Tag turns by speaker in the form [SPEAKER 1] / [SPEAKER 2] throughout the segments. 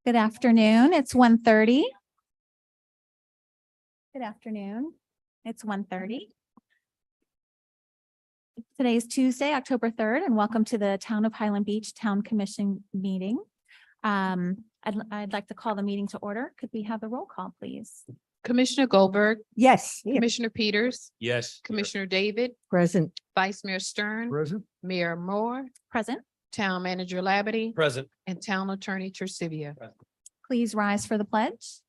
[SPEAKER 1] Good afternoon. It's 1:30. Good afternoon. It's 1:30. Today is Tuesday, October 3rd, and welcome to the Town of Highland Beach Town Commission meeting. I'd like to call the meeting to order. Could we have the roll call, please?
[SPEAKER 2] Commissioner Goldberg,
[SPEAKER 3] Yes.
[SPEAKER 2] Commissioner Peters,
[SPEAKER 4] Yes.
[SPEAKER 2] Commissioner David,
[SPEAKER 3] Present.
[SPEAKER 2] Vice Mayor Stern,
[SPEAKER 4] Present.
[SPEAKER 2] Mayor Moore,
[SPEAKER 1] Present.
[SPEAKER 2] Town Manager Labadie,
[SPEAKER 4] Present.
[SPEAKER 2] and Town Attorney Tercivia.
[SPEAKER 1] Please rise for the pledge.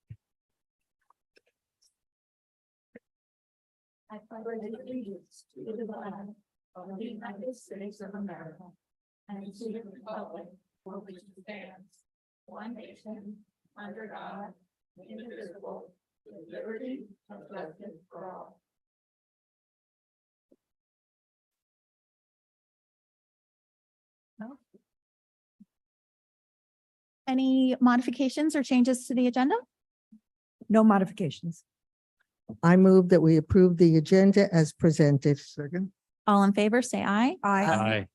[SPEAKER 1] I pledge allegiance to the flag of the United States of America and to the republic for which it stands, one nation, under God, indivisible, with liberty and justice for all. Any modifications or changes to the agenda?
[SPEAKER 3] No modifications. I move that we approve the agenda as presented.
[SPEAKER 4] Second.
[SPEAKER 1] All in favor, say aye.
[SPEAKER 4] Aye.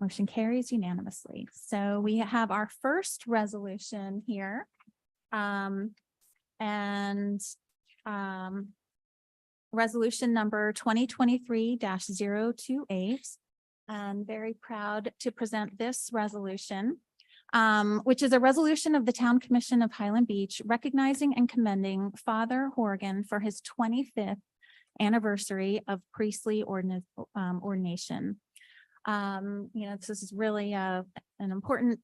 [SPEAKER 1] Motion carries unanimously. So we have our first resolution here. Resolution number 2023-028. I'm very proud to present this resolution, which is a resolution of the Town Commission of Highland Beach recognizing and commending Father Horgan for his 25th anniversary of priestly ordination. This is really an important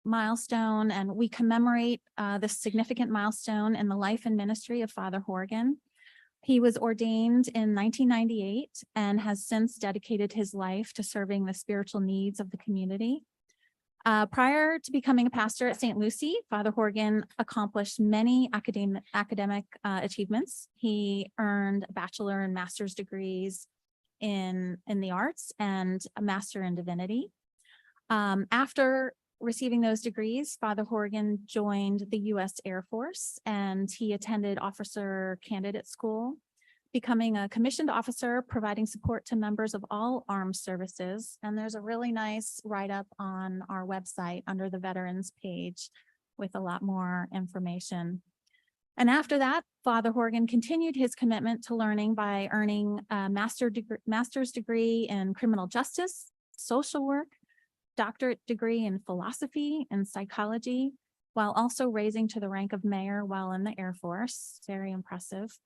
[SPEAKER 1] milestone, and we commemorate this significant milestone in the life and ministry of Father Horgan. He was ordained in 1998 and has since dedicated his life to serving the spiritual needs of the community. Prior to becoming a pastor at St. Lucie, Father Horgan accomplished many academic achievements. He earned a bachelor and master's degrees in the arts and a master in divinity. After receiving those degrees, Father Horgan joined the U.S. Air Force and he attended officer candidate school, becoming a commissioned officer, providing support to members of all armed services. And there's a really nice write-up on our website under the veterans page with a lot more information. And after that, Father Horgan continued his commitment to learning by earning a master's degree in criminal justice, social work, doctorate degree in philosophy and psychology, while also raising to the rank of mayor while in the Air Force. Very impressive.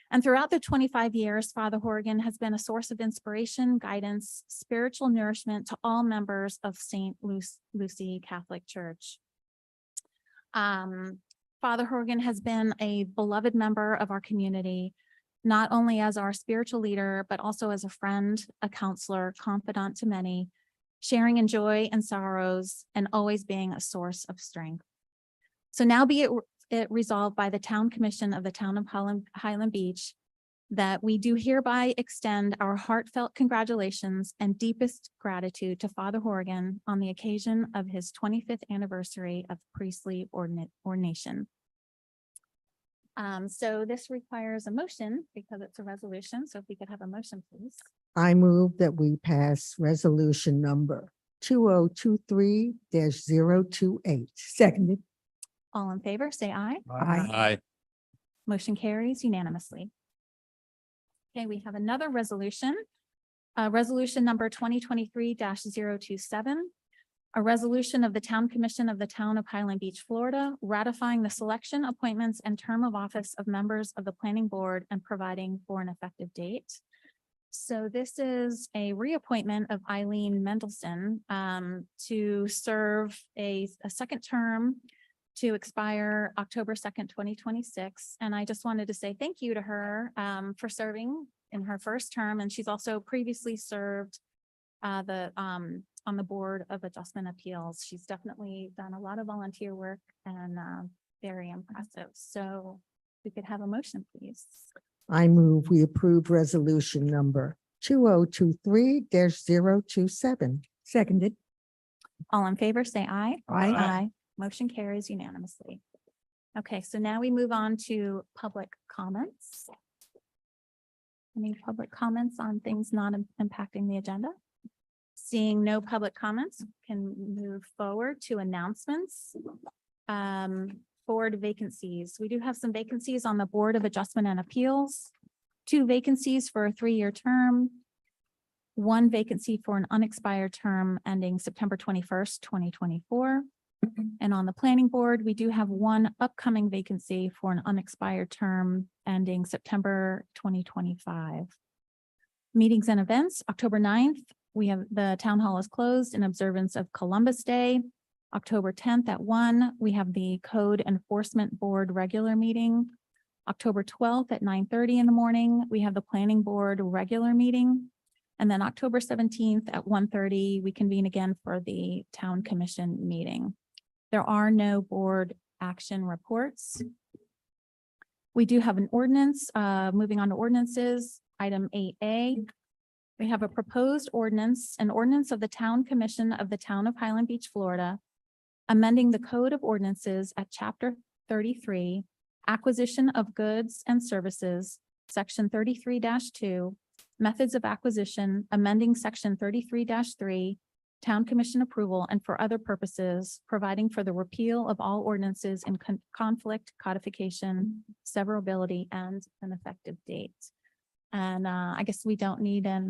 [SPEAKER 1] And throughout the 25 years, Father Horgan has been a source of inspiration, guidance, spiritual nourishment to all members of St. Lucie Catholic Church. Father Horgan has been a beloved member of our community, not only as our spiritual leader, but also as a friend, a counselor, confidant to many, sharing in joy and sorrows, and always being a source of strength. So now be it resolved by the Town Commission of the Town of Highland Beach that we do hereby extend our heartfelt congratulations and deepest gratitude to Father Horgan on the occasion of his 25th anniversary of priestly ordination. So this requires a motion because it's a resolution. So if we could have a motion, please.
[SPEAKER 3] I move that we pass resolution number 2023-028. Seconded.
[SPEAKER 1] All in favor, say aye.
[SPEAKER 4] Aye.
[SPEAKER 1] Motion carries unanimously. Okay, we have another resolution. Resolution number 2023-027. A resolution of the Town Commission of the Town of Highland Beach, Florida, ratifying the selection, appointments, and term of office of members of the Planning Board and providing for an effective date. So this is a reappointment of Eileen Mendelson to serve a second term to expire October 2nd, 2026. And I just wanted to say thank you to her for serving in her first term. And she's also previously served on the Board of Adjustment Appeals. She's definitely done a lot of volunteer work and very impressive. So we could have a motion, please.
[SPEAKER 3] I move we approve resolution number 2023-027. Seconded.
[SPEAKER 1] All in favor, say aye.
[SPEAKER 3] Aye.
[SPEAKER 1] Motion carries unanimously. Okay, so now we move on to public comments. Any public comments on things not impacting the agenda? Seeing no public comments, can move forward to announcements. Board vacancies. We do have some vacancies on the Board of Adjustment and Appeals. 2 vacancies for a 3-year term. 1 vacancy for an unexpired term ending September 21st, 2024. And on the Planning Board, we do have 1 upcoming vacancy for an unexpired term ending September 2025. Meetings and events, October 9th, we have, the town hall is closed in observance of Columbus Day. October 10th at 1, we have the Code Enforcement Board regular meeting. October 12th at 9:30 in the morning, we have the Planning Board regular meeting. And then October 17th at 1:30, we convene again for the Town Commission meeting. There are no board action reports. We do have an ordinance, moving on to ordinances, item 8A. We have a proposed ordinance, an ordinance of the Town Commission of the Town of Highland Beach, Florida, amending the Code of Ordinances at Chapter 33, Acquisition of Goods and Services, Section 33-2, Methods of Acquisition, amending Section 33-3, Town Commission approval, and for other purposes, providing for the repeal of all ordinances in conflict, codification, severability, and an effective date. And I guess we don't need a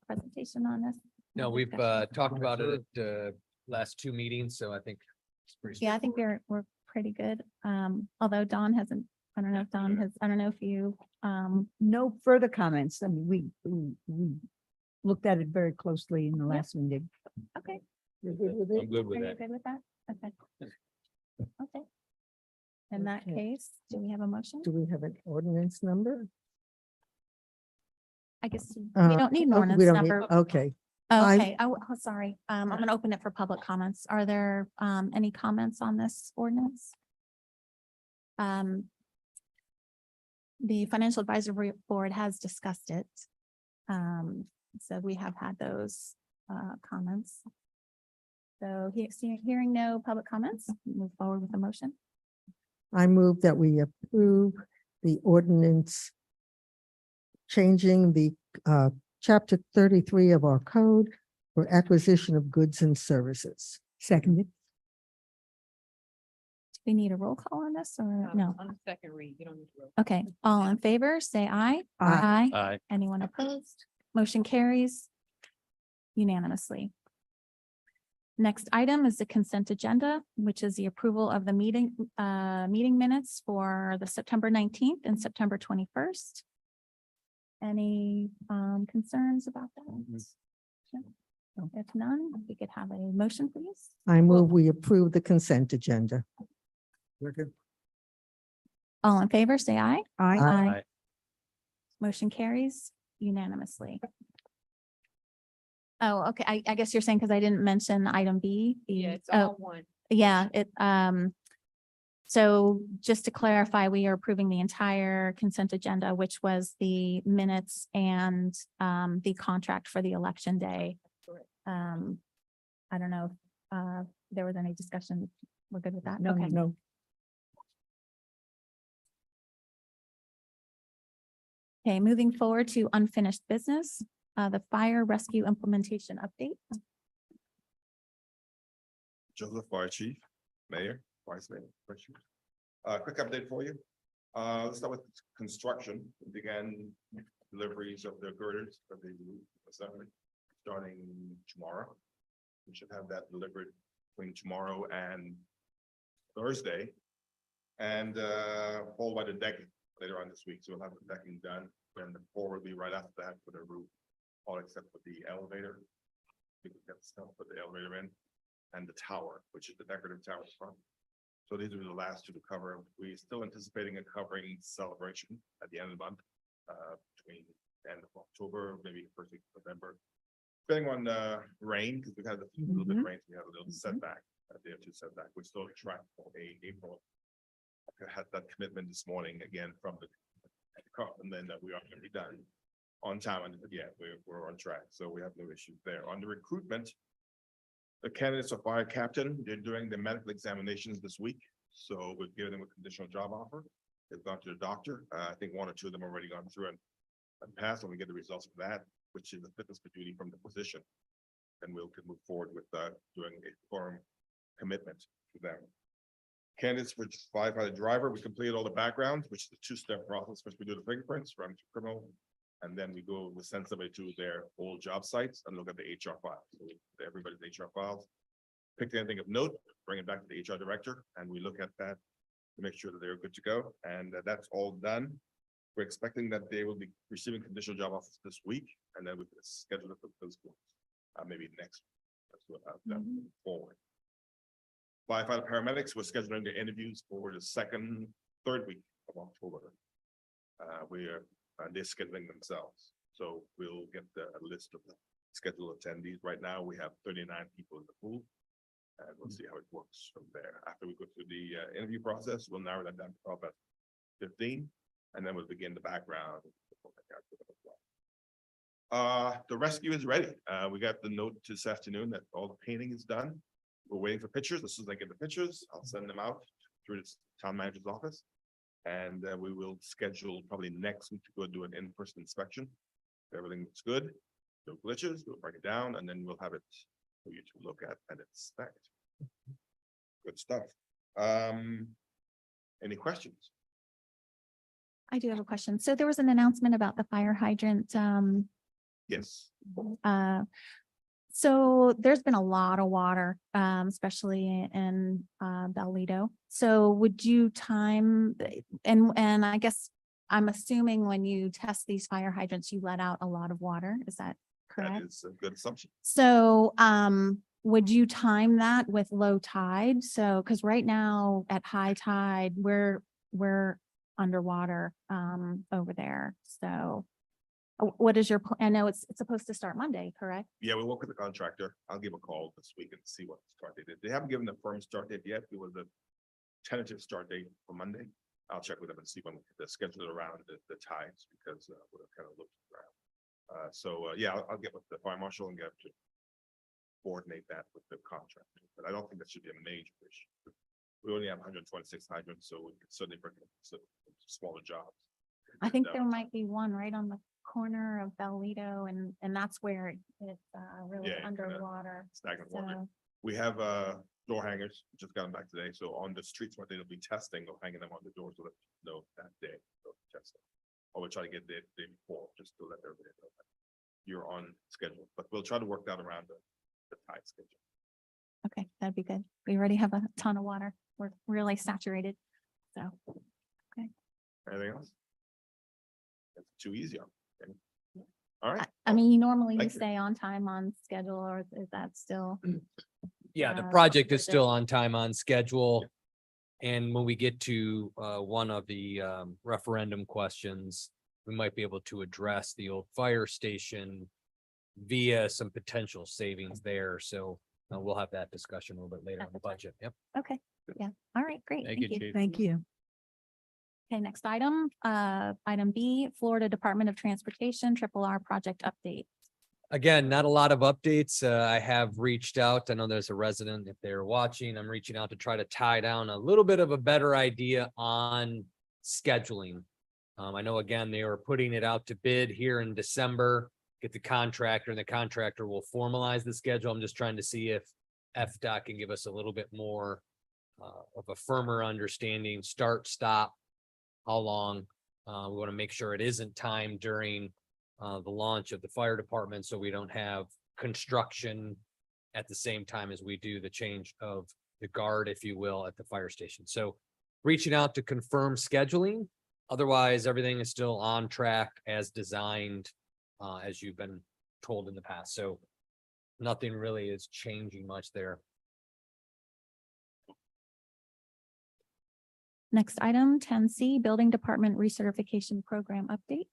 [SPEAKER 1] presentation on this.
[SPEAKER 4] No, we've
[SPEAKER 1] Discussion.
[SPEAKER 4] talked about it at last 2 meetings, so I think. It's pretty
[SPEAKER 1] Yeah, I think we're pretty good. Although Dawn hasn't, I don't know if Dawn has, I don't know if you,
[SPEAKER 5] No further comments. I mean, we looked at it very closely in the last meeting.
[SPEAKER 1] okay.
[SPEAKER 3] You're good with
[SPEAKER 4] I'm
[SPEAKER 3] it?
[SPEAKER 4] good
[SPEAKER 1] Are
[SPEAKER 4] with
[SPEAKER 1] you
[SPEAKER 4] that.
[SPEAKER 1] good with that? Okay. Okay. In that
[SPEAKER 3] Okay.
[SPEAKER 1] case, do we have a motion?
[SPEAKER 3] Do we have an ordinance number?
[SPEAKER 1] I guess we
[SPEAKER 3] Uh,
[SPEAKER 1] don't need an
[SPEAKER 3] oh, we
[SPEAKER 1] ordinance
[SPEAKER 3] don't need-
[SPEAKER 1] number.
[SPEAKER 3] Okay, I-
[SPEAKER 1] Okay, sorry. I'm gonna open it for public comments. Are there any comments on this ordinance? The Financial Advisory Board has discussed it. So we have had those comments. So hearing no public comments, move forward with the motion.
[SPEAKER 3] I move that we approve the ordinance changing the chapter 33 of our code for acquisition of goods and services.
[SPEAKER 5] Seconded.
[SPEAKER 1] Do we need a roll call on this or no?
[SPEAKER 2] On the second read, you don't need to.
[SPEAKER 1] Okay, all in favor, say aye.
[SPEAKER 3] Aye.
[SPEAKER 4] Aye.
[SPEAKER 1] Anyone opposed? Motion carries unanimously. Next item is the consent agenda, which is the approval of the meeting minutes for the September 19th and September 21st. Any concerns about that? No? If none, we could have a motion, please.
[SPEAKER 3] I move we approve the consent agenda.
[SPEAKER 1] All in favor, say aye.
[SPEAKER 5] Aye.
[SPEAKER 3] Aye.
[SPEAKER 1] Motion carries unanimously. Oh, okay. I guess you're saying because I didn't mention item B.
[SPEAKER 2] Yeah, it's
[SPEAKER 1] Oh,
[SPEAKER 2] all one.
[SPEAKER 1] yeah, so just to clarify, we are approving the entire consent agenda, which was the minutes and the contract for the election day.
[SPEAKER 2] Correct.
[SPEAKER 1] I don't know if there was any discussion. We're good with that?
[SPEAKER 5] No,
[SPEAKER 1] Okay.
[SPEAKER 5] no.
[SPEAKER 1] Okay, moving forward to unfinished business, the fire rescue implementation update.
[SPEAKER 6] Joseph, Fire Chief, Mayor, Vice Mayor, Vice Chief. Quick update for you. Let's start with construction. We began deliveries of the girders for the assembly starting tomorrow. We should have that delivered between tomorrow and Thursday. And followed by the decking later on this week. So we'll have the decking done. And the floor will be right after that for the roof, all except for the elevator. We can get stuff, put the elevator in. And the tower, which is the decorative tower front. So these are the last 2 to cover. We're still anticipating a covering celebration at the end of the month, between the end of October, maybe the first week of November. Depending on rain, because we've had a little bit of rain, we have a little setback, a day or 2 setback. We're still on track for April. I had that commitment this morning again from the and then we are going to be done on time. And yeah, we're on track. So we have no issues there. On the recruitment, the candidates are fire captain. They're doing the medical examinations this week. So we've given them a conditional job offer. They've gone to the doctor. I think 1 or 2 of them already gone through and passed when we get the results of that, which is the fitness for duty from the position. then we'll can move forward with doing a firm commitment to them. Candidates for firefighter driver, we completed all the background, which is a two-step process. First, we do the fingerprints, run to criminal, and then we send somebody to their old job sites and look at the HR files. So everybody's HR files. Pick anything of note, bring it back to the HR director, and we look at that to make sure that they're good to go. And that's all done. We're expecting that they will be receiving conditional job offers this week, and then we can schedule it for those maybe next week. That's what I've done moving forward. Firefighter paramedics, we're scheduling the interviews for the third week of October. They're scheduling themselves, so we'll get a list of the scheduled attendees. Right now, we have 39 people in the pool, and we'll see how it works from there. After we go through the interview process, we'll narrow that down to about 15, and then we'll begin the background. The rescue is ready. We got the note this afternoon that all the painting is done. We're waiting for pictures. As soon as I get the pictures, I'll send them out through the town manager's office. And we will schedule probably next week to go do an in-person inspection. If everything looks good, no glitches, we'll break it down, and then we'll have it for you to look at and inspect. Good stuff. Any questions?
[SPEAKER 1] I do have a question. So there was an announcement about the fire hydrant.
[SPEAKER 6] Yes.
[SPEAKER 1] So there's been a lot of water, especially in Bellito. So would you time, and I guess I'm assuming when you test these fire hydrants, you let out a lot of water. Is that correct?
[SPEAKER 6] That is a good assumption.
[SPEAKER 1] So would you time that with low tide? So, because right now at high tide, we're underwater over there. So what is your, I know it's supposed to start Monday, correct?
[SPEAKER 6] Yeah, we work with the contractor. I'll give a call this week and see what start date is. They haven't given a firm start date yet. It was a tentative start date for Monday. I'll check with them and see when the schedule around the tides, because we're kind of looking around. Yeah, I'll get with the fire marshal and get to coordinate that with the contractor, but I don't think that should be a major issue. We only have 126 hydrants, so we can certainly bring in some smaller jobs.
[SPEAKER 1] I think
[SPEAKER 6] And,
[SPEAKER 1] there might be one right on the corner of Bellito, and that's where it's really
[SPEAKER 6] Yeah, kinda
[SPEAKER 1] underwater.
[SPEAKER 6] stagnant water.
[SPEAKER 1] So,
[SPEAKER 6] We have door hangers, just got them back today, so on the streets where they'll be testing, they're hanging them on the doors to let you know that day. So testing. Or we'll try to get the day before, just to let everybody know that you're on schedule, but we'll try to work that around the tide schedule.
[SPEAKER 1] okay, that'd be good. We already have a ton of water. We're really saturated. So,
[SPEAKER 6] Anything else? That's too easy. Okay. All right.
[SPEAKER 1] I mean, normally you
[SPEAKER 6] Thank you.
[SPEAKER 1] stay on time, on schedule, or is that still?
[SPEAKER 4] Yeah, the
[SPEAKER 1] Uh,
[SPEAKER 4] project is
[SPEAKER 1] budget.
[SPEAKER 4] still on time, on schedule. And when we get to one of the referendum questions, we might be able to address the old fire station via some potential savings there. So we'll have that discussion a little bit later
[SPEAKER 1] At
[SPEAKER 4] on
[SPEAKER 1] the
[SPEAKER 4] the
[SPEAKER 1] time.
[SPEAKER 4] budget. Yep.
[SPEAKER 1] Okay, yeah. All right, great.
[SPEAKER 4] Thank
[SPEAKER 1] Thank
[SPEAKER 4] you,
[SPEAKER 1] you.
[SPEAKER 4] Chief.
[SPEAKER 5] Thank you.
[SPEAKER 1] Okay, next item, item B, Florida Department of Transportation, Triple R project update.
[SPEAKER 4] Again, not a lot of updates. I have reached out. I know there's a resident, if they're watching, I'm reaching out to try to tie down a little bit of a better idea on scheduling. I know, again, they were putting it out to bid here in December, get the contractor, and the contractor will formalize the schedule. I'm just trying to see if FDOT can give us a little bit more of a firmer understanding, start, stop, how long. We want to make sure it isn't timed during the launch of the fire department, so we don't have construction at the same time as we do the change of the guard, if you will, at the fire station. So reaching out to confirm scheduling. Otherwise, everything is still on track as designed, as you've been told in the past. So nothing really is changing much there.
[SPEAKER 1] Next item, 10C, Building Department Recertification Program update.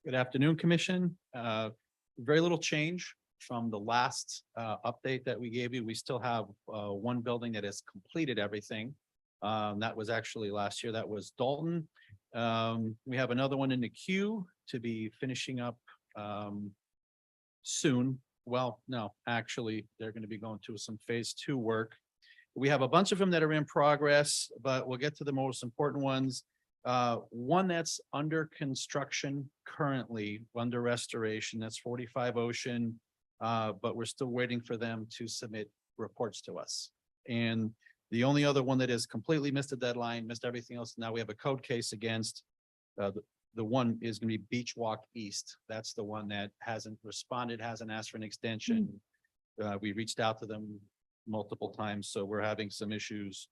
[SPEAKER 7] Good afternoon, Commission. Very little change from the last update that we gave you. We still have one building that has completed everything. That was actually last year. That was Dalton. We have another one in the queue to be finishing up soon. Well, no, actually, they're going to be going to some phase 2 work. We have a bunch of them that are in progress, but we'll get to the most important ones. One that's under construction currently, under restoration, that's 45 Ocean. But we're still waiting for them to submit reports to us. And the only other one that has completely missed the deadline, missed everything else. Now we have a code case against. The one is gonna be Beach Walk East. That's the one that hasn't responded, hasn't asked for an extension. We reached out to them multiple times, so we're having some issues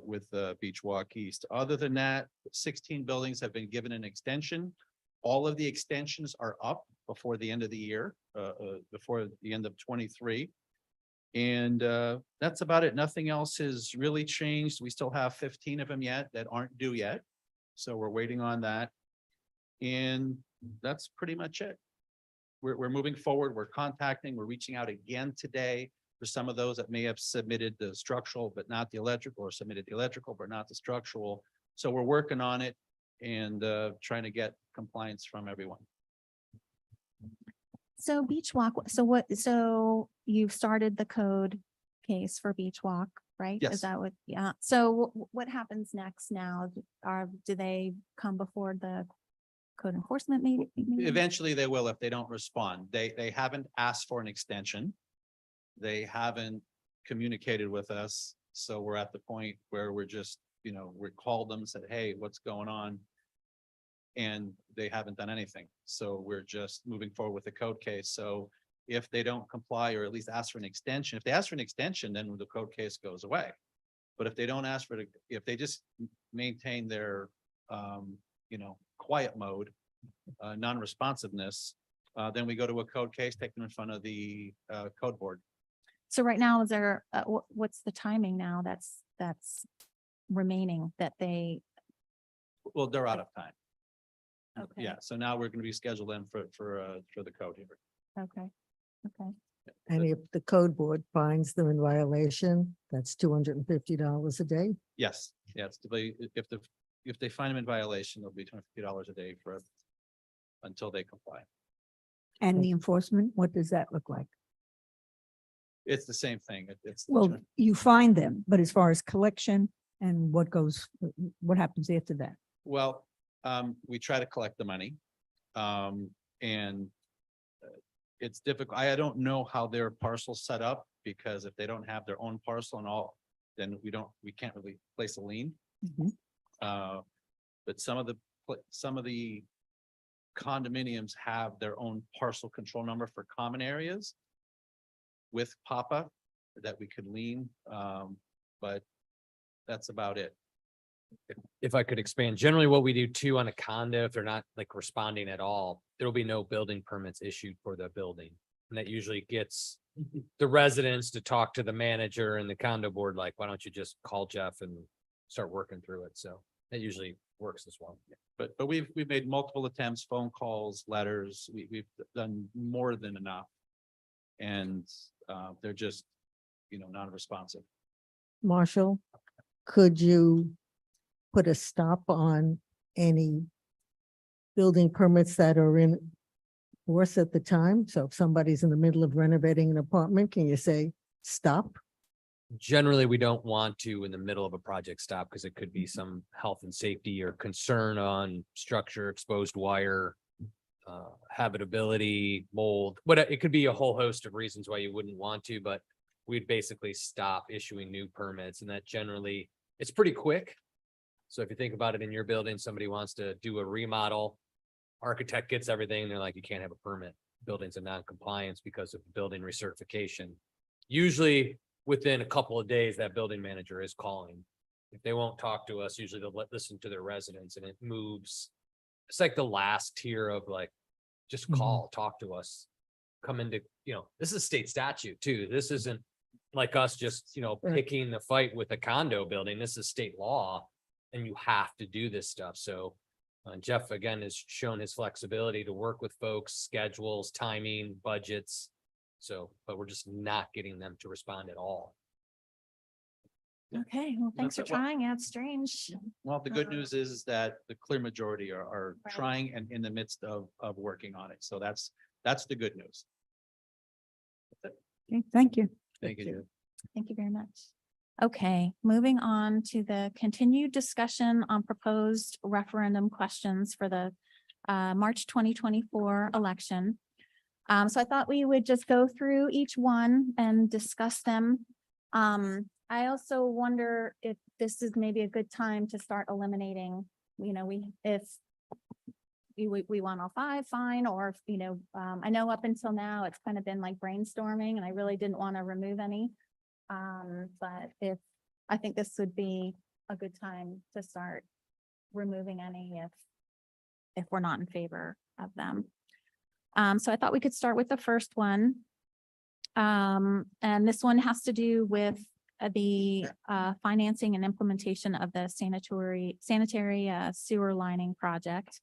[SPEAKER 7] with Beach Walk East. Other than that, 16 buildings have been given an extension. All of the extensions are up before the end of the year, before the end of 23. And that's about it. Nothing else has really changed. We still have 15 of them yet that aren't due yet. So we're waiting on that. And that's pretty much it. We're moving forward. We're contacting, we're reaching out again today for some of those that may have submitted the structural, but not the electrical, or submitted the electrical, but not the structural. So we're working on it and trying to get compliance from everyone.
[SPEAKER 1] So Beach Walk, so you've started the code case for Beach Walk, right?
[SPEAKER 7] Yes.
[SPEAKER 1] Is that what, yeah, so what happens next now? Do they come before the code enforcement meeting?
[SPEAKER 7] Eventually they will if they don't respond. They haven't asked for an extension. They haven't communicated with us. So we're at the point where we're just, we called them, said, hey, what's going on? And they haven't done anything. So we're just moving forward with the code case. So if they don't comply or at least ask for an extension, if they ask for an extension, then the code case goes away. But if they don't ask for it, if they just maintain their, quiet mode, non-responsiveness, then we go to a code case, take them in front of the code board.
[SPEAKER 1] So right now, is there, what's the timing now that's remaining that they,
[SPEAKER 7] Well, they're out of time.
[SPEAKER 1] okay,
[SPEAKER 7] Yeah, so now we're gonna be scheduled in for the code here.
[SPEAKER 1] okay, okay.
[SPEAKER 3] And if the code board finds them in violation, that's $250 a day.
[SPEAKER 7] Yes, yes, if they find them in violation, it'll be $250 a day until they comply.
[SPEAKER 5] And the enforcement, what does that look like?
[SPEAKER 7] It's the same thing. It's.
[SPEAKER 5] Well, you find them, but as far as collection and what happens after that?
[SPEAKER 7] Well, we try to collect the money. And it's difficult. I don't know how their parcel's set up, because if they don't have their own parcel and all, then we can't really place a lien.
[SPEAKER 5] Mhm.
[SPEAKER 7] But some of the condominiums have their own parcel control number for common areas with Papa that we could lien, but that's about it.
[SPEAKER 4] If I could expand, generally what we do too on a condo, if they're not like responding at all, there'll be no building permits issued for the building. And that usually gets the residents to talk to the manager and the condo board, like, why don't you just call Jeff and start working through it? So that usually works as well.
[SPEAKER 7] But we've made multiple attempts, phone calls, letters. We've done more than enough. And they're just, non-responsive.
[SPEAKER 3] Marshall, could you put a stop on any building permits that are in force at the time? So if somebody's in the middle of renovating an apartment, can you say, stop?
[SPEAKER 4] Generally, we don't want to in the middle of a project stop, because it could be some health and safety or concern on structure, exposed wire, habitability, mold, but it could be a whole host of reasons why you wouldn't want to, but we'd basically stop issuing new permits, and that generally, it's pretty quick. So if you think about it, in your building, somebody wants to do a remodel, architect gets everything, they're like, you can't have a permit. Building's in non-compliance because of building recertification. Usually within a couple of days, that building manager is calling. If they won't talk to us, usually they'll listen to their residents, and it moves. It's like the last tier of like, just call, talk to us, come into, this is state statute too. This isn't like us just,
[SPEAKER 3] Right.
[SPEAKER 4] picking the fight with a condo building. This is state law, and you have to do this stuff. So Jeff, again, has shown his flexibility to work with folks, schedules, timing, budgets. So, but we're just not getting them to respond at all.
[SPEAKER 1] Okay, well, thanks for
[SPEAKER 7] That's it. Well-
[SPEAKER 1] trying. Yeah, it's strange.
[SPEAKER 7] Well, the good news is that the clear majority are
[SPEAKER 1] Right.
[SPEAKER 7] trying and in the midst of working on it. So that's the good news.
[SPEAKER 5] Okay, thank you.
[SPEAKER 7] Thank you.
[SPEAKER 1] Thank you very much. Okay, moving on to the continued discussion on proposed referendum questions for the March 2024 election. So I thought we would just go through each one and discuss them. I also wonder if this is maybe a good time to start eliminating, if we want all five, fine, or, if, I know up until now, it's kind of been like brainstorming and I really didn't want to remove any. But I think this would be a good time to start removing any if we're not in favor of them. So I thought we could start with the first one. And this one has to do with the financing and implementation of the sanitary sewer lining project.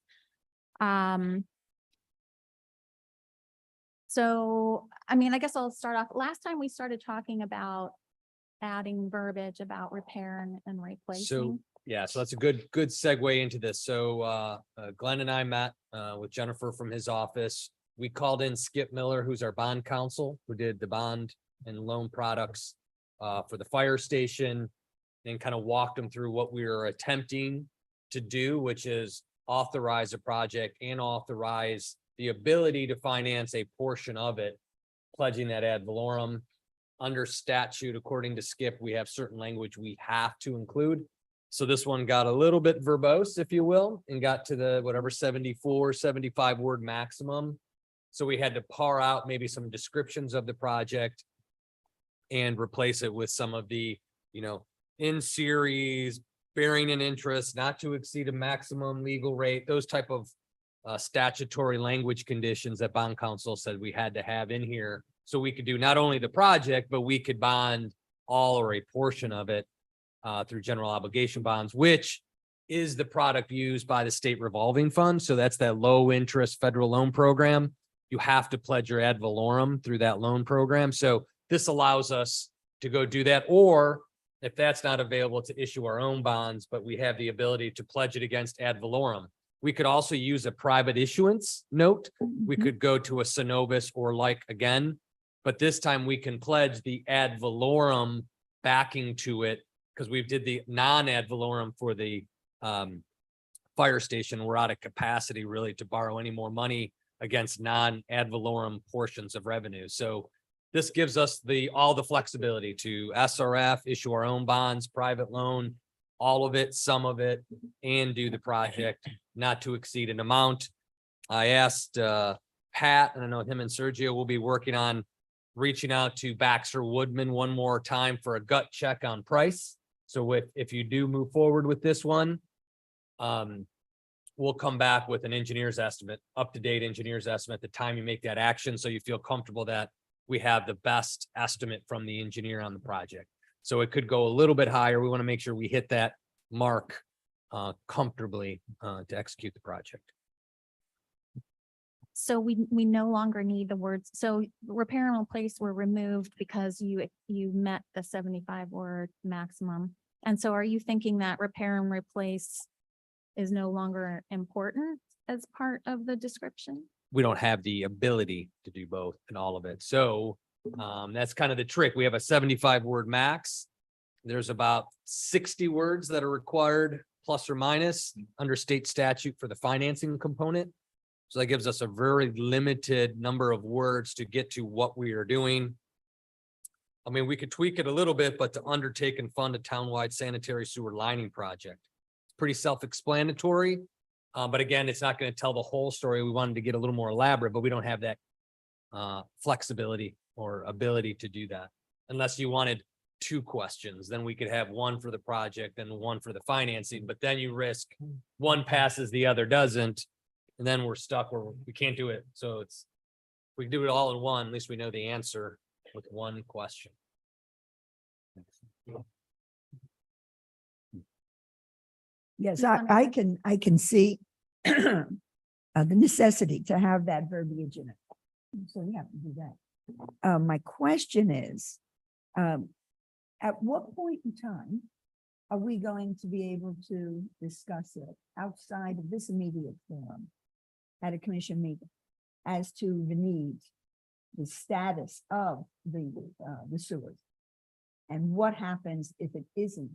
[SPEAKER 1] So, I guess I'll start off. Last time we started talking about adding verbiage about repair and replacing.
[SPEAKER 4] Yeah, so that's a good segue into this. So Glenn and I met with Jennifer from his office. We called in Skip Miller, who's our bond counsel, who did the bond and loan products for the fire station, and kind of walked them through what we were attempting to do, which is authorize a project and authorize the ability to finance a portion of it, pledging that ad valorem. Under statute, according to Skip, we have certain language we have to include. So this one got a little bit verbose, if you will, and got to the whatever 74, 75 word maximum. So we had to par out maybe some descriptions of the project and replace it with some of the, in series, bearing an interest, not to exceed a maximum legal rate, those type of statutory language conditions that bond counsel said we had to have in here. So we could do not only the project, but we could bond all or a portion of it through general obligation bonds, which is the product used by the state revolving fund. So that's that low interest federal loan program. You have to pledge your ad valorem through that loan program. So this allows us to go do that. Or if that's not available, to issue our own bonds, but we have the ability to pledge it against ad valorem. We could also use a private issuance note. We could go to a Synovus or like again, but this time we can pledge the ad valorem backing to it, because we did the non-ad valorem for the fire station. We're out of capacity really to borrow any more money against non-ad valorem portions of revenue. So this gives us all the flexibility to SRF, issue our own bonds, private loan, all of it, some of it, and do the project not to exceed an amount. I asked Pat, and I know him and Sergio will be working on reaching out to Baxter Woodman one more time for a gut check on price. So if you do move forward with this one, we'll come back with an engineer's estimate, up-to-date engineer's estimate at the time you make that action, so you feel comfortable that we have the best estimate from the engineer on the project. So it could go a little bit higher. We want to make sure we hit that mark comfortably to execute the project.
[SPEAKER 1] So we no longer need the words. So repair and replace were removed because you met the 75 word maximum. And so are you thinking that repair and replace is no longer important as part of the description?
[SPEAKER 4] We don't have the ability to do both and all of it. So that's kind of the trick. We have a 75 word max. There's about 60 words that are required plus or minus under state statute for the financing component. So that gives us a very limited number of words to get to what we are doing. I mean, we could tweak it a little bit, but to undertake and fund a townwide sanitary sewer lining project. It's pretty self-explanatory. But again, it's not going to tell the whole story. We wanted to get a little more elaborate, but we don't have that flexibility or ability to do that. Unless you wanted two questions, then we could have one for the project and one for the financing, but then you risk one passes, the other doesn't. And then we're stuck where we can't do it. So if we can do it all in one, at least we know the answer with one question.
[SPEAKER 5] Yes,
[SPEAKER 1] Ms.
[SPEAKER 5] I
[SPEAKER 1] Leonard?
[SPEAKER 5] can see the necessity to have that verbiage in it. So yeah, do that. My question is, at what point in time are we going to be able to discuss it outside of this immediate forum at a commission meeting as to the needs, the status of the sewers? And what happens if it isn't?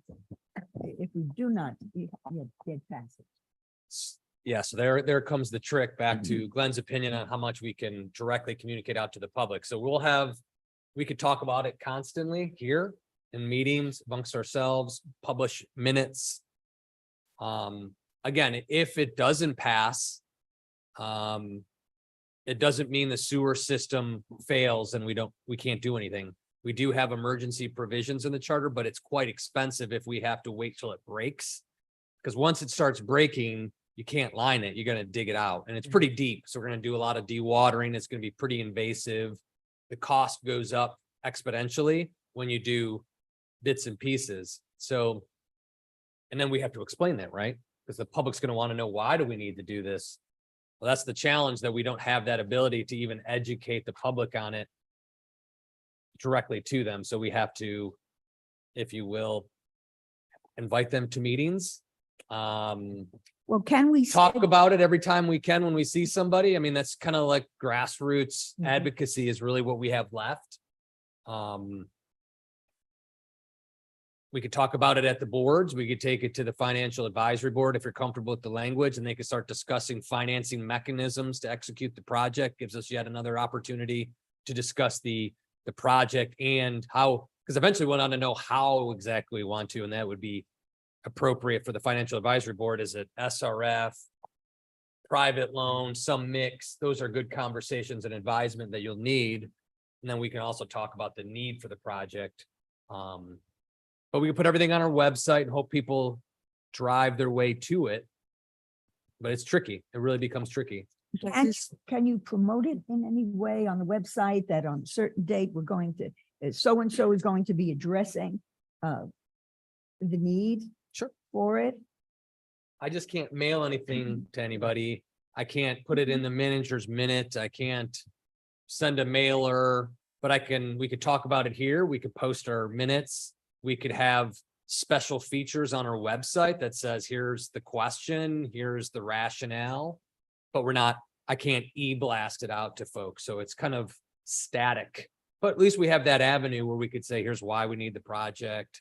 [SPEAKER 5] If we do not get passage?
[SPEAKER 4] Yeah, so there comes the trick back to Glenn's opinion on how much we can directly communicate out to the public. So we could talk about it constantly here in meetings amongst ourselves, publish minutes. Again, if it doesn't pass, it doesn't mean the sewer system fails and we can't do anything. We do have emergency provisions in the charter, but it's quite expensive if we have to wait till it breaks. Because once it starts breaking, you can't line it. You're gonna dig it out and it's pretty deep. So we're gonna do a lot of dewatering. It's gonna be pretty invasive. The cost goes up exponentially when you do bits and pieces. So, and then we have to explain that, right? Because the public's gonna want to know, why do we need to do this? Well, that's the challenge, that we don't have that ability to even educate the public on it directly to them. So we have to, if you will, invite them to meetings.
[SPEAKER 5] Well, can we?
[SPEAKER 4] Talk about it every time we can when we see somebody. I mean, that's kind of like grassroots
[SPEAKER 5] Mhm.
[SPEAKER 4] advocacy is really what we have left. We could talk about it at the boards. We could take it to the financial advisory board if you're comfortable with the language, and they could start discussing financing mechanisms to execute the project. Gives us yet another opportunity to discuss the project and how, because eventually we'll want to know how exactly we want to, and that would be appropriate for the financial advisory board. Is it SRF, private loan, some mix? Those are good conversations and advisement that you'll need. And then we can also talk about the need for the project. But we can put everything on our website and hope people drive their way to it. But it's tricky. It really becomes tricky.
[SPEAKER 5] Can you promote it in any way on the website that on a certain date we're going to, so-and-so is going to be addressing the need?
[SPEAKER 4] Sure.
[SPEAKER 5] For it?
[SPEAKER 4] I just can't mail anything to anybody. I can't put it in the manager's minute. I can't send a mailer, but we could talk about it here. We could post our minutes. We could have special features on our website that says, here's the question, here's the rationale. But I can't e-blast it out to folks. So it's kind of static, but at least we have that avenue where we could say, here's why we need the project.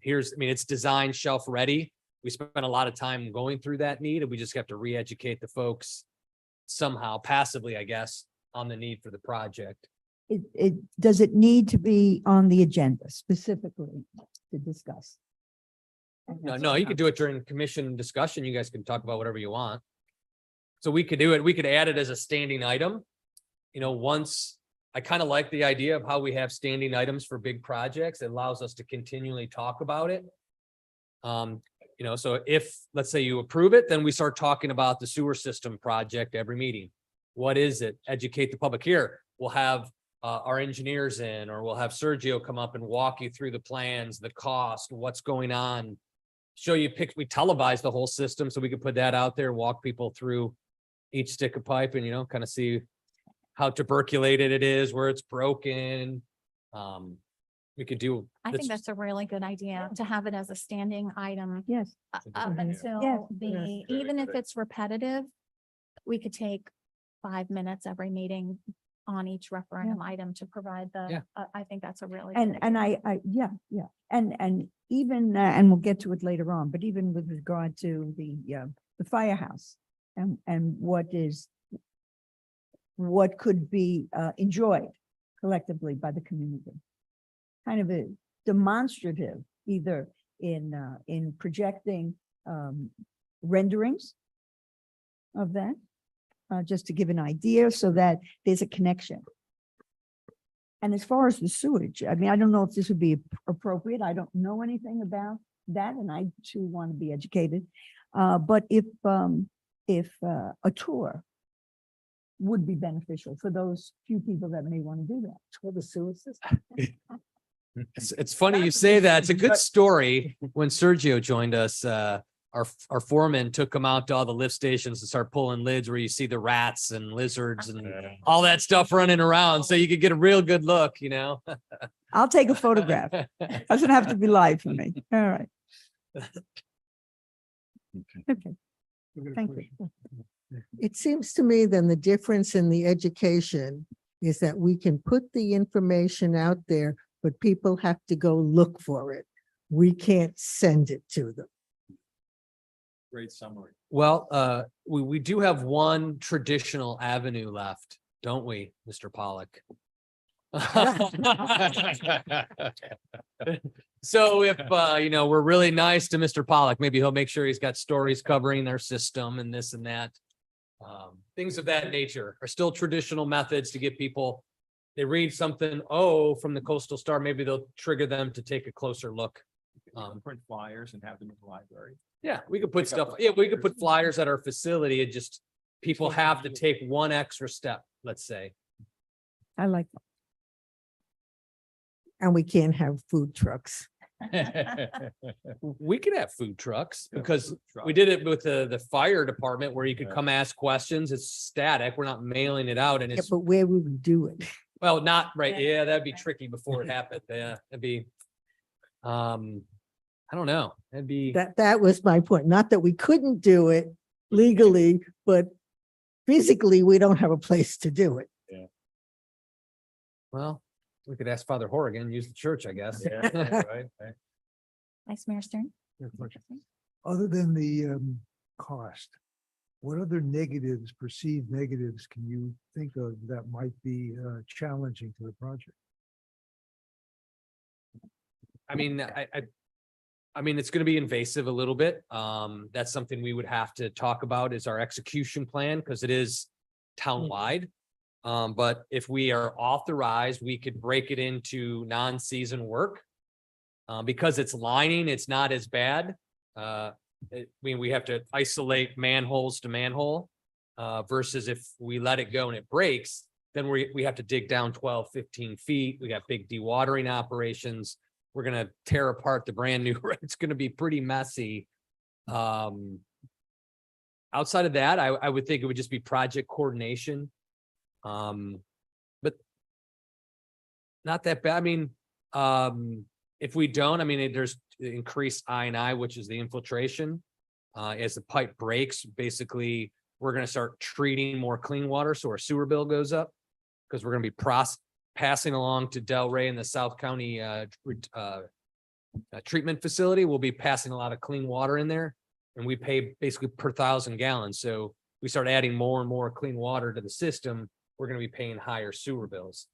[SPEAKER 4] It's design shelf ready. We spent a lot of time going through that need, and we just have to re-educate the folks somehow passively, I guess, on the need for the project.
[SPEAKER 5] Does it need to be on the agenda specifically to discuss?
[SPEAKER 4] No, you could do it during commission discussion. You guys can talk about whatever you want. So we could do it. We could add it as a standing item. Once I kind of like the idea of how we have standing items for big projects. It allows us to continually talk about it. So if, let's say you approve it, then we start talking about the sewer system project every meeting. What is it? Educate the public. Here, we'll have our engineers in, or we'll have Sergio come up and walk you through the plans, the cost, what's going on. Show you we televise the whole system, so we can put that out there, walk people through each stick of pipe and, kind of see how tuberculated it is, where it's broken. We could do.
[SPEAKER 1] I think that's a really good idea to have it as a standing item
[SPEAKER 5] Yes.
[SPEAKER 1] up until
[SPEAKER 5] Yes.
[SPEAKER 1] even if it's repetitive, we could take 5 minutes every meeting on each referendum item to provide I think that's a really. good
[SPEAKER 5] And
[SPEAKER 1] idea.
[SPEAKER 5] yeah. And even, and we'll get to it later on, but even with regard to the firehouse and what could be enjoyed collectively by the community. Kind of a demonstrative, either in projecting renderings of that, just to give an idea so that there's a connection. And as far as the sewage, I mean, I don't know if this would be appropriate. I don't know anything about that, and I too want to be educated. But if a tour would be beneficial for those few people that may want to do that. Tour the sewer system.
[SPEAKER 4] It's funny you say that. It's a good story. When Sergio joined us, our foreman took him out to all the lift stations and start pulling lids where you see the rats and lizards and all that stuff running around. So you could get a real good look,
[SPEAKER 5] I'll take a photograph. Doesn't have to be live for me. All right. Okay. Thank you.
[SPEAKER 3] It seems to me then the difference in the education is that we can put the information out there, but people have to go look for it. We can't send it to them.
[SPEAKER 7] Great summary.
[SPEAKER 4] Well, we do have one traditional avenue left, don't we, Mr. Pollock? So if, we're really nice to Mr. Pollock, maybe he'll make sure he's got stories covering their system and this and that. Things of that nature are still traditional methods to get people, they read something, from the Coastal Star, maybe they'll trigger them to take a closer look.
[SPEAKER 7] Print flyers and have them in the library.
[SPEAKER 4] Yeah, we could put
[SPEAKER 7] Pick up
[SPEAKER 4] stuff,
[SPEAKER 7] like
[SPEAKER 4] we could put
[SPEAKER 7] flyers.
[SPEAKER 4] flyers at our facility. It just, people
[SPEAKER 7] social
[SPEAKER 4] have to
[SPEAKER 7] media.
[SPEAKER 4] take one extra step, let's say.
[SPEAKER 5] I like that.
[SPEAKER 3] And we can't have food trucks.
[SPEAKER 4] We could have food trucks
[SPEAKER 7] Yeah,
[SPEAKER 4] because
[SPEAKER 7] food truck.
[SPEAKER 4] we did it with the fire department where you could
[SPEAKER 7] Yeah.
[SPEAKER 4] come ask questions. It's static. We're not mailing it out and
[SPEAKER 3] Yeah,
[SPEAKER 4] it's,
[SPEAKER 3] but where would we do it?
[SPEAKER 4] well, not right. Yeah, that'd be tricky before it happened. Yeah, that'd be, I don't know. That'd be,
[SPEAKER 3] That was my point. Not that we couldn't do it legally, but physically, we don't have a place to do it.
[SPEAKER 4] well, we could ask Father Horrigan, use the church, I guess.
[SPEAKER 1] Vice Mayor Stern?
[SPEAKER 8] Other than the cost, what other negatives, perceived negatives can you think of that might be challenging to the project?
[SPEAKER 4] I mean, I mean, it's gonna be invasive a little bit. That's something we would have to talk about is our execution plan, because it is townwide. But if we are authorized, we could break it into non-season work. Because it's lining, it's not as bad. We have to isolate manholes to manhole. Versus if we let it go and it breaks, then we have to dig down 12, 15 feet. We got big dewatering operations. We're gonna tear apart the brand new, it's gonna be pretty messy. Outside of that, I would think it would just be project coordination. But not that bad. I mean, if we don't, I mean, there's increased I&I, which is the infiltration. As the pipe breaks, basically, we're gonna start treating more clean water, so our sewer bill goes up. Because we're gonna be passing along to Delray and the South County treatment facility. We'll be passing a lot of clean water in there. And we pay basically per 1,000 gallons. So we start adding more and more clean water to the system, we're gonna be paying higher sewer bills.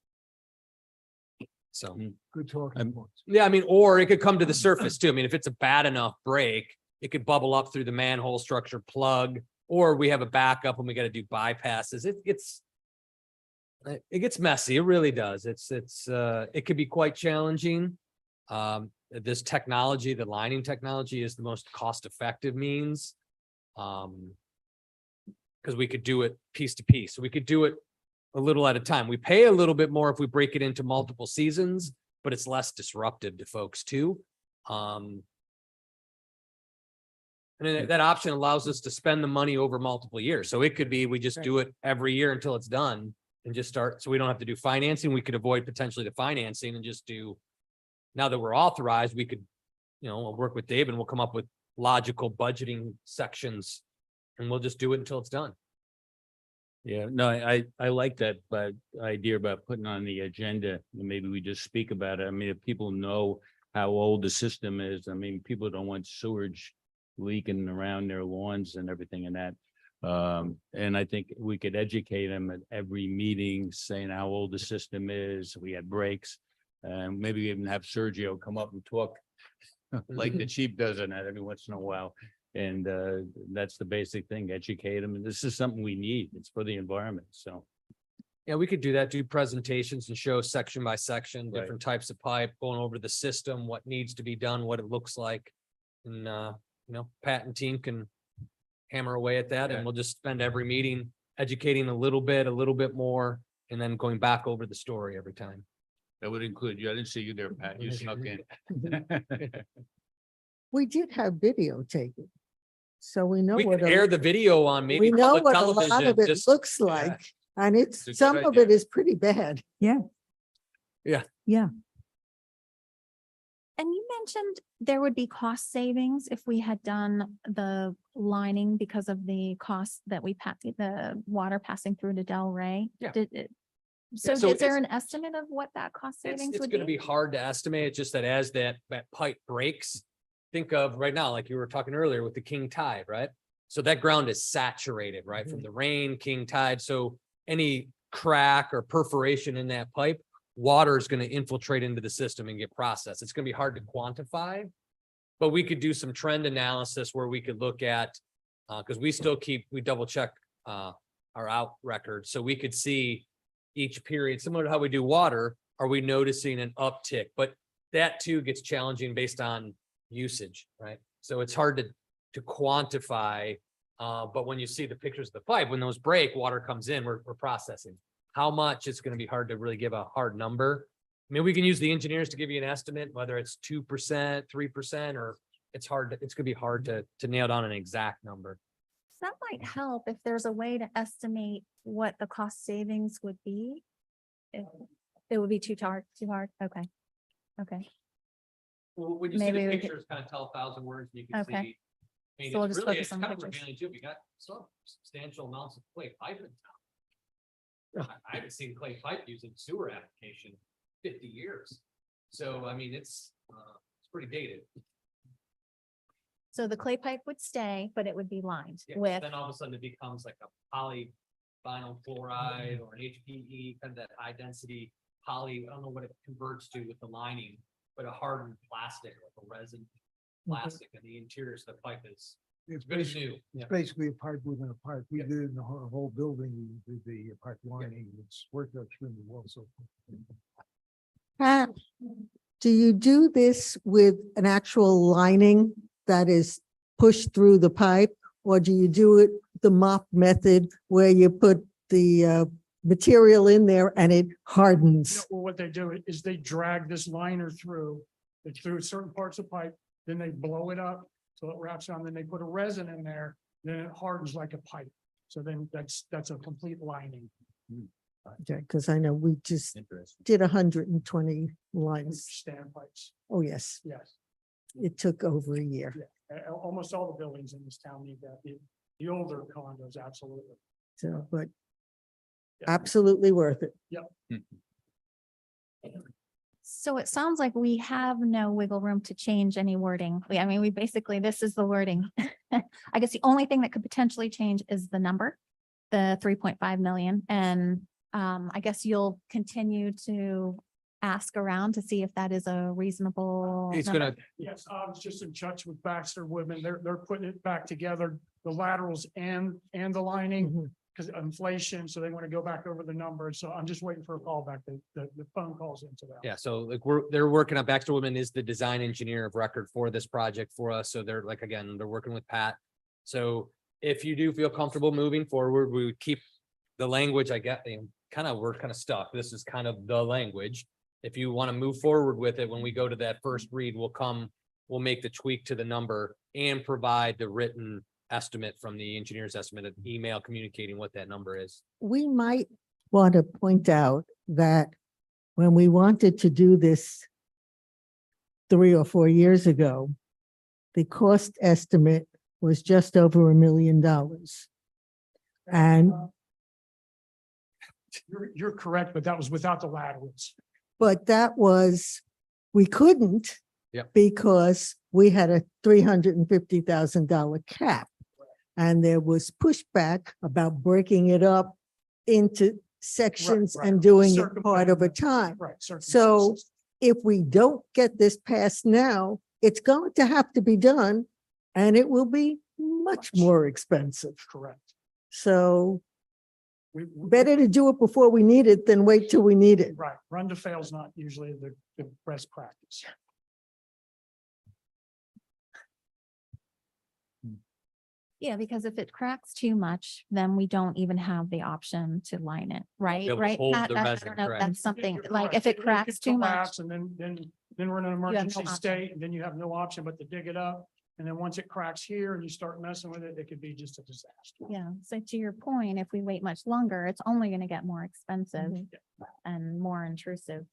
[SPEAKER 4] So,
[SPEAKER 8] Good talking points.
[SPEAKER 4] yeah, I mean, or it could come to the surface too. I mean, if it's a bad enough break, it could bubble up through the manhole structure plug, or we have a backup and we gotta do bypasses. It gets messy. It really does. It could be quite challenging. This technology, the lining technology is the most cost-effective means. Because we could do it piece to piece. So we could do it a little at a time. We pay a little bit more if we break it into multiple seasons, but it's less disruptive to folks too. And then that option allows us to spend the money over multiple years. So it could be, we just do it every year until it's done and just start, so we don't have to do financing. We could avoid potentially the financing and just do, now that we're authorized, we could, I'll work with Dave and we'll come up with logical budgeting sections and we'll just do it until it's done.
[SPEAKER 9] Yeah, no, I like that, but idea about putting on the agenda, and maybe we just speak about it. I mean, if people know how old the system is, I mean, people don't want sewage leaking around their lawns and everything and that. And I think we could educate them at every meeting, saying how old the system is. We had breaks. And maybe even have Sergio come up and talk like the chief does on that every once in a while. And that's the basic thing, educate them. And this is something we need. It's for the environment, so.
[SPEAKER 4] Yeah, we could do that, do presentations and show section by section,
[SPEAKER 9] Right.
[SPEAKER 4] different types of pipe, going over the system, what needs to be done, what it looks like. And, Pat and team can hammer away at that and we'll just spend every meeting educating a little bit more, and then going back over the story every time.
[SPEAKER 9] That would include you. I didn't see you there, Pat. You snuck in.
[SPEAKER 3] We did have video taken. So we know
[SPEAKER 4] We
[SPEAKER 3] what,
[SPEAKER 4] could air the video on
[SPEAKER 3] we
[SPEAKER 4] maybe
[SPEAKER 3] know
[SPEAKER 4] public
[SPEAKER 3] what a lot
[SPEAKER 4] television,
[SPEAKER 3] of it
[SPEAKER 4] just,
[SPEAKER 3] looks like. And
[SPEAKER 9] It's a
[SPEAKER 3] it's,
[SPEAKER 9] good
[SPEAKER 3] some of
[SPEAKER 9] idea.
[SPEAKER 3] it is pretty bad.
[SPEAKER 1] And you mentioned there would be cost savings if we had done the lining because of the cost that the water passing through to Delray.
[SPEAKER 4] Yeah.
[SPEAKER 1] So
[SPEAKER 4] so
[SPEAKER 1] is there
[SPEAKER 4] it's-
[SPEAKER 1] an estimate of what that cost savings
[SPEAKER 4] It's
[SPEAKER 1] would
[SPEAKER 4] gonna
[SPEAKER 1] be?
[SPEAKER 4] be hard to estimate. It's just that as that pipe breaks, think of right now, like you were talking earlier with the king tide, right? So that ground is saturated, right? From the rain, king tide. So any crack or perforation in that pipe, water is gonna infiltrate into the system and get processed. It's gonna be hard to quantify. But we could do some trend analysis where we could look at, because we double check our out record, so we could see each period, similar to how we do water, are we noticing an uptick? But that too gets challenging based on usage, right? So it's hard to quantify. But when you see the pictures of the pipe, when those break, water comes in, we're processing. How much, it's gonna be hard to really give a hard number. I mean, we can use the engineers to give you an estimate, whether it's 2%, 3%, or it's gonna be hard to nail down an exact number.
[SPEAKER 1] That might help if there's a way to estimate what the cost savings would be. It would be too hard. Okay. Okay.
[SPEAKER 4] Well, when you see the
[SPEAKER 1] Maybe we could-
[SPEAKER 4] pictures, kind of tell 1,000 words, and you can see.
[SPEAKER 1] Okay.
[SPEAKER 4] I mean,
[SPEAKER 1] So we'll
[SPEAKER 4] it's
[SPEAKER 1] just
[SPEAKER 4] really,
[SPEAKER 1] focus
[SPEAKER 4] it's
[SPEAKER 1] on the
[SPEAKER 4] kind of
[SPEAKER 1] pictures.
[SPEAKER 4] revealing too. We got some substantial amounts of clay pipe in town. I haven't seen clay pipe used in sewer application 50 years. So, I mean, it's pretty dated.
[SPEAKER 1] So the clay pipe would stay, but it would be lined
[SPEAKER 4] Yeah,
[SPEAKER 1] with,
[SPEAKER 4] then all of a sudden it becomes like a polyvinyl chloride or an HPE, kind of that high density poly, I don't know what it converts to with the lining, but a hardened plastic, like a resin plastic, and the interior of the pipe is
[SPEAKER 8] It's
[SPEAKER 4] good as
[SPEAKER 8] basically,
[SPEAKER 4] new. Yeah.
[SPEAKER 8] it's basically a pipe within a pipe. We
[SPEAKER 4] Yeah.
[SPEAKER 8] did it in the whole building, we did the pipe lining, it's worked out extremely well, so.
[SPEAKER 3] Pat, do you do this with an actual lining that is pushed through the pipe? Or do you do it the mop method where you put the material in there and it hardens?
[SPEAKER 10] Well, what they do is they drag this liner through certain parts of pipe, then they blow it up. So it wraps on, then they put a resin in there, then it hardens like a pipe. So then that's a complete lining.
[SPEAKER 3] Okay, because I know we just
[SPEAKER 4] Interesting.
[SPEAKER 3] did 120 lines.
[SPEAKER 10] Stand pipes,
[SPEAKER 3] Oh, yes,
[SPEAKER 10] yes.
[SPEAKER 3] it took over a year.
[SPEAKER 10] Almost all the buildings in this town need that. The older condos, absolutely.
[SPEAKER 3] So, but
[SPEAKER 10] Yeah.
[SPEAKER 3] absolutely worth it.
[SPEAKER 1] so it sounds like we have no wiggle room to change any wording. I mean, we basically, this is the wording. I guess the only thing that could potentially change is the number, the 3.5 million. And I guess you'll continue to ask around to see if that is a reasonable.
[SPEAKER 4] It's
[SPEAKER 1] number.
[SPEAKER 4] gonna,
[SPEAKER 10] Yes, I was just in touch with Baxter Woodman. They're putting it back together, the laterals and the lining.
[SPEAKER 3] Mhm.
[SPEAKER 10] Because of inflation, so they want to go back over the numbers. So I'm just waiting for a call back. The phone calls into that.
[SPEAKER 4] yeah, so like they're working on, Baxter Woodman is the design engineer of record for this project for us. So they're like, again, they're working with Pat. So if you do feel comfortable moving forward, we would keep the language, I get, we're kind of stuck. This is kind of the language. If you want to move forward with it, when we go to that first read, we'll make the tweak to the number and provide the written estimate from the engineer's estimate, of email communicating what that number is.
[SPEAKER 3] We might want to point out that when we wanted to do this 3 or 4 years ago, the cost estimate was just over $1 million. And,
[SPEAKER 10] You're correct, but that was without the laterals.
[SPEAKER 3] but that was, we couldn't.
[SPEAKER 4] Yep.
[SPEAKER 3] Because we had a $350,000 cap. And there was pushback about breaking it up into sections
[SPEAKER 10] right.
[SPEAKER 3] and doing it part of a
[SPEAKER 10] Circumventing
[SPEAKER 3] time.
[SPEAKER 10] Right.
[SPEAKER 3] So
[SPEAKER 10] circumstances.
[SPEAKER 3] if we don't get this passed now, it's going to have to be done and it will be much more expensive.
[SPEAKER 10] Correct.
[SPEAKER 3] So
[SPEAKER 10] We-
[SPEAKER 3] better to do it before we need it than wait till we need it.
[SPEAKER 10] Right. Run to fail is not usually the best practice.
[SPEAKER 1] Yeah, because if it cracks too much, then we don't even have the option to line it, right?
[SPEAKER 4] able to
[SPEAKER 1] Right?
[SPEAKER 4] hold
[SPEAKER 1] Pat?
[SPEAKER 4] the
[SPEAKER 1] I
[SPEAKER 4] resin,
[SPEAKER 1] don't know if
[SPEAKER 4] correct.
[SPEAKER 1] that's something,
[SPEAKER 10] You're
[SPEAKER 1] like
[SPEAKER 10] correct.
[SPEAKER 1] if it
[SPEAKER 10] could
[SPEAKER 1] cracks too much.
[SPEAKER 10] collapse And then we're in an
[SPEAKER 1] no
[SPEAKER 10] emergency
[SPEAKER 1] option.
[SPEAKER 10] state, and then you have no option but to dig it up. And then once it cracks here and you start messing with it, it could be just a disaster.
[SPEAKER 1] Yeah, so to your point, if we wait much longer, it's only gonna get more expensive and more intrusive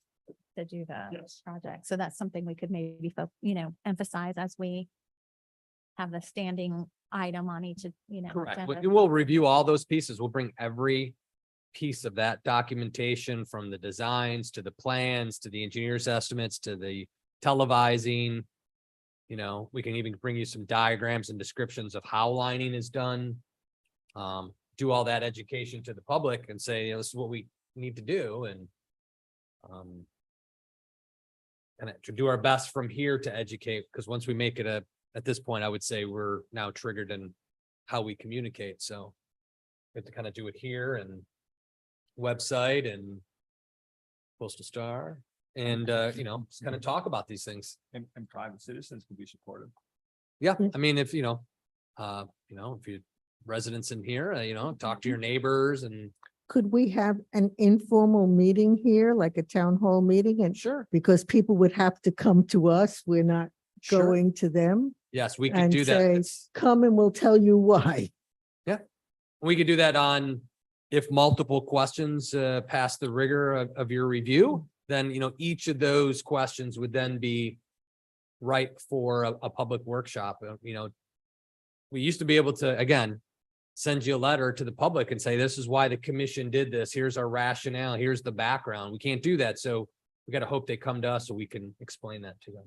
[SPEAKER 1] to do the
[SPEAKER 10] Yes.
[SPEAKER 1] project. So that's something we could maybe, emphasize as we have the standing item on each,
[SPEAKER 4] Correct.
[SPEAKER 1] agenda.
[SPEAKER 4] We'll review all those pieces. We'll bring every piece of that documentation from the designs to the plans, to the engineer's estimates, to the televising. You know, we can even bring you some diagrams and descriptions of how lining is done. Do all that education to the public and say, you know, this is what we need to do and kind of to do our best from here to educate, because once we make it at this point, I would say we're now triggered in how we communicate, so we have to kind of do it here and website and Postal Star and, you know, just kind of talk about these things.
[SPEAKER 6] And private citizens can be supportive.
[SPEAKER 4] Yeah,
[SPEAKER 3] Yeah.
[SPEAKER 4] I mean, if if you residents in here, talk to your neighbors and
[SPEAKER 3] Could we have an informal meeting here, like a town hall meeting? And
[SPEAKER 4] sure,
[SPEAKER 3] because people would have to come to us, we're not
[SPEAKER 4] sure.
[SPEAKER 3] going to them.
[SPEAKER 4] Yes, we could
[SPEAKER 3] and
[SPEAKER 4] do that.
[SPEAKER 3] say,
[SPEAKER 4] It's-
[SPEAKER 3] Come and we'll tell you why.
[SPEAKER 4] We could do that on, if multiple questions pass the rigor of your review, then, each of those questions would then be ripe for a public workshop. We used to be able to, again, send you a letter to the public and say, this is why the commission did this. Here's our rationale. Here's the background. We can't do that. So we got to hope they come to us so we can explain that to them.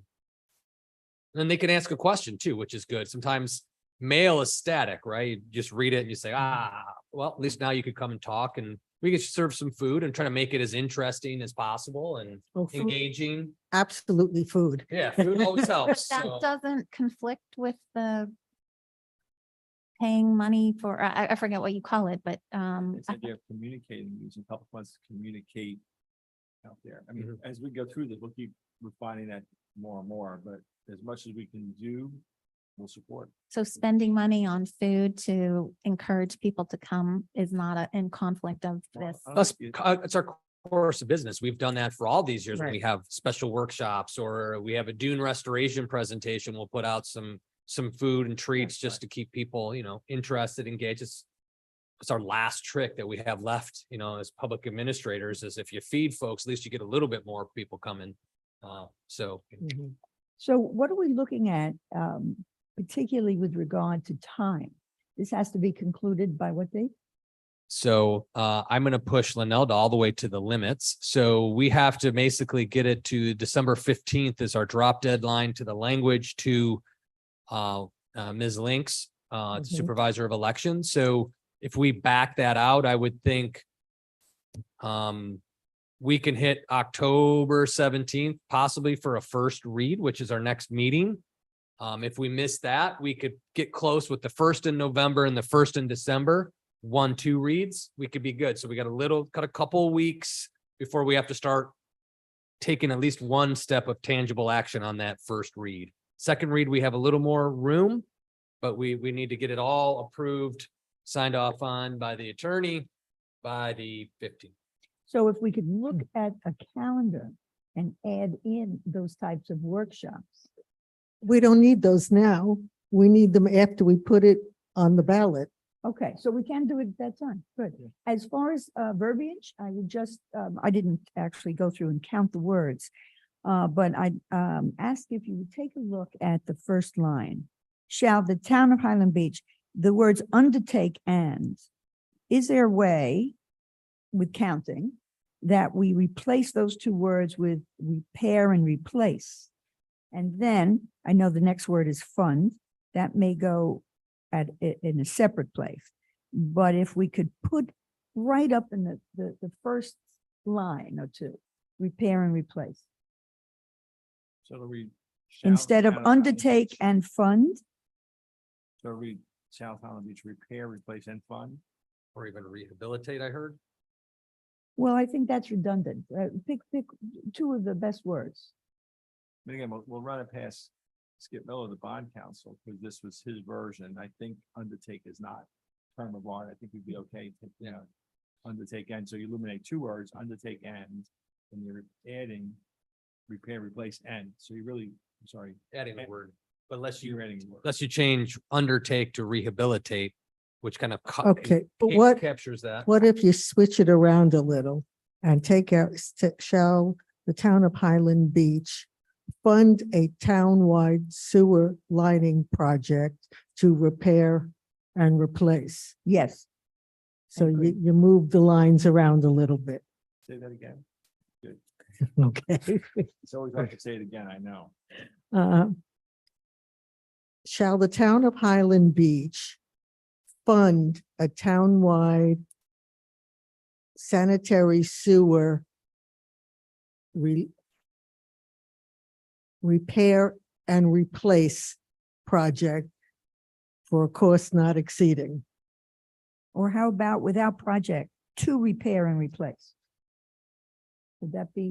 [SPEAKER 4] And they can ask a question too, which is good. Sometimes mail is static, right? You just read it and you say, well, at least now you could come and talk and we can serve some food and try to make it as interesting as possible and
[SPEAKER 3] Oh, food-
[SPEAKER 4] engaging.
[SPEAKER 3] Absolutely food.
[SPEAKER 4] Yeah, food always
[SPEAKER 1] But
[SPEAKER 4] helps.
[SPEAKER 1] that
[SPEAKER 4] So,
[SPEAKER 1] doesn't conflict with the paying money for, I forget what you call it, but,
[SPEAKER 11] This idea of communicating, using public funds to communicate out there. I mean,
[SPEAKER 4] Mhm.
[SPEAKER 11] as we go through this, we'll keep refining that more and more, but as much as we can do, we'll support.
[SPEAKER 1] so spending money on food to encourage people to come is not in conflict of this.
[SPEAKER 4] it's our course of business. We've done that for all these years. When
[SPEAKER 3] Right.
[SPEAKER 4] we have special workshops or we have a dune restoration presentation, we'll put out some food and treats just to keep people, interested, engaged. It's our last trick that we have left, as public administrators, is if you feed folks, at least you get a little bit more people coming. So
[SPEAKER 3] Mhm.
[SPEAKER 5] So what are we looking at, particularly with regard to time? This has to be concluded by what date?
[SPEAKER 4] So I'm gonna push Linelda all the way to the limits. So we have to basically get it to December 15th is our drop deadline to the language to Ms. Links,
[SPEAKER 3] Mhm.
[SPEAKER 4] Supervisor of Elections. So if we back that out, I would think we can hit October 17th, possibly for a first read, which is our next meeting. If we miss that, we could get close with the first in November and the first in December. 1-2 reads, we could be good. So we got a couple weeks before we have to start taking at least one step of tangible action on that first read. Second read, we have a little more room, but we need to get it all approved, signed off on by the attorney by the 15th.
[SPEAKER 5] So if we could look at a calendar and add in those types of workshops.
[SPEAKER 3] We don't need those now. We need them after we put it on the ballot.
[SPEAKER 5] Okay, so we can do it at that time. Good. As far as verbiage, I would just, I didn't actually go through and count the words. But I'd ask if you would take a look at the first line. Shall the town of Highland Beach, the words undertake and, is there a way with counting that we replace those two words with repair and replace? And then I know the next word is fund. That may go in a separate place. But if we could put right up in the first line or two, repair and replace,
[SPEAKER 11] So do we.
[SPEAKER 5] instead of undertake and fund.
[SPEAKER 11] So read South Highland Beach repair, replace and fund.
[SPEAKER 4] Or even rehabilitate, I heard.
[SPEAKER 5] Well, I think that's redundant. Pick two of the best words.
[SPEAKER 11] But again, we'll run it past Skip Miller, the bond counsel, because this was his version. I think undertake is not term of art. I think we'd be okay to, undertake and. So you eliminate two words, undertake and you're adding repair, replace and. So you really, I'm sorry,
[SPEAKER 4] Adding a word, but unless you,
[SPEAKER 11] you're adding a word.
[SPEAKER 4] unless you change undertake to rehabilitate, which kind of
[SPEAKER 3] Okay, but what,
[SPEAKER 4] captures that.
[SPEAKER 3] what if you switch it around a little and take out, shall the town of Highland Beach fund a townwide sewer lining project to repair and replace?
[SPEAKER 5] Yes,
[SPEAKER 3] So
[SPEAKER 5] agree.
[SPEAKER 3] you move the lines around a little bit.
[SPEAKER 11] Say that again.
[SPEAKER 3] Okay.
[SPEAKER 11] It's always hard to say it again, I know.
[SPEAKER 3] Uh, Shall the town of Highland Beach fund a townwide sanitary sewer repair and replace project for a cost not exceeding?
[SPEAKER 5] Or how about without project, to repair and replace? Would that be,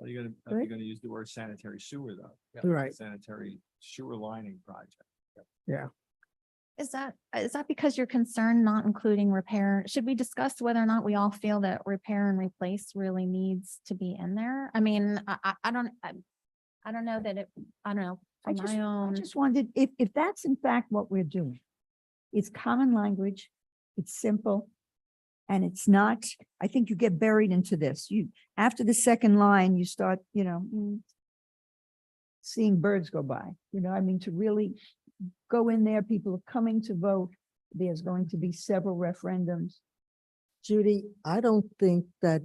[SPEAKER 11] Well, you're
[SPEAKER 5] Good.
[SPEAKER 11] gonna use the word sanitary sewer though.
[SPEAKER 3] Right.
[SPEAKER 11] Sanitary sewer lining project.
[SPEAKER 1] Is that because you're concerned not including repair? Should we discuss whether or not we all feel that repair and replace really needs to be in there? I mean, I don't know that I don't know,
[SPEAKER 5] I
[SPEAKER 1] for
[SPEAKER 5] just,
[SPEAKER 1] my
[SPEAKER 5] I
[SPEAKER 1] own.
[SPEAKER 5] just wondered if that's in fact what we're doing. It's common language, it's simple. And it's not, I think you get buried into this. After the second line, you start, seeing birds go by, I mean, to really go in there, people are coming to vote. There's going to be several referendums.
[SPEAKER 3] Judy, I don't think that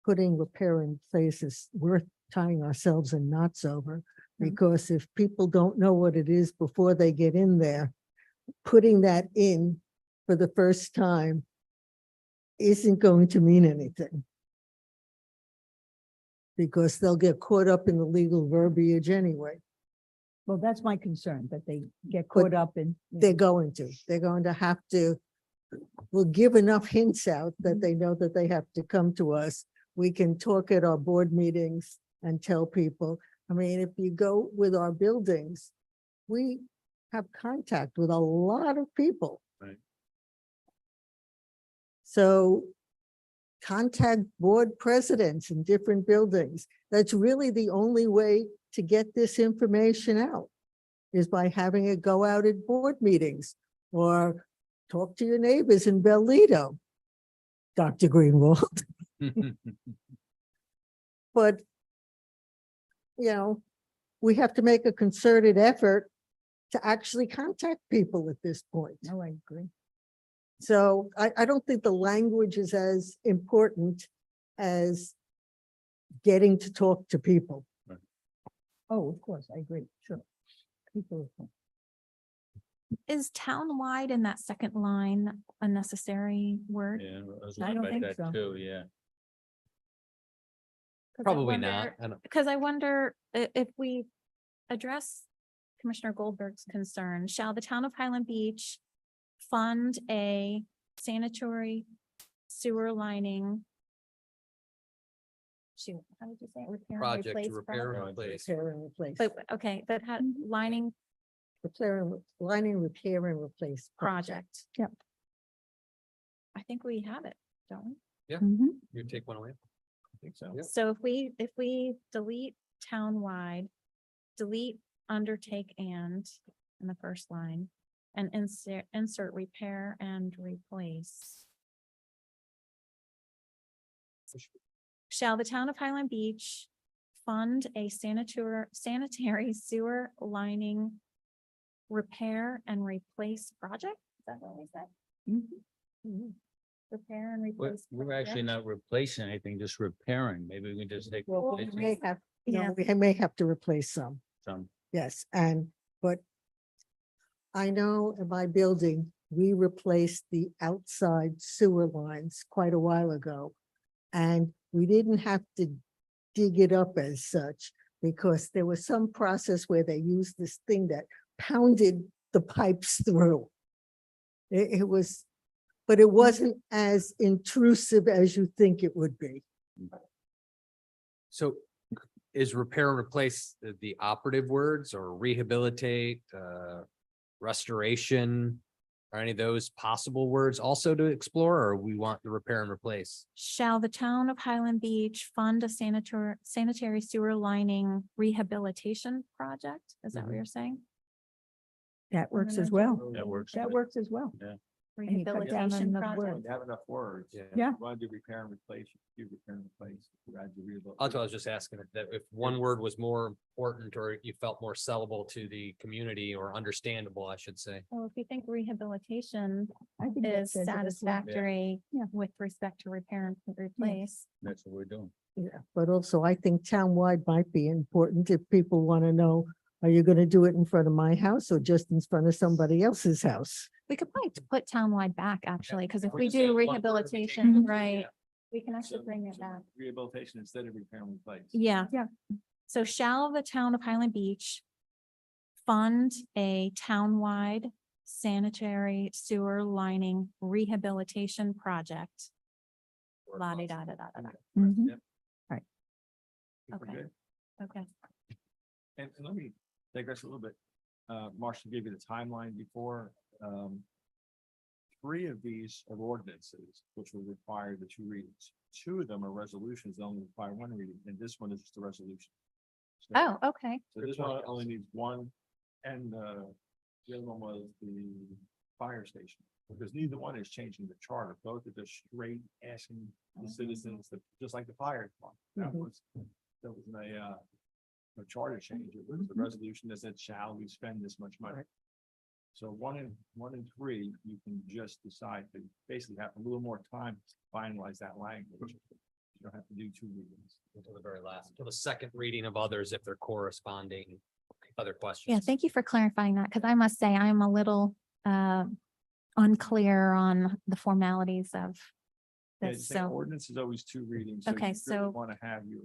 [SPEAKER 3] putting repair in place is worth tying ourselves in knots over. Because if people don't know what it is before they get in there, putting that in for the first time isn't going to mean anything. Because they'll get caught up in the legal verbiage anyway.
[SPEAKER 5] Well, that's my concern, that they get
[SPEAKER 3] But
[SPEAKER 5] caught up in.
[SPEAKER 3] They're going to have to, we'll give enough hints out that they know that they have to come to us. We can talk at our board meetings and tell people. I mean, if you go with our buildings, we have contact with a lot of people.
[SPEAKER 9] Right.
[SPEAKER 3] So contact board presidents in different buildings. That's really the only way to get this information out, is by having it go out at board meetings or talk to your neighbors in Bellito, Dr. Greenwald. But, we have to make a concerted effort to actually contact people at this point.
[SPEAKER 5] No, I agree.
[SPEAKER 3] So I don't think the language is as important as getting to talk to people.
[SPEAKER 5] Oh, of course, I agree, sure. People,
[SPEAKER 1] Is townwide in that second line a necessary word?
[SPEAKER 9] Yeah, I was
[SPEAKER 5] I
[SPEAKER 9] wondering
[SPEAKER 5] don't
[SPEAKER 9] about
[SPEAKER 5] think
[SPEAKER 9] that
[SPEAKER 5] so.
[SPEAKER 9] too, yeah.
[SPEAKER 1] 'Cause I
[SPEAKER 4] Probably not.
[SPEAKER 1] wonder-
[SPEAKER 4] I don't,
[SPEAKER 1] Because I wonder if we address Commissioner Goldberg's concern, shall the town of Highland Beach fund a sanitary sewer lining? Shoot, how did you say it? Repair and
[SPEAKER 4] project
[SPEAKER 1] replace
[SPEAKER 4] to repair
[SPEAKER 1] project?
[SPEAKER 4] and replace.
[SPEAKER 3] Repair and replace.
[SPEAKER 1] But, okay, but how,
[SPEAKER 5] Mhm.
[SPEAKER 1] lining
[SPEAKER 3] Lining, repair and replace.
[SPEAKER 1] project.
[SPEAKER 5] Yep.
[SPEAKER 1] I think we have it, don't
[SPEAKER 5] Mhm.
[SPEAKER 4] You take one away.
[SPEAKER 11] I think so.
[SPEAKER 1] we? So if we delete townwide, delete undertake and in the first line and insert repair and replace. Shall the town of Highland Beach fund a sanitary sewer lining repair and replace project? Is that what we said?
[SPEAKER 5] Mhm.
[SPEAKER 1] Repair and
[SPEAKER 9] We're,
[SPEAKER 1] replace.
[SPEAKER 9] we're actually
[SPEAKER 1] project?
[SPEAKER 9] not replacing anything, just repairing. Maybe we can just take
[SPEAKER 3] Well, we may have,
[SPEAKER 1] Yeah.
[SPEAKER 3] we may have to replace some,
[SPEAKER 9] some.
[SPEAKER 3] yes, but I know in my building, we replaced the outside sewer lines quite a while ago. And we didn't have to dig it up as such, because there was some process where they used this thing that pounded the pipes through. It was, but it wasn't as intrusive as you think it would be.
[SPEAKER 4] So is repair and replace the operative words, or rehabilitate, restoration? Are any of those possible words also to explore, or we want the repair and replace?
[SPEAKER 1] Shall the town of Highland Beach fund a sanitary sewer lining rehabilitation project? Is that what
[SPEAKER 4] Mhm.
[SPEAKER 1] you're saying?
[SPEAKER 5] That works as well.
[SPEAKER 9] That works.
[SPEAKER 5] That
[SPEAKER 9] good.
[SPEAKER 5] works as well.
[SPEAKER 9] Yeah.
[SPEAKER 5] And you cut down on
[SPEAKER 1] rehabilitation
[SPEAKER 5] the
[SPEAKER 1] project.
[SPEAKER 5] words.
[SPEAKER 11] You have enough words.
[SPEAKER 4] Yeah.
[SPEAKER 5] Yeah.
[SPEAKER 11] You Want to do repair and replace, you do repair and replace. You add your rehabilitation.
[SPEAKER 4] That's what I was just asking, if that, if one word was more important or you felt more sellable to the community or understandable, I should say.
[SPEAKER 1] Well, if you think rehabilitation
[SPEAKER 5] I think that
[SPEAKER 1] is
[SPEAKER 5] says it as well.
[SPEAKER 1] satisfactory
[SPEAKER 5] Yeah.
[SPEAKER 1] with respect to repair and replace.
[SPEAKER 9] That's what we're doing.
[SPEAKER 3] Yeah, but also I think townwide might be important if people want to know, are you going to do it in front of my house or just in front of somebody else's house?
[SPEAKER 1] We could probably put townwide back, actually, because if
[SPEAKER 11] We're
[SPEAKER 1] we
[SPEAKER 11] just saying
[SPEAKER 1] do
[SPEAKER 11] one word, we
[SPEAKER 1] rehabilitation,
[SPEAKER 11] change it.
[SPEAKER 1] right,
[SPEAKER 11] Yeah.
[SPEAKER 1] we can actually
[SPEAKER 11] So-
[SPEAKER 1] bring it
[SPEAKER 11] so
[SPEAKER 1] back.
[SPEAKER 11] Rehabilitation instead of repair and replace.
[SPEAKER 1] Yeah.
[SPEAKER 5] Yeah.
[SPEAKER 1] So shall the town of Highland Beach fund a townwide sanitary sewer lining rehabilitation project? La di da da da da da.
[SPEAKER 5] Mhm.
[SPEAKER 11] Yep.
[SPEAKER 5] Right.
[SPEAKER 11] Think we're
[SPEAKER 1] Okay.
[SPEAKER 11] good?
[SPEAKER 1] Okay.
[SPEAKER 11] And let me digress a little bit. Marshall gave you the timeline before. 3 of these are ordinances, which will require the 2 readings. 2 of them are resolutions that only require 1 reading, and this one is just a resolution. So-
[SPEAKER 1] Oh, okay.
[SPEAKER 11] So this one only needs 1, and the other one was the fire station. Because neither one is changing the charter, both are just straight asking the citizens, that just like the fire department. That was a charter change, it was a resolution that said, shall we spend this much money?
[SPEAKER 3] Right.
[SPEAKER 11] So 1 and 3, you can just decide to basically have a little more time to finalize that language. You don't have to do 2 readings.
[SPEAKER 4] Until the very last, until the second reading of others, if they're corresponding. Other questions?
[SPEAKER 1] Yeah, thank you for clarifying that, because I must say I'm a little unclear on the formalities of
[SPEAKER 11] Yeah,
[SPEAKER 1] this,
[SPEAKER 11] the
[SPEAKER 1] so,
[SPEAKER 11] ordinance is always 2 readings.
[SPEAKER 1] Okay,
[SPEAKER 11] you really
[SPEAKER 1] so-
[SPEAKER 11] Want to have your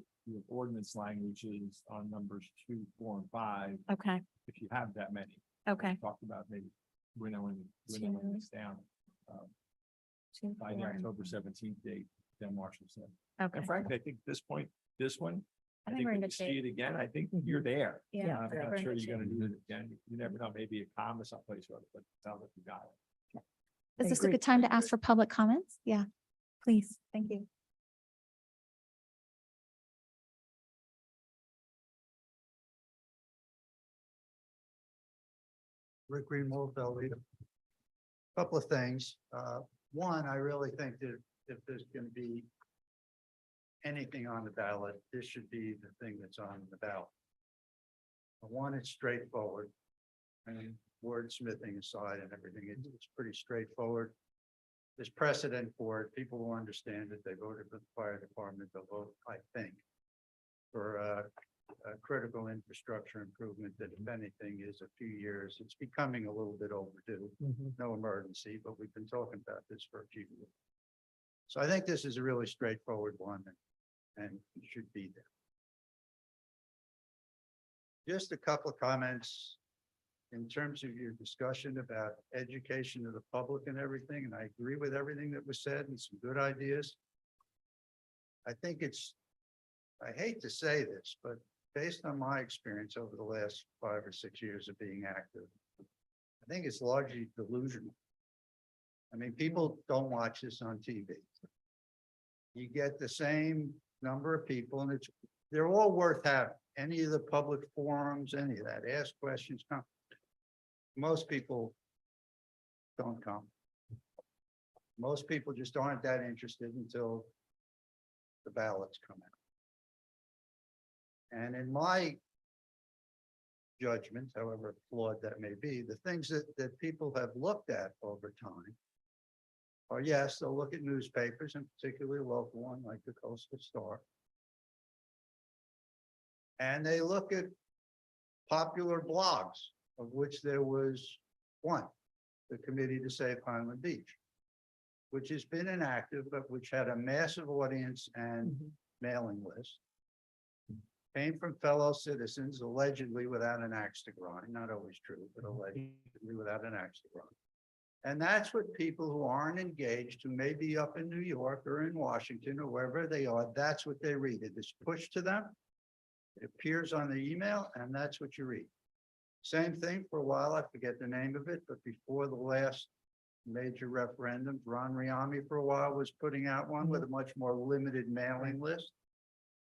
[SPEAKER 11] ordinance languages on numbers 2, 4, and 5,
[SPEAKER 1] okay,
[SPEAKER 11] if you have that many.
[SPEAKER 1] okay.
[SPEAKER 11] Talked about maybe winnowing this down
[SPEAKER 1] Two,
[SPEAKER 11] by the
[SPEAKER 1] four, and
[SPEAKER 11] October
[SPEAKER 1] five.
[SPEAKER 11] 17th date, then Marshall said.
[SPEAKER 1] Okay.
[SPEAKER 11] And frankly, I think at this point, this one,
[SPEAKER 1] I
[SPEAKER 11] I
[SPEAKER 1] think
[SPEAKER 11] think
[SPEAKER 1] we're in
[SPEAKER 11] when you
[SPEAKER 1] good
[SPEAKER 11] see
[SPEAKER 1] shape.
[SPEAKER 11] it again, I think you're there.
[SPEAKER 1] Yeah.
[SPEAKER 11] I'm
[SPEAKER 1] we're
[SPEAKER 11] not
[SPEAKER 1] in
[SPEAKER 11] sure
[SPEAKER 1] good
[SPEAKER 11] you're
[SPEAKER 1] shape.
[SPEAKER 11] gonna do it again. You never know, maybe a comma someplace, or other, but it sounds like you got it.
[SPEAKER 1] Is
[SPEAKER 5] I
[SPEAKER 1] this a
[SPEAKER 5] agree.
[SPEAKER 1] good time to ask for public comments? Yeah, please. Thank you.
[SPEAKER 12] Rick Greenwald, Bellevue. Couple of things. One, I really think that if there's gonna be anything on the ballot, this should be the thing that's on the ballot. One, it's straightforward. And wordsmithing aside and everything, it's pretty straightforward. There's precedent for it. People will understand it. They voted for the fire department. They'll vote, I think, for a critical infrastructure improvement that if anything is a few years, it's becoming a little bit overdue. No emergency, but we've been talking about this for a few years. So I think this is a really straightforward one and it should be there. Just a couple of comments in terms of your discussion about education of the public and everything, and I agree with everything that was said and some good ideas. I think I hate to say this, but based on my experience over the last 5 or 6 years of being active, I think it's largely delusional. I mean, people don't watch this on TV. You get the same number of people and they're all worth having. Any of the public forums, any of that, ask questions, come. Most people don't come. Most people just aren't that interested until the ballots come out. And in my judgment, however flawed that may be, the things that people have looked at over time are, yes, they'll look at newspapers, and particularly a local one like the Coastal Star. And they look at popular blogs, of which there was one, the Committee to Save Highland Beach, which has been inactive, but which had a massive audience and mailing list. Came from fellow citizens allegedly without an axe to grind, not always true, but allegedly without an axe to grind. And that's what people who aren't engaged, who may be up in New York or in Washington or wherever they are, that's what they read. It is pushed to them. It appears on the email and that's what you read. Same thing for a while, I forget the name of it, but before the last major referendum, Ron Riami for a while was putting out one with a much more limited mailing list.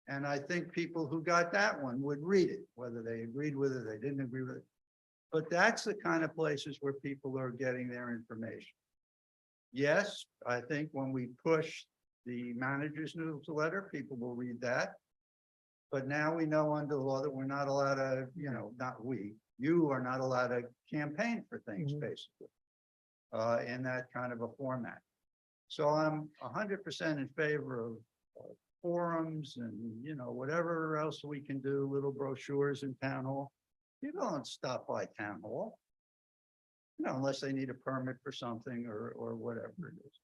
[SPEAKER 12] And I think people who got that one would read it, whether they agreed with it, they didn't agree with it. But that's the kind of places where people are getting their information. yes, I think when we push the manager's newsletter, people will read that. But now we know under the law that we're not allowed to, not we, you are not allowed to campaign for things,
[SPEAKER 3] Mhm.
[SPEAKER 12] basically. In that kind of a format. So I'm 100% in favor of forums and, whatever else we can do, little brochures in town hall. People don't stop by town hall. Unless they need a permit for something or whatever it is.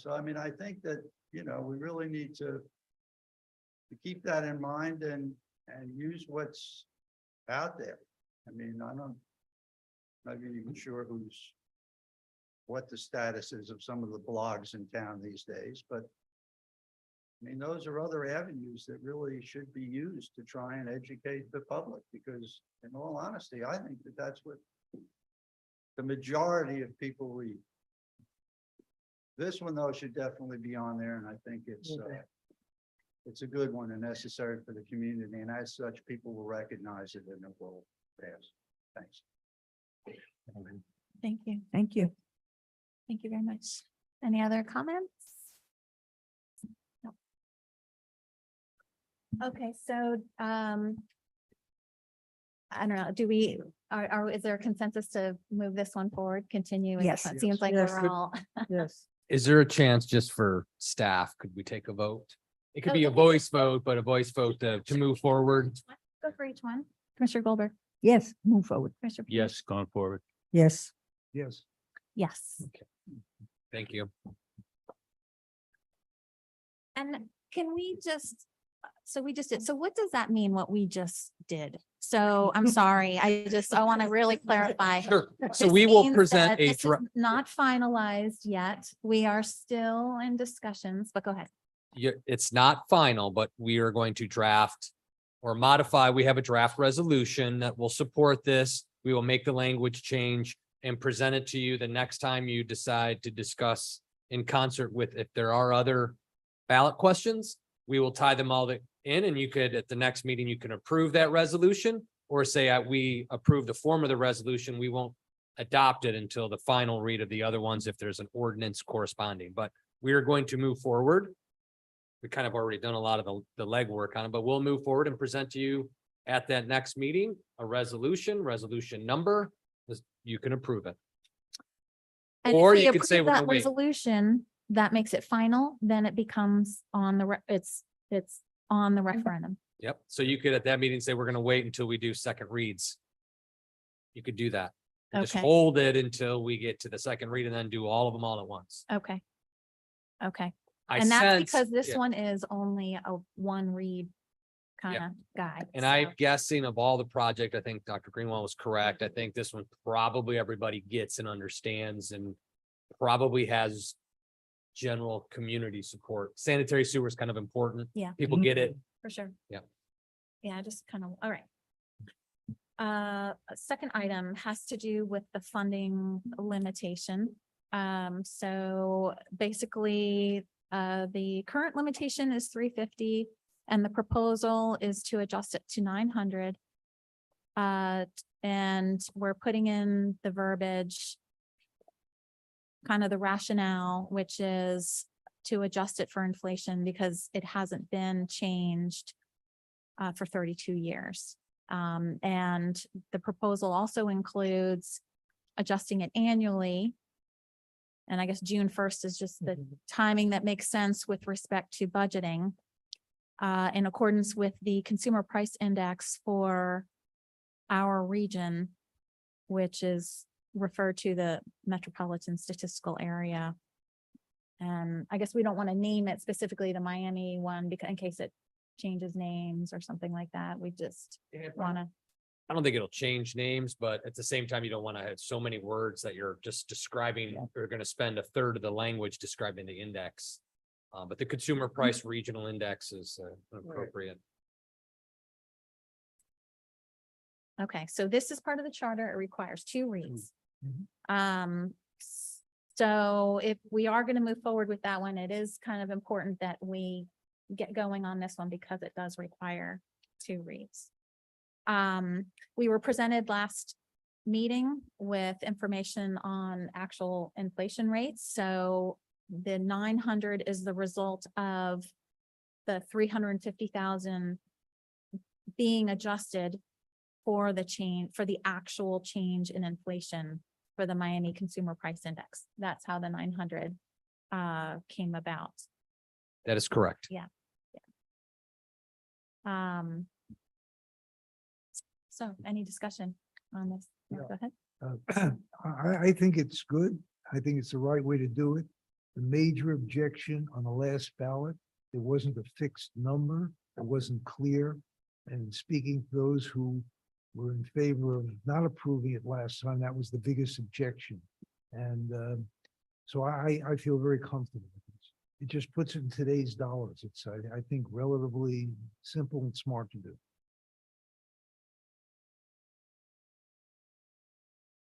[SPEAKER 12] So I mean, I think that, we really need to keep that in mind and use what's out there. I mean, I'm not even sure what the status is of some of the blogs in town these days, but I mean, those are other avenues that really should be used to try and educate the public, because in all honesty, I think that that's what the majority of people read. This one, though, should definitely be on there, and I think it's a good one and necessary for the community, and as such, people will recognize it and it will pass. Thanks.
[SPEAKER 1] Thank you.
[SPEAKER 5] Thank you.
[SPEAKER 1] Thank you very much. Any other comments? No. Okay, so, I don't know, is there a consensus to move this one forward, continue? with this
[SPEAKER 5] Yes.
[SPEAKER 1] one? It seems like
[SPEAKER 3] Yes.
[SPEAKER 1] we're all.
[SPEAKER 3] Yes.
[SPEAKER 4] Is there a chance just for staff, could we take a vote? It could be a voice vote, but a voice vote to move forward.
[SPEAKER 1] Go for each one. Commissioner Goldberg,
[SPEAKER 5] Yes, move forward.
[SPEAKER 1] Commissioner. Peters?
[SPEAKER 9] Yes, going forward.
[SPEAKER 3] Yes.
[SPEAKER 8] Yes.
[SPEAKER 1] Yes.
[SPEAKER 4] Thank you.
[SPEAKER 1] And can we just, so we just did, so what does that mean, what we just did? So I'm sorry, I want to really clarify.
[SPEAKER 4] Sure. So
[SPEAKER 1] This
[SPEAKER 4] we will
[SPEAKER 1] means
[SPEAKER 4] present
[SPEAKER 1] that
[SPEAKER 4] a
[SPEAKER 1] this is not finalized yet. We are still in discussions, but go ahead.
[SPEAKER 4] it's not final, but we are going to draft or modify. We have a draft resolution that will support this. We will make the language change and present it to you the next time you decide to discuss in concert with, if there are other ballot questions, we will tie them all in, and you could, at the next meeting, you can approve that resolution or say, we approve the form of the resolution. We won't adopt it until the final read of the other ones, if there's an ordinance corresponding, but we are going to move forward. We kind of already done a lot of the legwork on it, but we'll move forward and present to you at that next meeting, a resolution number, you can approve it.
[SPEAKER 1] And if
[SPEAKER 4] Or
[SPEAKER 1] we
[SPEAKER 4] you could say
[SPEAKER 1] approve
[SPEAKER 4] we're
[SPEAKER 1] that
[SPEAKER 4] gonna wait.
[SPEAKER 1] resolution, that makes it final, then it becomes on the, it's on the referendum.
[SPEAKER 4] Yep. So you could at that meeting say, we're gonna wait until we do second reads. You could do that. And just
[SPEAKER 1] Okay.
[SPEAKER 4] hold it until we get to the second read and then do all of them all at once.
[SPEAKER 1] Okay. Okay.
[SPEAKER 4] I
[SPEAKER 1] And that's
[SPEAKER 4] sense-
[SPEAKER 1] because this
[SPEAKER 4] yeah.
[SPEAKER 1] one is only a one read kind of guy.
[SPEAKER 4] And
[SPEAKER 1] so-
[SPEAKER 4] I'm guessing of all the project, I think Dr. Greenwald was correct. I think this one probably everybody gets and understands and probably has general community support. Sanitary sewer is kind of important.
[SPEAKER 1] Yeah.
[SPEAKER 4] People get it.
[SPEAKER 1] For sure.
[SPEAKER 4] Yeah.
[SPEAKER 1] Yeah, just kind of, all right. A second item has to do with the funding limitation. So basically, the current limitation is 350 and the proposal is to adjust it to 900. And we're putting in the verbiage, kind of the rationale, which is to adjust it for inflation because it hasn't been changed for 32 years. And the proposal also includes adjusting it annually. And I guess June 1st is just the timing that makes sense with respect to budgeting in accordance with the consumer price index for our region, which is referred to the metropolitan statistical area. And I guess we don't want to name it specifically the Miami one because in case it changes names or something like that, we just want to.
[SPEAKER 4] I don't think it'll change names, but at the same time, you don't want to have so many words that you're just describing, you're going to spend a third of the language describing the index. But the consumer price regional index is appropriate.
[SPEAKER 1] Okay, so this is part of the charter. It requires 2 reads. So if we are going to move forward with that one, it is kind of important that we get going on this one because it does require 2 reads. We were presented last meeting with information on actual inflation rates. So the 900 is the result of the 350,000 being adjusted for the change, for the actual change in inflation for the Miami Consumer Price Index. That's how the 900 came about.
[SPEAKER 4] That is correct.
[SPEAKER 1] So any discussion on this? Yeah,
[SPEAKER 8] Yeah.
[SPEAKER 1] Go ahead.
[SPEAKER 8] I think it's good. I think it's the right way to do it. The major objection on the last ballot, there wasn't a fixed number. It wasn't clear. And speaking to those who were in favor of not approving it last time, that was the biggest objection. And so I feel very comfortable with this. It just puts it in today's dollars. It's, I think, relatively simple and smart to do.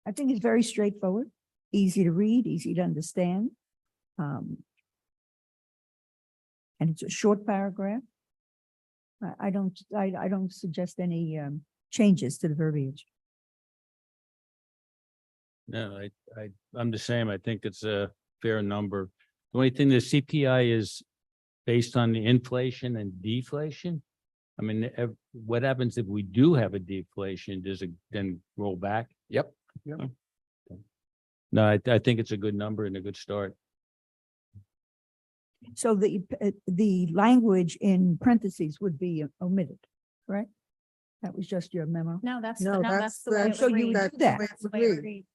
[SPEAKER 5] I think it's very straightforward, easy to read, easy to understand. And it's a short paragraph. I don't suggest any changes to the verbiage.
[SPEAKER 9] No, I'm the same. I think it's a fair number. The only thing, the CPI is based on the inflation and deflation. I mean, what happens if we do have a deflation? Does it then roll back?
[SPEAKER 4] Yep.
[SPEAKER 9] No, I think it's a good number and a good start.
[SPEAKER 5] So the language in parentheses would be omitted, correct? That was just your memo.
[SPEAKER 1] No, that's,
[SPEAKER 3] No,
[SPEAKER 1] no, that's the way it
[SPEAKER 3] that's-
[SPEAKER 5] So
[SPEAKER 1] would
[SPEAKER 5] you
[SPEAKER 1] read.
[SPEAKER 5] would
[SPEAKER 3] that's
[SPEAKER 5] do
[SPEAKER 3] the
[SPEAKER 5] that.
[SPEAKER 3] way it
[SPEAKER 1] That's the
[SPEAKER 3] would
[SPEAKER 1] way it would
[SPEAKER 3] read.
[SPEAKER 1] read.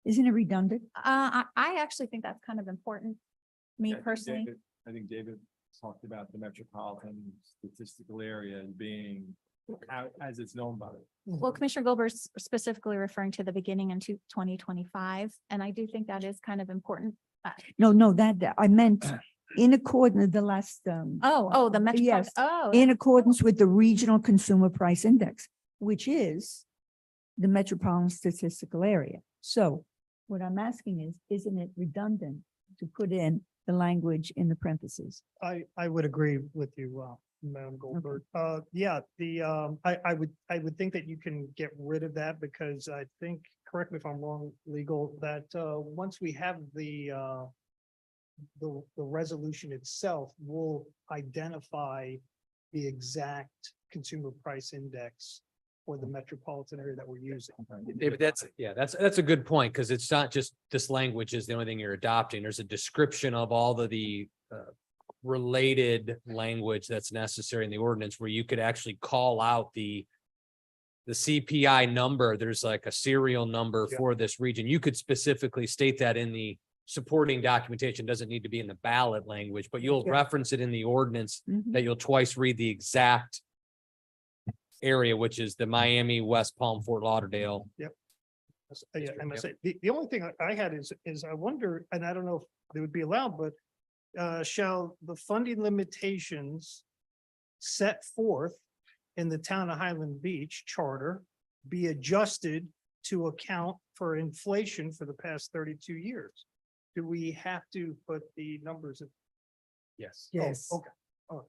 [SPEAKER 5] Isn't it redundant?
[SPEAKER 1] I actually think that's kind of important, me
[SPEAKER 11] Yeah, I think
[SPEAKER 1] personally.
[SPEAKER 11] I think David talked about the metropolitan statistical area as being as it's known by it.
[SPEAKER 1] Well, Commissioner Goldberg's specifically referring to the beginning into 2025, and I do think that is kind of important.
[SPEAKER 5] No, that I meant in accordance with the last.
[SPEAKER 1] The metro.
[SPEAKER 5] Yes,
[SPEAKER 1] Oh,
[SPEAKER 5] in accordance with the Regional Consumer Price Index, which is the metropolitan statistical area. So what I'm asking is, isn't it redundant to put in the language in the parentheses?
[SPEAKER 10] I would agree with you, Madam Goldberg. Yeah, I would think that you can get rid of that because I think, correct me if I'm wrong, legal, that once we have the resolution itself, we'll identify the exact consumer price index for the metropolitan area that we're using.
[SPEAKER 4] David, that's a good point, because it's not just this language is the only thing you're adopting. There's a description of all of the related language that's necessary in the ordinance where you could actually call out the CPI number. There's like a serial number
[SPEAKER 10] Yeah.
[SPEAKER 4] for this region. You could specifically state that in the supporting documentation. Doesn't need to be in the ballot language, but you'll
[SPEAKER 10] Yeah.
[SPEAKER 4] reference it in the ordinance
[SPEAKER 5] Mhm.
[SPEAKER 4] that you'll twice read the exact area, which is the Miami, West Palm, Fort Lauderdale.
[SPEAKER 10] Yeah, I must say, the only thing I had is I wonder, and I don't know if they would be allowed, but shall the funding limitations set forth in the town of Highland Beach charter be adjusted to account for inflation for the past 32 years? Do we have to put the numbers?
[SPEAKER 4] Yes.
[SPEAKER 5] Yes.
[SPEAKER 10] Okay. Oh,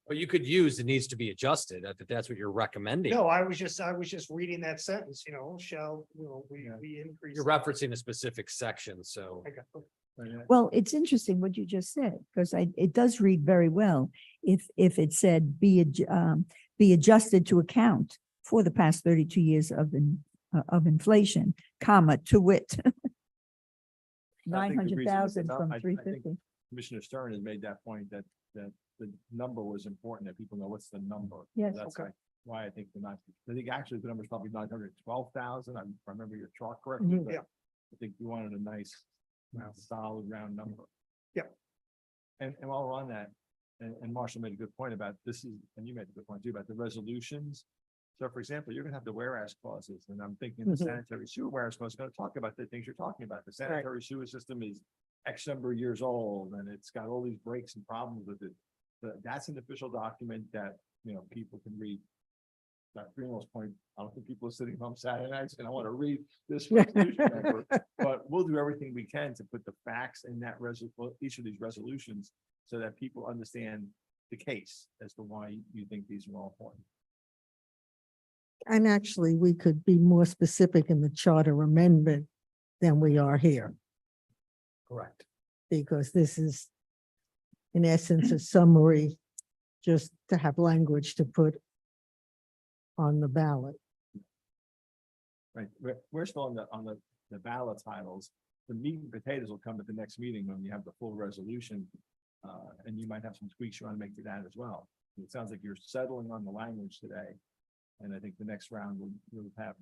[SPEAKER 4] But you could use, it needs to be adjusted, if that's what you're recommending.
[SPEAKER 10] no, I was just reading that sentence, shall, we increase.
[SPEAKER 4] You're referencing a specific section, so.
[SPEAKER 10] Okay.
[SPEAKER 5] Well, it's interesting what you just said, because it does read very well. If it said be adjusted to account for the past 32 years of inflation, comma, to wit.
[SPEAKER 11] I think the reason-
[SPEAKER 5] 900,000 from
[SPEAKER 11] I think
[SPEAKER 5] 350.
[SPEAKER 11] Commissioner Stern has made that point that the number was important, that people know what's the number.
[SPEAKER 5] Yes.
[SPEAKER 11] That's why I think I think actually the number is probably 912,000. I remember your chart correctly.
[SPEAKER 5] Mhm.
[SPEAKER 11] but
[SPEAKER 10] Yeah.
[SPEAKER 11] I think you wanted a nice, solid round number.
[SPEAKER 10] Yeah.
[SPEAKER 11] And while we're on that, and Marshall made a good point about this is, and you made a good point too, about the resolutions. So for example, you're gonna have the whereas clauses, and I'm thinking the
[SPEAKER 5] Mhm.
[SPEAKER 11] sanitary sewer whereas clause is gonna talk about the things you're talking about. The sanitary sewer system is X number of years old, and it's got all these breaks and problems with it. That's an official document that, people can read. That Greenwell's point, I don't think people are sitting home Saturday nights and I want to read this resolution number. But we'll do everything we can to put the facts in that each of these resolutions so that people understand the case as to why you think these are all important.
[SPEAKER 3] And actually, we could be more specific in the charter amendment than we are here,
[SPEAKER 4] Correct.
[SPEAKER 3] because this is in essence a summary, just to have language to put on the ballot.
[SPEAKER 11] Right, we're still on the ballot titles. The meat and potatoes will come at the next meeting when you have the full resolution. And you might have some tweaks you want to make to that as well. It sounds like you're settling on the language today. And I think the next round will have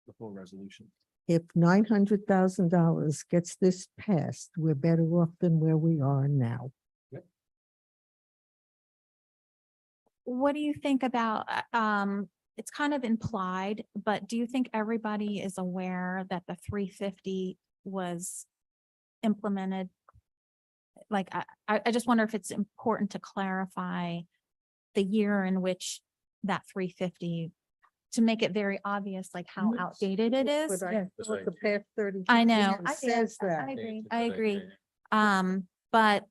[SPEAKER 11] the full resolution.
[SPEAKER 3] If $900,000 gets this passed, we're better off than where we are now.
[SPEAKER 1] What do you think about, it's kind of implied, but do you think everybody is aware that the 350 was implemented? Like, I just wonder if it's important to clarify the year in which that 350, to make it very obvious, like how outdated it is.
[SPEAKER 3] But I thought the past 30
[SPEAKER 1] I know.
[SPEAKER 3] years
[SPEAKER 1] I
[SPEAKER 3] says
[SPEAKER 1] I
[SPEAKER 3] that.
[SPEAKER 1] agree. I agree. But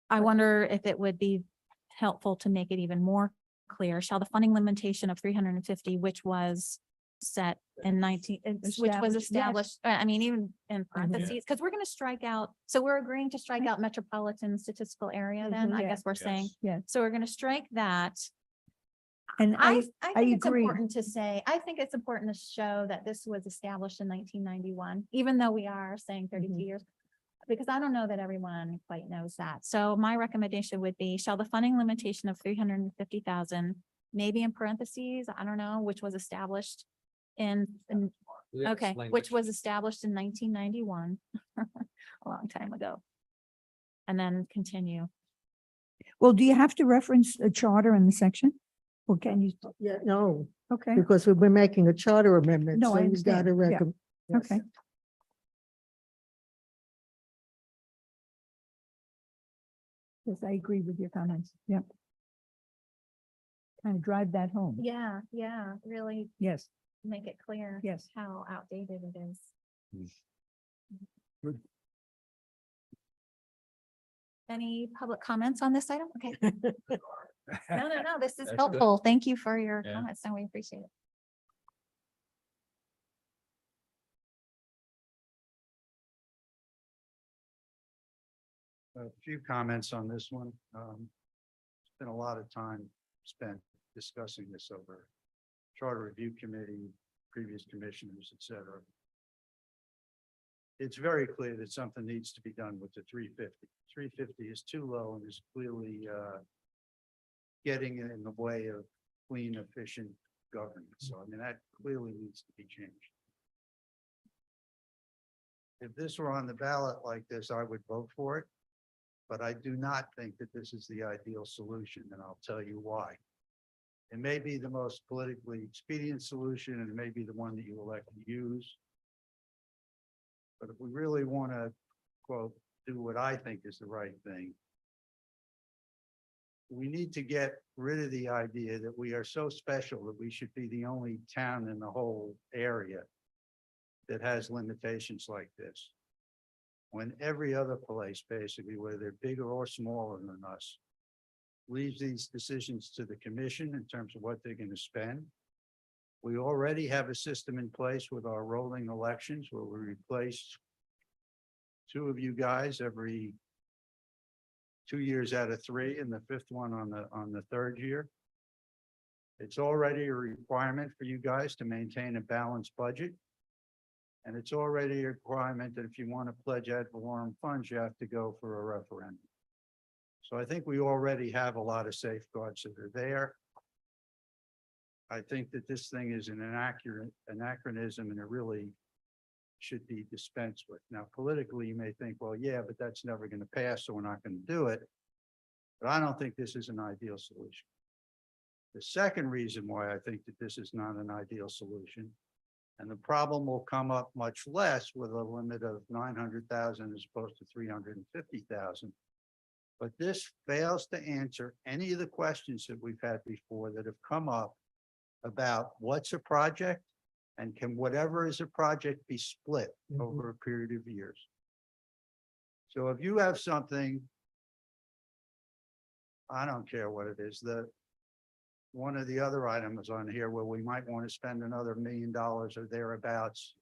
[SPEAKER 1] I wonder if it would be helpful to make it even more clear. Shall the funding limitation of 350, which was set in which was
[SPEAKER 5] Established, yes.
[SPEAKER 1] established, I mean, even in parentheses, because we're going to strike out, so we're agreeing to strike out metropolitan statistical area then, I
[SPEAKER 5] Yeah.
[SPEAKER 1] guess we're saying.
[SPEAKER 5] Yeah.
[SPEAKER 1] So we're going to strike that.
[SPEAKER 5] And
[SPEAKER 1] I think it's
[SPEAKER 5] agree.
[SPEAKER 1] important to say, I think it's important to show that this was established in 1991, even though we are saying 32 years. Because I don't know that everyone quite knows that. So my recommendation would be, shall the funding limitation of 350,000, maybe in parentheses, I don't know, which was established okay, which was established in 1991, a long time ago. And then continue.
[SPEAKER 5] Well, do you have to reference a charter in the section? Or can you?
[SPEAKER 3] Yeah, no,
[SPEAKER 5] Okay,
[SPEAKER 3] because we're making a charter amendment.
[SPEAKER 5] No,
[SPEAKER 3] so
[SPEAKER 5] I
[SPEAKER 3] you
[SPEAKER 5] understand.
[SPEAKER 3] gotta
[SPEAKER 5] Yeah.
[SPEAKER 3] recommend.
[SPEAKER 5] okay. Yes, I agree with your comments. Yep. Kind of drive that home.
[SPEAKER 1] Yeah, really
[SPEAKER 5] Yes,
[SPEAKER 1] make it clear
[SPEAKER 5] yes.
[SPEAKER 1] how outdated it is.
[SPEAKER 8] Good.
[SPEAKER 1] Any public comments on this item? Okay. No, this is
[SPEAKER 4] That's good.
[SPEAKER 1] helpful. Thank you for your
[SPEAKER 9] Yeah.
[SPEAKER 1] comments, and we appreciate it.
[SPEAKER 12] A few comments on this one. It's been a lot of time spent discussing this over Charter Review Committee, previous commissioners, et cetera. It's very clear that something needs to be done with the 350. 350 is too low and is clearly getting in the way of clean, efficient government. So I mean, that clearly needs to be changed. If this were on the ballot like this, I would vote for it. But I do not think that this is the ideal solution, and I'll tell you why. It may be the most politically expedient solution, and it may be the one that you elect to use. But if we really want to, quote, do what I think is the right thing, we need to get rid of the idea that we are so special that we should be the only town in the whole area that has limitations like this. When every other place, basically, whether they're bigger or smaller than us, leaves these decisions to the commission in terms of what they're going to spend. We already have a system in place with our rolling elections where we replace two of you guys every 2 years out of 3, and the 5th one on the 3rd year. It's already a requirement for you guys to maintain a balanced budget. And it's already a requirement that if you want to pledge ad valorem funds, you have to go for a referendum. So I think we already have a lot of safeguards that are there. I think that this thing is an anachronism and it really should be dispensed with. Now, politically, you may think, well, yeah, but that's never going to pass, so we're not going to do it. But I don't think this is an ideal solution. The second reason why I think that this is not an ideal solution, and the problem will come up much less with a limit of 900,000 as opposed to 350,000. But this fails to answer any of the questions that we've had before that have come up about what's a project and can whatever is a project be split over a period of years. So if you have something, I don't care what it is, one of the other items on here where we might want to spend another $1 million or thereabouts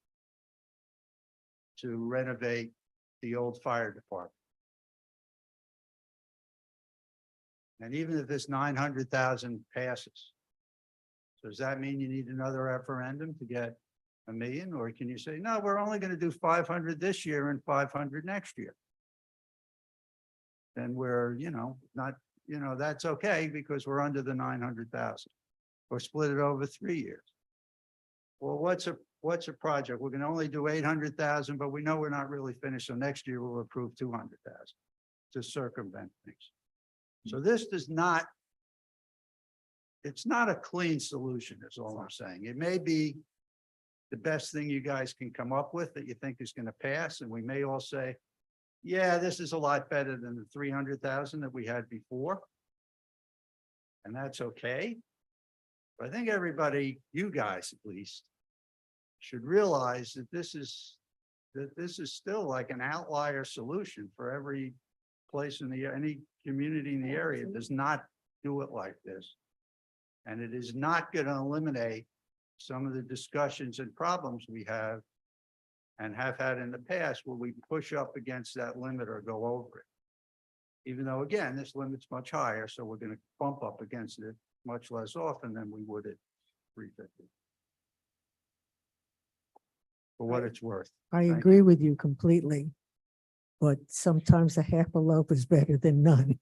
[SPEAKER 12] to renovate the old fire department. And even if this 900,000 passes, does that mean you need another referendum to get $1 million? Or can you say, no, we're only going to do 500 this year and 500 next year? Then we're, not, that's okay because we're under the 900,000. Or split it over 3 years. Well, what's a project? We're going to only do 800,000, but we know we're not really finished. So next year we'll approve 200,000 to circumvent things. So this does not, it's not a clean solution, is all I'm saying. It may be the best thing you guys can come up with that you think is going to pass. And we may all say, yeah, this is a lot better than the 300,000 that we had before. And that's okay. But I think everybody, you guys at least, should realize that this is still like an outlier solution for every place in any community in the area does not do it like this. And it is not going to eliminate some of the discussions and problems we have and have had in the past where we push up against that limit or go over it. Even though, again, this limit's much higher, so we're going to bump up against it much less often than we would at 350. For what it's worth.
[SPEAKER 3] I
[SPEAKER 12] Thank
[SPEAKER 3] agree with you completely. But sometimes a half a loaf is better than none.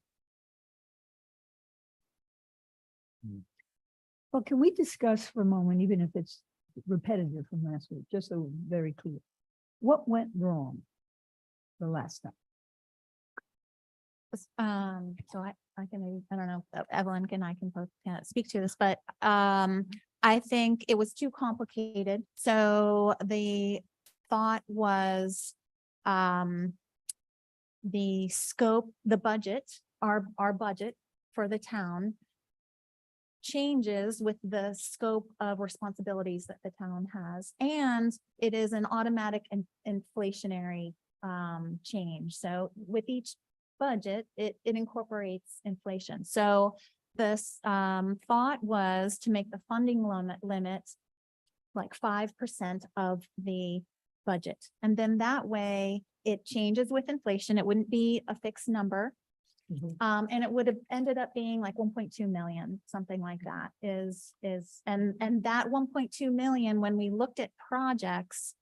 [SPEAKER 5] Well, can we discuss for a moment, even if it's repetitive from last week, just so we're very clear? What went wrong the last time?
[SPEAKER 1] So I can, maybe I don't know, Evelyn I can both speak to this, but I think it was too complicated. So the thought was the scope, the budget, our budget for the town changes with the scope of responsibilities that the town has. And it is an automatic inflationary change. So with each budget, it incorporates inflation. So this thought was to make the funding limit like 5% of the budget. And then that way it changes with inflation. It wouldn't be a fixed number. And it would have ended up being like 1.2 million, something like that and that 1.2 million, when we looked at projects,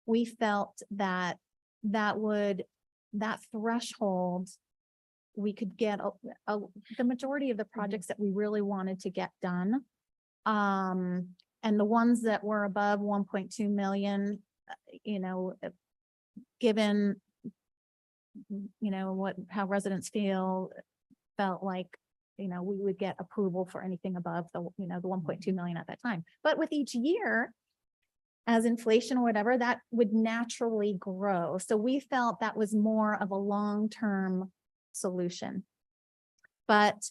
[SPEAKER 1] we felt that that threshold, we could get the majority of the projects that we really wanted to get done. And the ones that were above 1.2 million, given how residents felt like, we would get approval for anything above the 1.2 million at that time. But with each year, as inflation or whatever, that would naturally grow. So we felt that was more of a long-term solution. But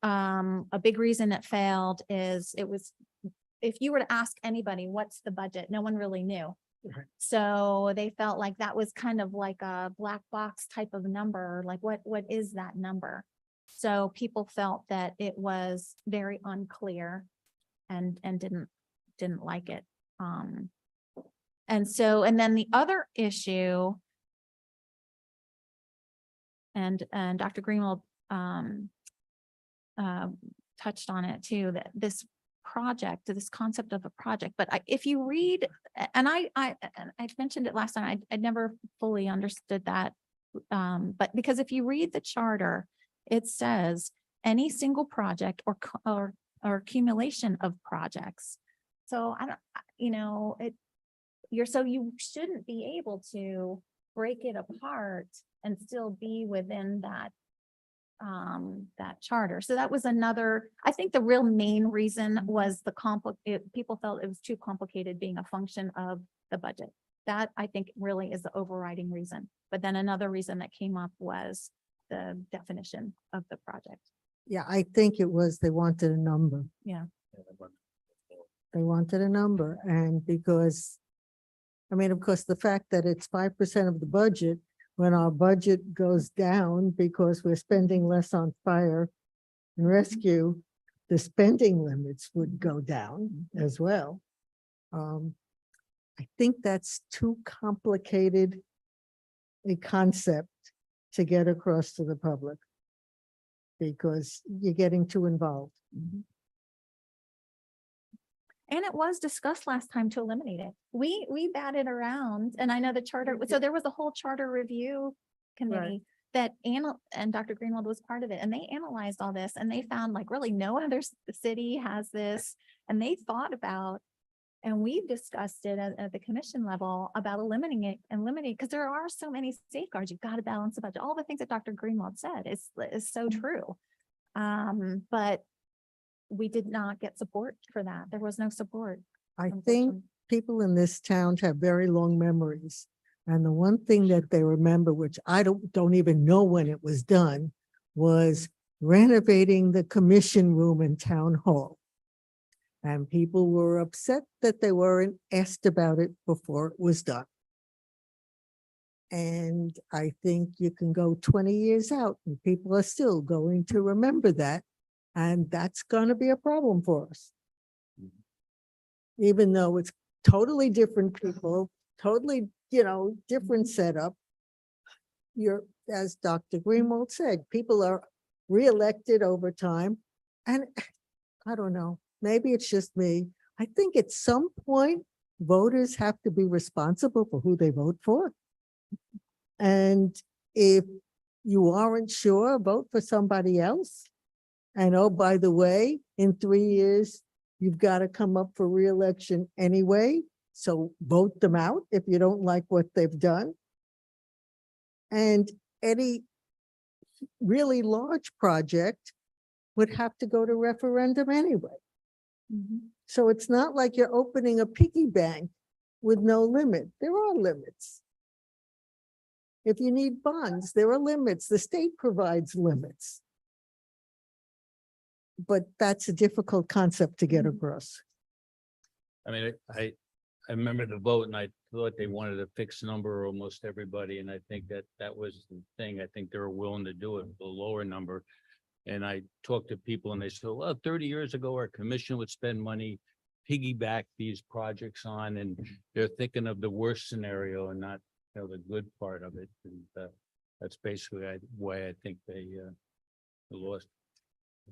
[SPEAKER 1] a big reason it failed is if you were to ask anybody, what's the budget? No one really knew. So they felt like that was kind of like a black box type of number, like what is that number? So people felt that it was very unclear and didn't like it. And then the other issue, and Dr. Greenwald touched on it too, that this concept of a project, but if you read, and I mentioned it last time, I never fully understood that. But because if you read the charter, it says any single project or accumulation of projects. So you shouldn't be able to break it apart and still be within that charter. So that was another, I think the real main reason was people felt it was too complicated being a function of the budget. That I think really is the overriding reason. But then another reason that came up was the definition of the project.
[SPEAKER 3] Yeah, I think it was, they wanted a number.
[SPEAKER 1] Yeah.
[SPEAKER 3] They wanted a number, and because, of course, the fact that it's 5% of the budget, when our budget goes down because we're spending less on fire and rescue, the spending limits would go down as well. I think that's too complicated a concept to get across to the public because you're getting too involved.
[SPEAKER 1] And it was discussed last time to eliminate it. We batted around and I know the charter, so there was a whole charter review committee that and Dr. Greenwald was part of it, and they analyzed all this and they found like really no other city has this. And they thought about, and we've discussed it at the commission level about eliminating, because there are so many safeguards. You've got to balance the budget. All the things that Dr. Greenwald said is so true. But we did not get support for that. There was no support.
[SPEAKER 3] I think
[SPEAKER 1] unfortunately.
[SPEAKER 3] people in this town have very long memories. And the one thing that they remember, which I don't even know when it was done, was renovating the commission room in town hall. And people were upset that they weren't asked about it before it was done. And I think you can go 20 years out and people are still going to remember that. And that's going to be a problem for us. Even though it's totally different people, totally, different setup. As Dr. Greenwald said, people are reelected over time. And I don't know, maybe it's just me. I think at some point, voters have to be responsible for who they vote for. And if you aren't sure, vote for somebody else. And oh, by the way, in 3 years, you've got to come up for reelection anyway. So vote them out if you don't like what they've done. And any really large project would have to go to referendum anyway. So it's not like you're opening a piggy bank with no limit. There are limits. If you need bonds, there are limits. The state provides limits. But that's a difficult concept to get across.
[SPEAKER 9] I mean, I remember the vote and I thought they wanted a fixed number, almost everybody, and I think that was the thing. I think they were willing to do it with a lower number. And I talked to people and they said, well, 30 years ago, our commission would spend money, piggyback these projects on, and they're thinking of the worst scenario and not, the good part of it. And that's basically why I think they lost.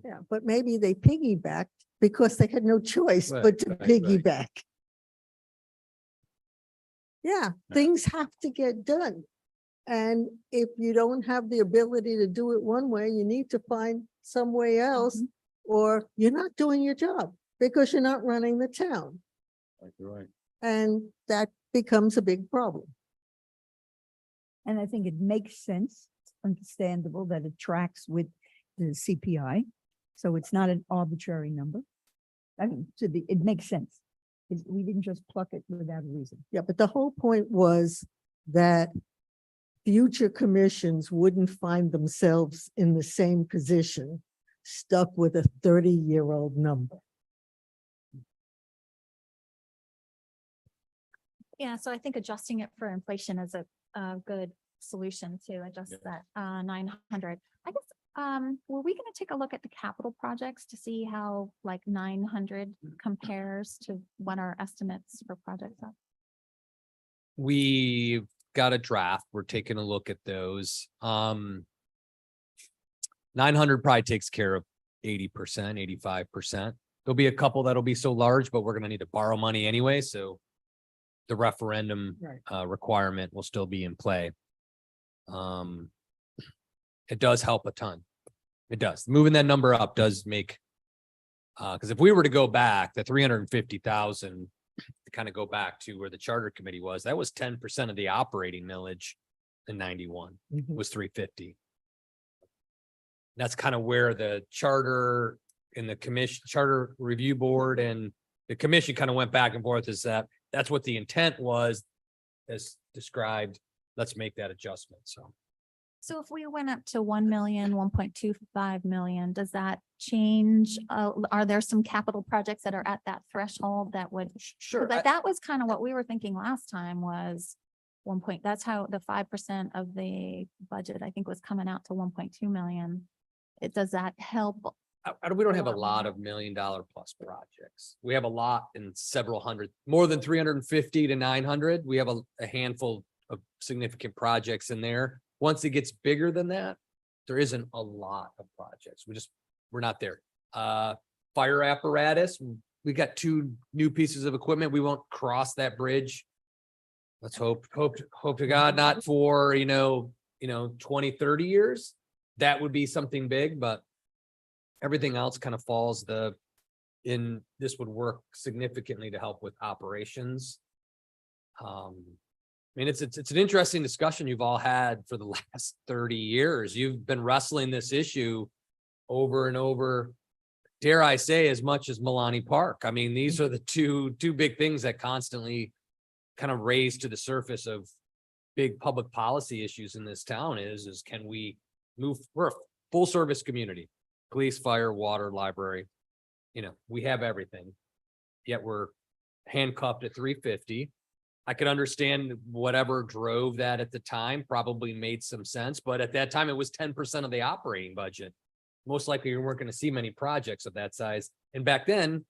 [SPEAKER 3] Yeah, but maybe they piggybacked because they had no choice
[SPEAKER 9] Right,
[SPEAKER 3] but to
[SPEAKER 9] right.
[SPEAKER 3] piggyback. Yeah,
[SPEAKER 9] Yeah.
[SPEAKER 3] things have to get done. And if you don't have the ability to do it one way, you need to find some way else, or you're not doing your job because you're not running the town.
[SPEAKER 9] You're right.
[SPEAKER 3] And that becomes a big problem.
[SPEAKER 5] And I think it makes sense, understandable that it tracks with the CPI. So it's not an arbitrary number. I mean, it makes sense. We didn't just pluck it without a reason.
[SPEAKER 3] Yeah, but the whole point was that future commissions wouldn't find themselves in the same position, stuck with a 30-year-old number.
[SPEAKER 1] Yeah, so I think adjusting it for inflation is a good solution to adjust that 900. I guess, were we gonna take a look at the capital projects to see how like 900 compares to what our estimates for projects are?
[SPEAKER 4] We've got a draft. We're taking a look at those. 900 probably takes care of 80%, 85%. There'll be a couple that'll be so large, but we're gonna need to borrow money anyway, so the referendum requirement will still be in play. It does help a ton. It does. Moving that number up does make, because if we were to go back, the 350,000, to kind of go back to where the charter committee was, that was 10% of the operating millage in 91 was 350. That's kind of where the charter and the commission, charter review board and the commission kind of went back and forth, is that that's what the intent was as described. Let's make that adjustment.
[SPEAKER 1] So if we went up to 1 million, 1.25 million, does that change? Are there some capital projects that are at that threshold that would?
[SPEAKER 4] Sure.
[SPEAKER 1] But that was kind of what we were thinking last time was that's how the 5% of the budget, I think, was coming out to 1.2 million. Does that help
[SPEAKER 4] we don't have a lot of $1 million plus projects. We have a lot in several hundred, more than 350 to 900. We have a handful of significant projects in there. Once it gets bigger than that, there isn't a lot of projects. We're not there. Fire apparatus, we got 2 new pieces of equipment. We won't cross that bridge. Let's hope to God not for, 20, 30 years. That would be something big, but everything else kind of falls this would work significantly to help with operations. I mean, it's an interesting discussion you've all had for the last 30 years. You've been wrestling this issue over and over, dare I say, as much as Milani Park. I mean, these are the two big things that constantly kind of raise to the surface of big public policy issues in this town is can we move, we're a full service community, police, fire, water, library. We have everything, yet we're handcuffed at 350. I could understand whatever drove that at the time probably made some sense, but at that time it was 10% of the operating budget. Most likely you weren't going to see many projects of that size. And back then,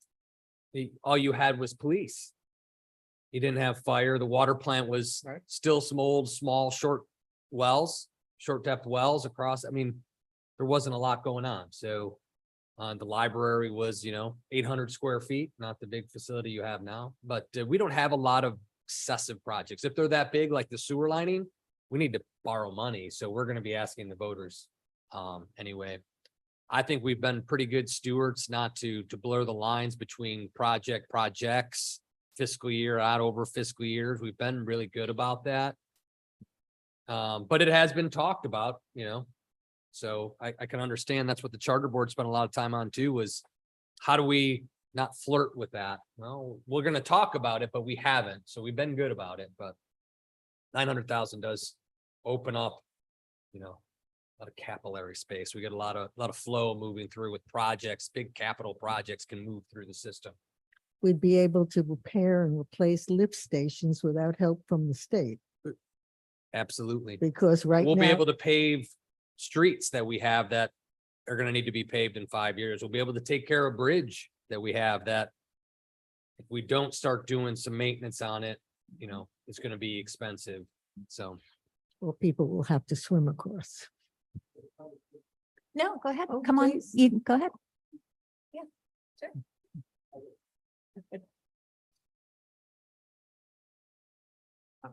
[SPEAKER 4] all you had was police. You didn't have fire. The water plant was still some old, small, short depth wells across. I mean, there wasn't a lot going on. So the library was, 800 square feet, not the big facility you have now. But we don't have a lot of excessive projects. If they're that big, like the sewer lining, we need to borrow money. So we're going to be asking the voters anyway. I think we've been pretty good stewards not to blur the lines between projects, fiscal year out over fiscal years. We've been really good about that. But it has been talked about, so I can understand that's what the charter board spent a lot of time on too, was how do we not flirt with that? Well, we're going to talk about it, but we haven't. So we've been good about it, but 900,000 does open up, a lot of capillary space. We get a lot of flow moving through with projects. Big capital projects can move through the system.
[SPEAKER 3] We'd be able to repair and replace lift stations without help from the state,
[SPEAKER 4] Absolutely.
[SPEAKER 3] because right
[SPEAKER 4] We'll be
[SPEAKER 3] now,
[SPEAKER 4] able to pave streets that we have that are going to need to be paved in 5 years. We'll be able to take care of bridge that we have that if we don't start doing some maintenance on it, it's going to be expensive. So
[SPEAKER 3] well, people will have to swim across.
[SPEAKER 1] No, go ahead.
[SPEAKER 5] Oh,
[SPEAKER 1] Come on,
[SPEAKER 5] please.
[SPEAKER 1] you go ahead.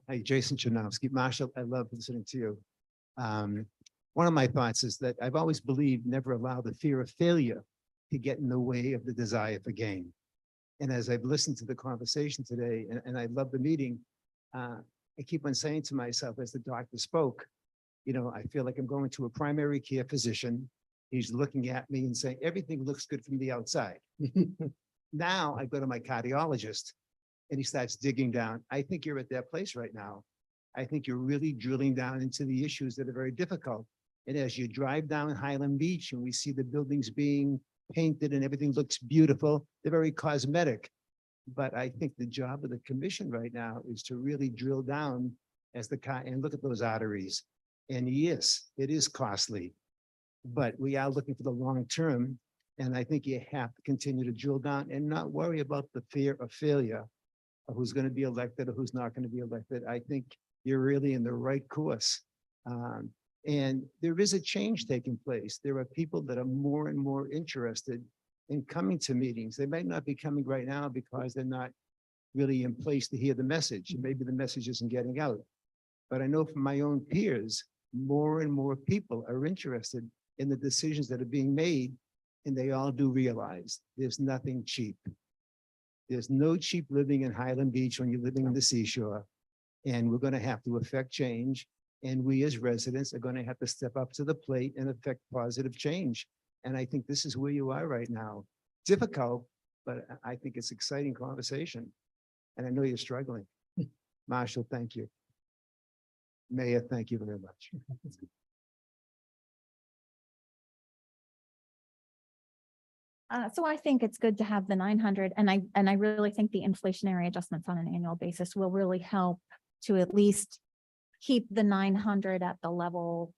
[SPEAKER 13] Hi, Jason Chanowski. Marshall, I love listening to you. One of my thoughts is that I've always believed never allow the fear of failure to get in the way of the desire for gain. And as I've listened to the conversation today, and I love the meeting, I keep on saying to myself as the doctor spoke, I feel like I'm going to a primary care physician. He's looking at me and saying, everything looks good from the outside. Now I go to my cardiologist and he starts digging down. I think you're at that place right now. I think you're really drilling down into the issues that are very difficult. And as you drive down Highland Beach and we see the buildings being painted and everything looks beautiful, they're very cosmetic. But I think the job of the commission right now is to really drill down as the car and look at those arteries. And yes, it is costly, but we are looking for the long term. And I think you have to continue to drill down and not worry about the fear of failure of who's going to be elected or who's not going to be elected. I think you're really in the right course. And there is a change taking place. There are people that are more and more interested in coming to meetings. They might not be coming right now because they're not really in place to hear the message. Maybe the message isn't getting out. But I know from my own peers, more and more people are interested in the decisions that are being made. And they all do realize there's nothing cheap. There's no cheap living in Highland Beach when you're living in the seashore. And we're going to have to affect change. And we as residents are going to have to step up to the plate and affect positive change. And I think this is where you are right now. Difficult, but I think it's exciting conversation. And I know you're struggling. Marshall, thank you. Mayor, thank you very much.
[SPEAKER 1] So I think it's good to have the 900 and I really think the inflationary adjustments on an annual basis will really help to at least keep the 900 at the level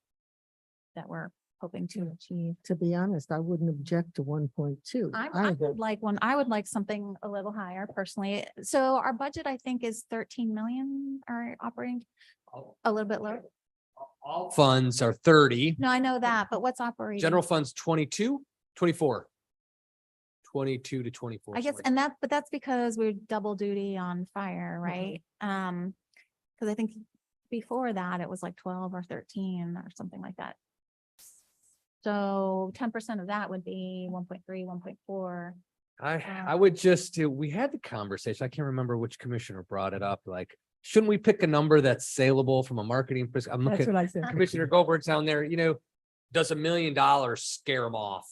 [SPEAKER 1] that we're hoping to achieve.
[SPEAKER 3] To be honest, I wouldn't object to 1.2.
[SPEAKER 1] I would like something a little higher personally. So our budget, I think, is 13 million, our operating, a little bit lower.
[SPEAKER 4] All funds are 30,
[SPEAKER 1] No, I know that, but what's operating?
[SPEAKER 4] general funds 22, 24. 22 to 24.
[SPEAKER 1] I guess,
[SPEAKER 4] sorry.
[SPEAKER 1] and that, but that's because we're double duty on fire, right? Because I think before that, it was like 12 or 13 or something like that. So 10% of that would be 1.3, 1.4.
[SPEAKER 4] I would just, we had the conversation. I can't remember which commissioner brought it up, like, shouldn't we pick a number that's saleable from a marketing perspective? I'm
[SPEAKER 5] That's
[SPEAKER 4] looking,
[SPEAKER 5] what I said.
[SPEAKER 4] Commissioner Goldberg's down there, does $1 million scare them off?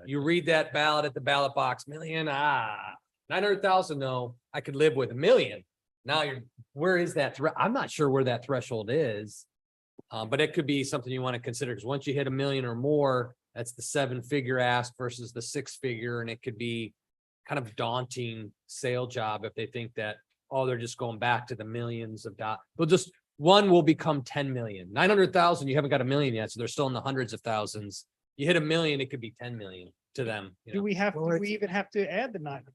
[SPEAKER 4] You read that ballot at the ballot box, million, 900,000, no, I could live with $1 million. Now where is that? I'm not sure where that threshold is. But it could be something you want to consider, because once you hit $1 million or more, that's the 7-figure ask versus the 6-figure, and it could be kind of daunting sale job if they think that, oh, they're just going back to the millions of dollars. One will become 10 million, 900,000, you haven't got $1 million yet, so they're still in the hundreds of thousands. You hit $1 million, it could be 10 million to them.
[SPEAKER 10] Do we have,
[SPEAKER 8] Well,
[SPEAKER 10] do
[SPEAKER 8] it's-
[SPEAKER 10] we even have to add the 900,000?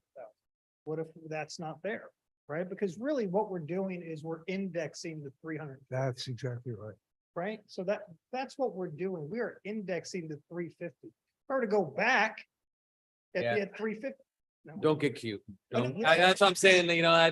[SPEAKER 10] What if that's not there, right? Because really what we're doing is we're indexing the 300,
[SPEAKER 8] That's exactly right.
[SPEAKER 10] right? So that's what we're doing. We are indexing the 350. Or to go back
[SPEAKER 4] Yeah.
[SPEAKER 10] at 350. no.
[SPEAKER 4] Don't get cute.
[SPEAKER 10] I know.
[SPEAKER 4] That's what I'm saying,
[SPEAKER 1] Yeah,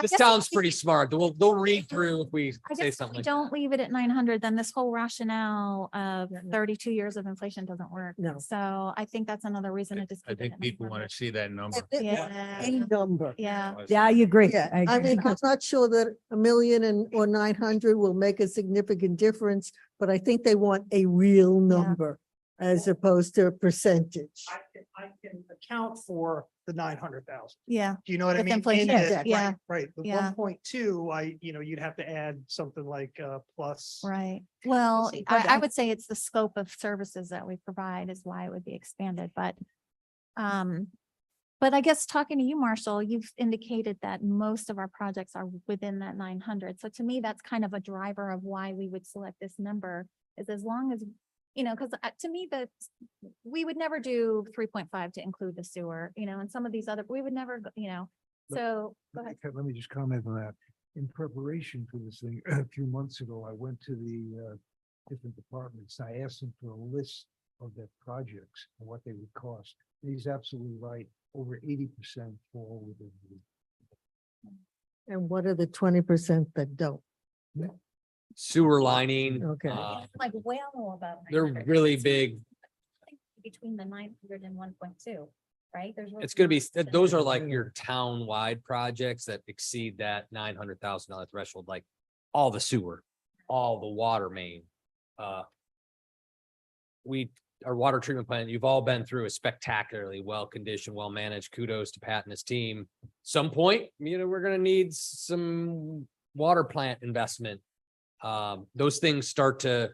[SPEAKER 4] this town's pretty smart. They'll read through if we
[SPEAKER 1] I
[SPEAKER 4] say
[SPEAKER 1] guess
[SPEAKER 4] something
[SPEAKER 1] if we
[SPEAKER 4] like.
[SPEAKER 1] don't leave it at 900, then this whole rationale of 32 years of inflation doesn't work.
[SPEAKER 3] No.
[SPEAKER 1] So I think that's another reason to just.
[SPEAKER 9] I
[SPEAKER 1] keep it
[SPEAKER 9] think
[SPEAKER 1] at
[SPEAKER 9] people want
[SPEAKER 1] 900.
[SPEAKER 9] to see that number.
[SPEAKER 1] Yeah.
[SPEAKER 3] A number.
[SPEAKER 1] Yeah.
[SPEAKER 5] Yeah, I agree.
[SPEAKER 3] Yeah,
[SPEAKER 5] I
[SPEAKER 3] I
[SPEAKER 5] agree.
[SPEAKER 3] mean, I'm not sure that $1 million or 900 will make a significant difference, but I think they want a real number as opposed to a percentage.
[SPEAKER 10] I can account for the 900,000.
[SPEAKER 1] Yeah.
[SPEAKER 10] Do you know what I
[SPEAKER 1] With
[SPEAKER 10] mean?
[SPEAKER 1] inflation,
[SPEAKER 10] Index, right,
[SPEAKER 1] yeah.
[SPEAKER 10] Right, the
[SPEAKER 1] Yeah.
[SPEAKER 10] 1.2, you'd have to add something like plus.
[SPEAKER 1] Right. Well,
[SPEAKER 5] see,
[SPEAKER 1] I,
[SPEAKER 5] but
[SPEAKER 1] I
[SPEAKER 5] I-
[SPEAKER 1] would say it's the scope of services that we provide is why it would be expanded, but I guess talking to you, Marshall, you've indicated that most of our projects are within that 900. So to me, that's kind of a driver of why we would select this number is as long as, because to me, we would never do 3.5 to include the sewer, and some of these other, we would never, so go ahead.
[SPEAKER 8] Let me just comment on that. In preparation for this thing, a few months ago, I went to the different departments. I asked them for a list of their projects and what they would cost. And he's absolutely right. Over 80% fall within the
[SPEAKER 3] And what are the 20% that don't?
[SPEAKER 4] Sewer lining.
[SPEAKER 3] Okay.
[SPEAKER 1] Like well more about.
[SPEAKER 4] They're
[SPEAKER 1] 900.
[SPEAKER 4] really big.
[SPEAKER 1] Between the 900 and 1.2, right? There's.
[SPEAKER 4] It's gonna be, those are like your town-wide projects that exceed that $900,000 threshold, like all the sewer, all the water main. Our water treatment plant, you've all been through a spectacularly well-conditioned, well-managed. Kudos to Pat and his team. Some point, we're gonna need some water plant investment. Those things start to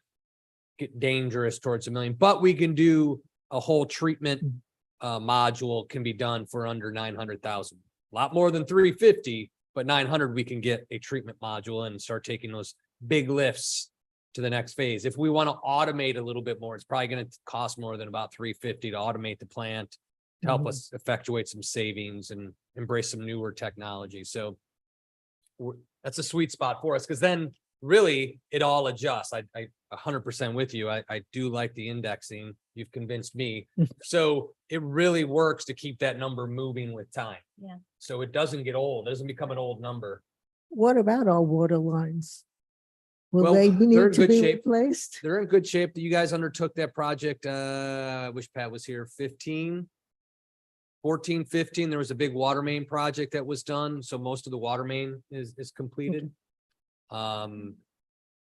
[SPEAKER 4] get dangerous towards $1 million, but we can do a whole treatment module can be done for under 900,000. A lot more than 350, but 900, we can get a treatment module and start taking those big lifts to the next phase. If we want to automate a little bit more, it's probably going to cost more than about 350 to automate the plant, to help us effectuate some savings and embrace some newer technology. So that's a sweet spot for us, because then really it all adjusts. I 100% with you. I do like the indexing. You've convinced me. So it really works to keep that number moving with time.
[SPEAKER 1] Yeah.
[SPEAKER 4] So it doesn't get old, doesn't become an old number.
[SPEAKER 3] What about our water lines? Will
[SPEAKER 4] Well,
[SPEAKER 3] they
[SPEAKER 4] they're in
[SPEAKER 3] need to
[SPEAKER 4] good
[SPEAKER 3] be
[SPEAKER 4] shape.
[SPEAKER 3] replaced?
[SPEAKER 4] They're in good shape. You guys undertook that project. I wish Pat was here, 14, 15. There was a big water main project that was done. So most of the water main is completed. And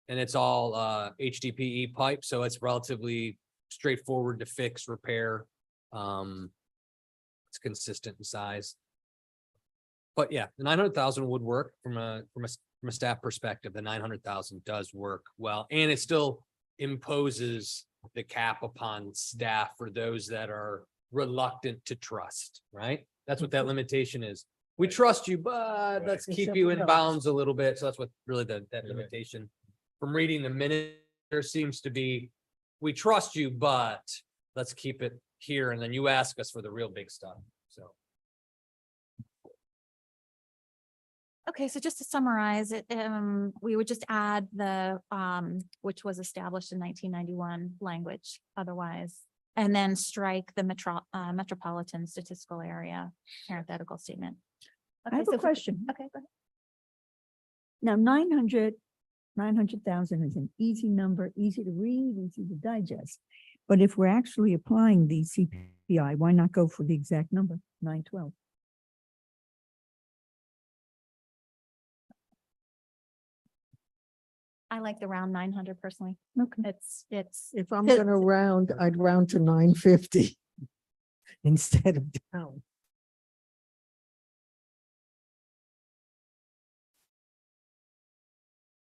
[SPEAKER 4] it's all HDPE pipe, so it's relatively straightforward to fix, repair. It's consistent in size. But yeah, the 900,000 would work from a staff perspective. The 900,000 does work well, and it still imposes the cap upon staff for those that are reluctant to trust, right? That's what that limitation is. We trust you, but let's keep you in bounds a little bit. So that's what really that limitation. From reading the minute, there seems to be we trust you, but let's keep it here. And then you ask us for the real big stuff. So.
[SPEAKER 1] Okay, so just to summarize it, we would just add the, which was established in 1991 language otherwise. And then strike the metropolitan statistical area parenthetical statement.
[SPEAKER 5] I have
[SPEAKER 1] Okay,
[SPEAKER 5] a
[SPEAKER 1] so-
[SPEAKER 5] question.
[SPEAKER 1] Okay, go ahead.
[SPEAKER 5] Now, 900,000 is an easy number, easy to read, easy to digest. But if we're actually applying the CPI, why not go for the exact number, 912?
[SPEAKER 1] I like the round 900 personally.
[SPEAKER 5] Okay.
[SPEAKER 1] It's,
[SPEAKER 3] If I'm
[SPEAKER 1] Good.
[SPEAKER 3] gonna round, I'd round to 950 instead of down.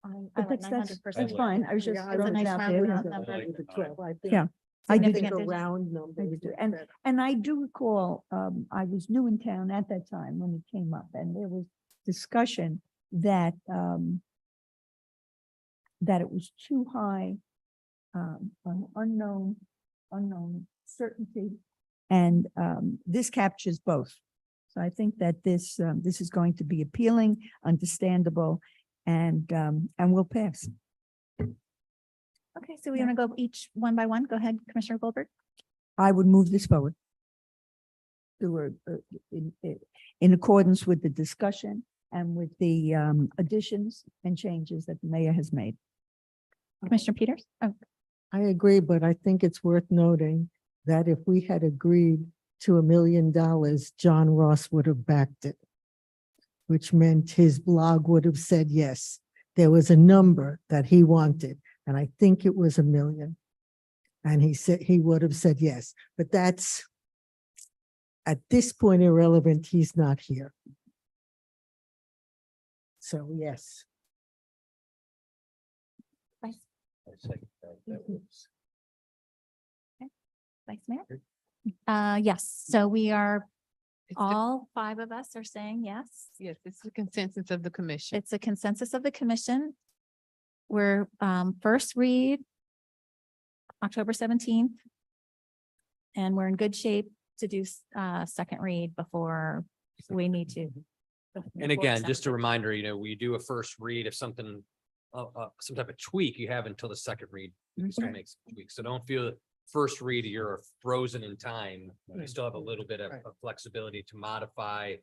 [SPEAKER 1] I
[SPEAKER 5] But
[SPEAKER 1] like
[SPEAKER 5] that's,
[SPEAKER 1] 900
[SPEAKER 5] that's
[SPEAKER 1] personally.
[SPEAKER 5] fine. I was just
[SPEAKER 3] Yeah, I
[SPEAKER 5] throwing
[SPEAKER 1] like
[SPEAKER 5] it
[SPEAKER 1] nice
[SPEAKER 5] out
[SPEAKER 1] round
[SPEAKER 5] there.
[SPEAKER 1] round
[SPEAKER 5] Yeah.
[SPEAKER 1] number.
[SPEAKER 3] The 12, I think.
[SPEAKER 5] Yeah, I do
[SPEAKER 1] Significant
[SPEAKER 3] think a
[SPEAKER 1] digit.
[SPEAKER 3] round number.
[SPEAKER 5] I
[SPEAKER 3] is
[SPEAKER 5] do.
[SPEAKER 3] better.
[SPEAKER 5] And I do recall, I was new in town at that time when it came up, and there was discussion that, that it was too high, an unknown certainty. And, this captures both. So I think that this is going to be appealing, understandable, and will pass.
[SPEAKER 1] Okay, so we want to go each one by one. Go ahead, Commissioner Goldberg.
[SPEAKER 5] I would move this forward. In accordance with the discussion and with the additions and changes that the mayor has made.
[SPEAKER 1] Commissioner Peters? Oh,
[SPEAKER 3] I agree, but I think it's worth noting that if we had agreed to $1 million, John Ross would have backed it, which meant his blog would have said yes. There was a number that he wanted, and I think it was $1 million. And he said, he would have said yes, but that's at this point irrelevant. He's not here. So yes.
[SPEAKER 1] Vice Mayor? Yes, so we are,
[SPEAKER 2] It's the-
[SPEAKER 1] all 5 of us are saying yes.
[SPEAKER 2] Yes, it's the consensus of the commission.
[SPEAKER 1] It's a consensus of the commission. We're first read October 17th. And we're in good shape to do second read before we need to.
[SPEAKER 4] And again, just a reminder, we do a first read if something, some type of tweak, you have until the second read. You can still
[SPEAKER 5] Okay.
[SPEAKER 4] make some tweaks. So don't feel that first read, you're frozen in time. You still have a little bit of flexibility to modify,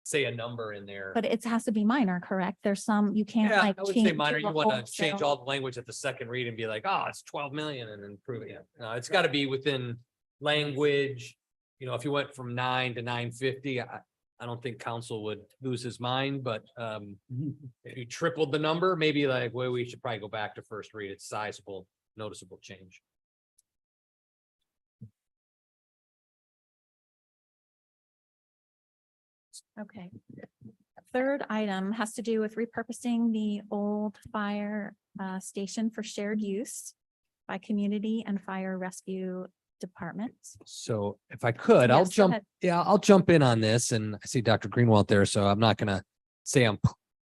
[SPEAKER 4] say a number in there.
[SPEAKER 1] But it has to be minor, correct? There's some, you can't
[SPEAKER 4] Yeah,
[SPEAKER 1] like.
[SPEAKER 4] I would say
[SPEAKER 1] change
[SPEAKER 4] minor,
[SPEAKER 1] the
[SPEAKER 4] you want to
[SPEAKER 1] wholesale.
[SPEAKER 4] change all the language at the second read and be like, oh, it's 12 million and then prove it. Yeah, no, it's got to be within language. If you went from 9 to 950, I don't think council would lose his mind, but if you tripled the number, maybe like, well, we should probably go back to first read. It's sizable, noticeable change.
[SPEAKER 1] Okay. Third item has to do with repurposing the old fire station for shared use by community and fire rescue departments.
[SPEAKER 4] So if I could, I'll
[SPEAKER 1] Yes, go
[SPEAKER 4] jump,
[SPEAKER 1] ahead.
[SPEAKER 4] I'll jump in on this, and I see Dr. Greenwald there, so I'm not gonna say I'm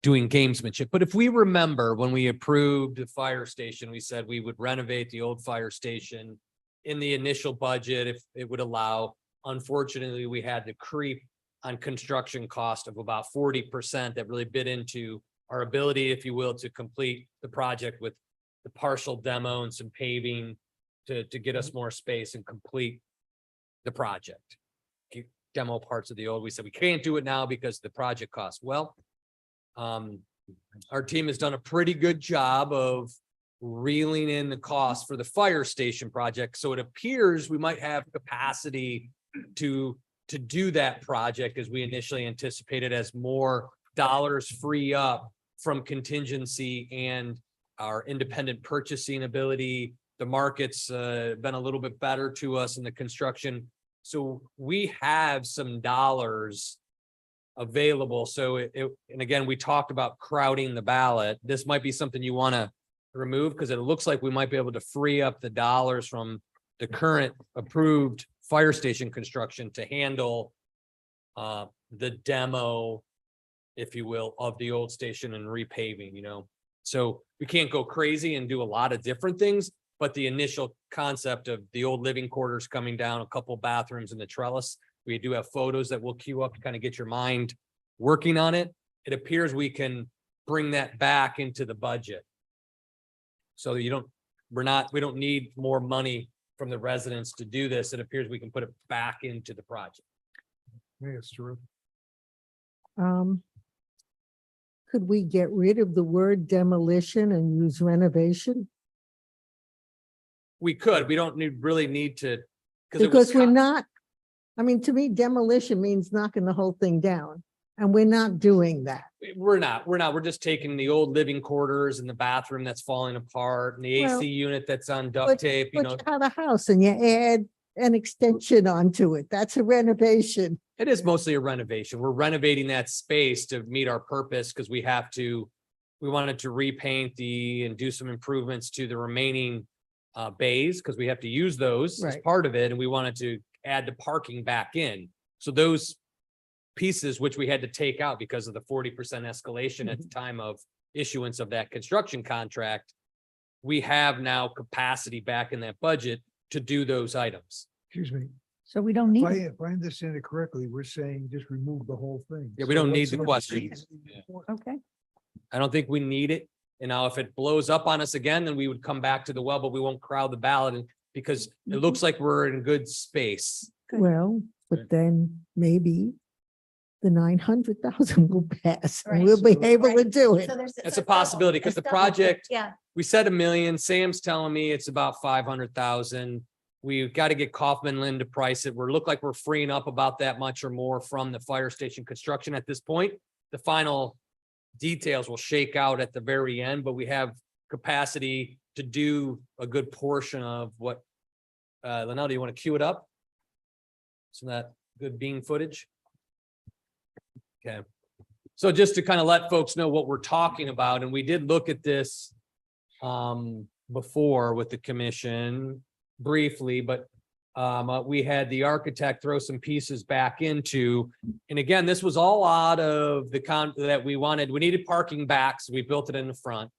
[SPEAKER 4] doing gamesmanship, but if we remember when we approved the fire station, we said we would renovate the old fire station in the initial budget if it would allow. Unfortunately, we had to creep on construction cost of about 40% that really bit into our ability, if you will, to complete the project with the partial demo and some paving to get us more space and complete the project. Demo parts of the old, we said we can't do it now because the project costs. Well, our team has done a pretty good job of reeling in the cost for the fire station project. So it appears we might have capacity to do that project as we initially anticipated, as more dollars free up from contingency and our independent purchasing ability. The market's been a little bit better to us in the construction. So we have some dollars available. So and again, we talked about crowding the ballot. This might be something you want to remove because it looks like we might be able to free up the dollars from the current approved fire station construction to handle the demo, if you will, of the old station and repaving, So we can't go crazy and do a lot of different things, But the initial concept of the old living quarters coming down, a couple bathrooms and the trellis, we do have photos that we'll queue up to kind of get your mind working on it. It appears we can bring that back into the budget. So you don't, we don't need more money from the residents to do this. It appears we can put it back into the project.
[SPEAKER 8] Yeah, it's terrific.
[SPEAKER 3] Could we get rid of the word demolition and use renovation?
[SPEAKER 4] We could, we don't really need to. it was
[SPEAKER 3] Because we're
[SPEAKER 4] con-
[SPEAKER 3] not, I mean, to me, demolition means knocking the whole thing down, and we're not doing that.
[SPEAKER 4] We're not, we're just taking the old living quarters and the bathroom that's falling apart and the
[SPEAKER 3] Well,
[SPEAKER 4] AC unit that's on duct
[SPEAKER 3] But
[SPEAKER 4] tape, you know.
[SPEAKER 3] but you have a house and you add an extension onto it. That's a renovation.
[SPEAKER 4] It is mostly a renovation. We're renovating that space to meet our purpose because we wanted to repaint and do some improvements to the remaining bays because we have to use those as
[SPEAKER 3] Right.
[SPEAKER 4] part of it, and we wanted to add the parking back in. So those pieces which we had to take out because of the 40% escalation at the time of issuance of that construction contract, we have now capacity back in that budget to do those items.
[SPEAKER 8] Excuse me.
[SPEAKER 5] So we don't need it.
[SPEAKER 8] If I understand it correctly, we're saying just remove the whole thing.
[SPEAKER 4] Yeah, we don't need
[SPEAKER 8] what's
[SPEAKER 4] the
[SPEAKER 8] number
[SPEAKER 4] questions.
[SPEAKER 8] three?
[SPEAKER 5] Okay.
[SPEAKER 4] I don't think we need it. And now if it blows up on us again, then we would come back to the well, but we won't crowd the ballot and because it looks like we're in good space.
[SPEAKER 5] Good.
[SPEAKER 3] Well, but then maybe the 900,000 will pass and
[SPEAKER 1] Right.
[SPEAKER 3] we'll be able to
[SPEAKER 1] Right.
[SPEAKER 3] do it.
[SPEAKER 1] So there's.
[SPEAKER 4] That's a possibility because the project,
[SPEAKER 1] Yeah,
[SPEAKER 4] we said 1 million. Sam's telling me it's about 500,000. We've got to get Kaufman Lynn to price it. Look like we're freeing up about that much or more from the fire station construction at this point. The final details will shake out at the very end, but we have capacity to do a good portion of what. Linnell, do you want to cue it up? Some of that good bean footage. Okay. So just to kind of let folks know what we're talking about, and we did look at this before with the commission briefly, but we had the architect throw some pieces back into, and again, this was all out of the that we needed parking back, so we built it in the front.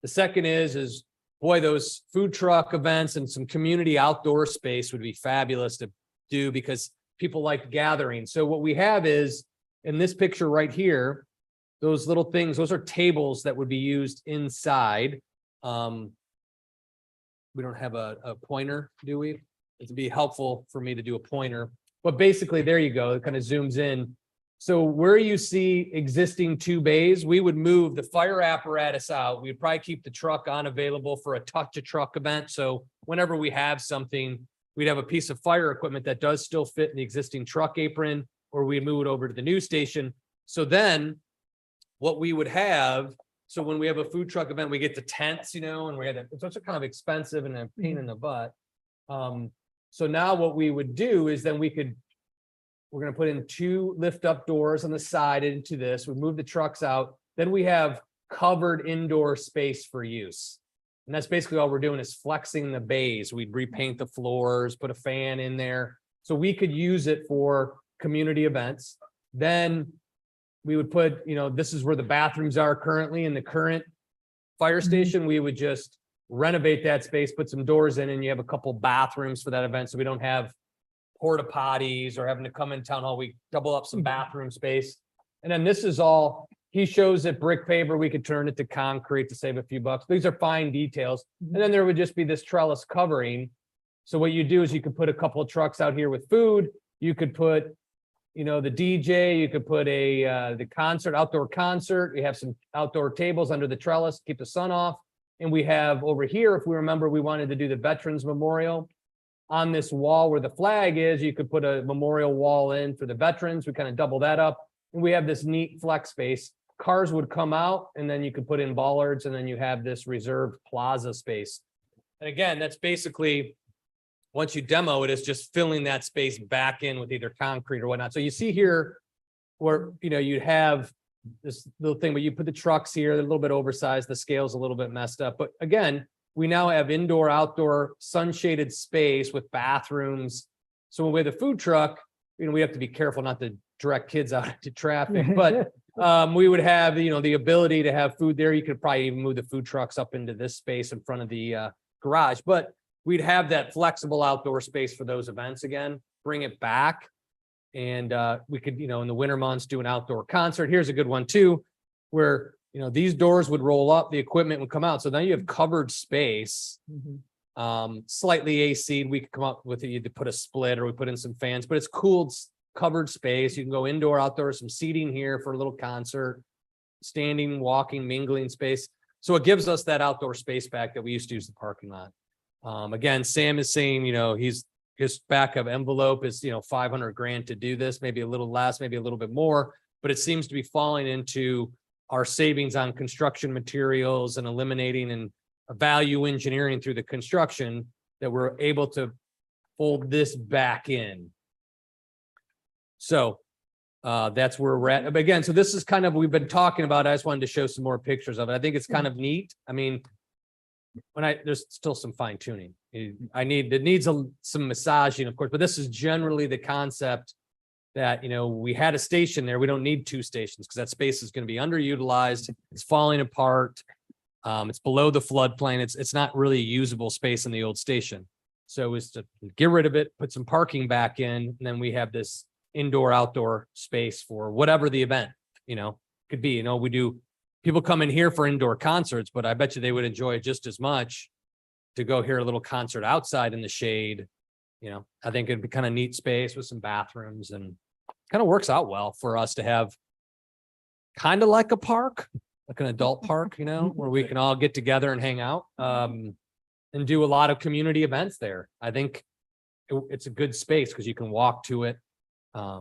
[SPEAKER 4] The second is boy, those food truck events and some community outdoor space would be fabulous to do because people like gathering. So what we have is in this picture right here, those little things, those are tables that would be used inside. We don't have a pointer, do we? It'd be helpful for me to do a pointer, but basically there you go. It kind of zooms in. So where you see existing 2 bays, we would move the fire apparatus out. We'd probably keep the truck unavailable for a touch a truck event. So whenever we have something, we'd have a piece of fire equipment that does still fit in the existing truck apron, or we move it over to the new station. So then what we would have, so when we have a food truck event, we get the tents, and we had it's also kind of expensive and a pain in the butt. So now what we would do is then we're going to put in 2 lift up doors on the side into this. We move the trucks out. Then we have covered indoor space for use. And that's basically all we're doing is flexing the bays. We'd repaint the floors, put a fan in there. So we could use it for community events. Then we would put, this is where the bathrooms are currently in the current fire station. We would just renovate that space, put some doors in, and you have a couple bathrooms for that event. So we don't have porta potties or having to come in town hall. We double up some bathroom space. And then this is all, he shows it brick paver. We could turn it to concrete to save a few bucks. These are fine details. And then there would just be this trellis covering. So what you do is you could put a couple of trucks out here with food. You could put, the DJ, you could put the outdoor concert. We have some outdoor tables under the trellis, keep the sun off. And we have over here, if we remember, we wanted to do the Veterans Memorial. On this wall where the flag is, you could put a memorial wall in for the veterans. We kind of double that up. And we have this neat flex space. Cars would come out and then you could put in bollards and then you have this reserved plaza space. And again, that's basically, once you demo it, it's just filling that space back in with either concrete or whatnot. So you see here where, you have this little thing, but you put the trucks here, they're a little bit oversized. The scale's a little bit messed up. But again, we now have indoor, outdoor, sun-shaded space with bathrooms. So when we have the food truck, we have to be careful not to direct kids out into traffic, but we would have, the ability to have food there. You could probably even move the food trucks up into this space in front of the garage, but we'd have that flexible outdoor space for those events again, bring it back. And we could, in the winter months, do an outdoor concert. Here's a good one too, where, these doors would roll up, the equipment would come out. So now you have covered space, slightly AC'd. We could come up with either put a split or we put in some fans, but it's cooled, covered space. You can go indoor, outdoor, some seating here for a little concert, standing, walking, mingling space. So it gives us that outdoor space back that we used to use the parking lot. Again, Sam is saying, his back of envelope is, 500 grand to do this, maybe a little less, maybe a little bit more, but it seems to be falling into our savings on construction materials and eliminating and value engineering through the construction that we're able to fold this back in. So that's where we're at. But again, so this is kind of, we've been talking about, I just wanted to show some more pictures of it. I think it's kind of neat. I mean, there's still some fine tuning. It needs some massaging, of course, but this is generally the concept that, we had a station there. We don't need two stations because that space is going to be underutilized. It's falling apart. It's below the floodplain. It's not really a usable space in the old station. So it's to get rid of it, put some parking back in, and then we have this indoor, outdoor space for whatever the event, could be. We do, people come in here for indoor concerts, but I bet you they would enjoy it just as much to go hear a little concert outside in the shade. I think it'd be kind of neat space with some bathrooms, and kind of works out well for us to have kind of like a park, like an adult park, where we can all get together and hang out, and do a lot of community events there. I think it's a good space because you can walk to it.
[SPEAKER 1] Yeah,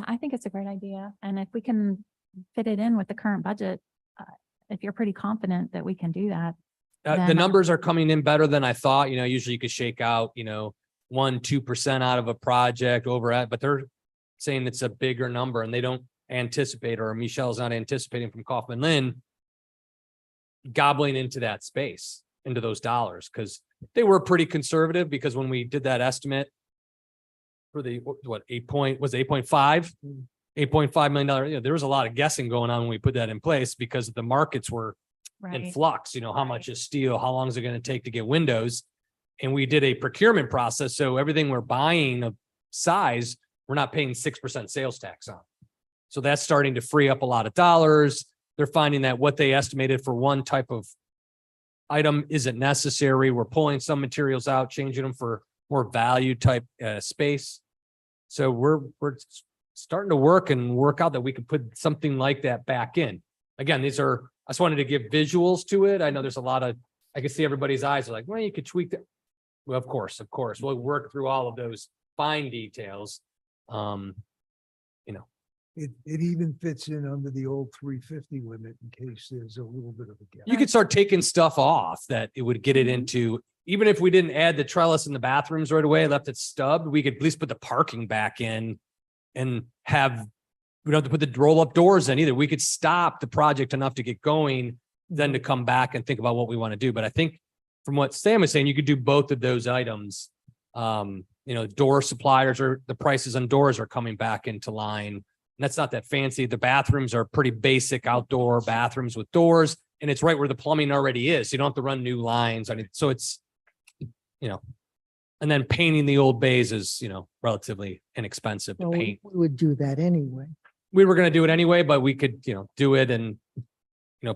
[SPEAKER 1] I think it's a great idea. And if we can fit it in with the current budget, if you're pretty confident that we can do that.
[SPEAKER 4] The
[SPEAKER 1] then-
[SPEAKER 4] numbers are coming in better than I thought. Usually you could shake out, 1-2% out of a project over at, but they're saying it's a bigger number and they don't anticipate, or Michelle's not anticipating from Kaufman Lynn gobbling into that space, into those dollars, because they were pretty conservative, because when we did that estimate for the, $8.5 million, there was a lot of guessing going on when we put that in place because the markets were in
[SPEAKER 1] Right.
[SPEAKER 4] flux, how much is steel, how long is it going to take to get windows? And we did a procurement process. So everything we're buying of size, we're not paying 6% sales tax on. So that's starting to free up a lot of dollars. They're finding that what they estimated for one type of item isn't necessary. We're pulling some materials out, changing them for more value type space. So we're starting to work out that we could put something like that back in. Again, I just wanted to give visuals to it. I know there's a lot of, I can see everybody's eyes are like, well, you could tweak that. Well, of course. We'll work through all of those fine details.
[SPEAKER 8] It even fits in under the old 350 limit in case there's a little bit of a gap.
[SPEAKER 4] You could start taking stuff off that it would get it into, even if we didn't add the trellis in the bathrooms right away, left it stubbed, we could at least put the parking back in and we don't have to put the roll up doors in either. We could stop the project enough to get going, then to come back and think about what we want to do. But I think from what Sam is saying, you could do both of those items. Door suppliers, or the prices on doors are coming back into line. And that's not that fancy. The bathrooms are pretty basic outdoor bathrooms with doors, and it's right where the plumbing already is. So you don't have to run new lines. So it's, and then painting the old bays is, relatively inexpensive to
[SPEAKER 3] Well,
[SPEAKER 4] paint.
[SPEAKER 3] we would do that anyway.
[SPEAKER 4] We were going to do it anyway, but we could, do it and,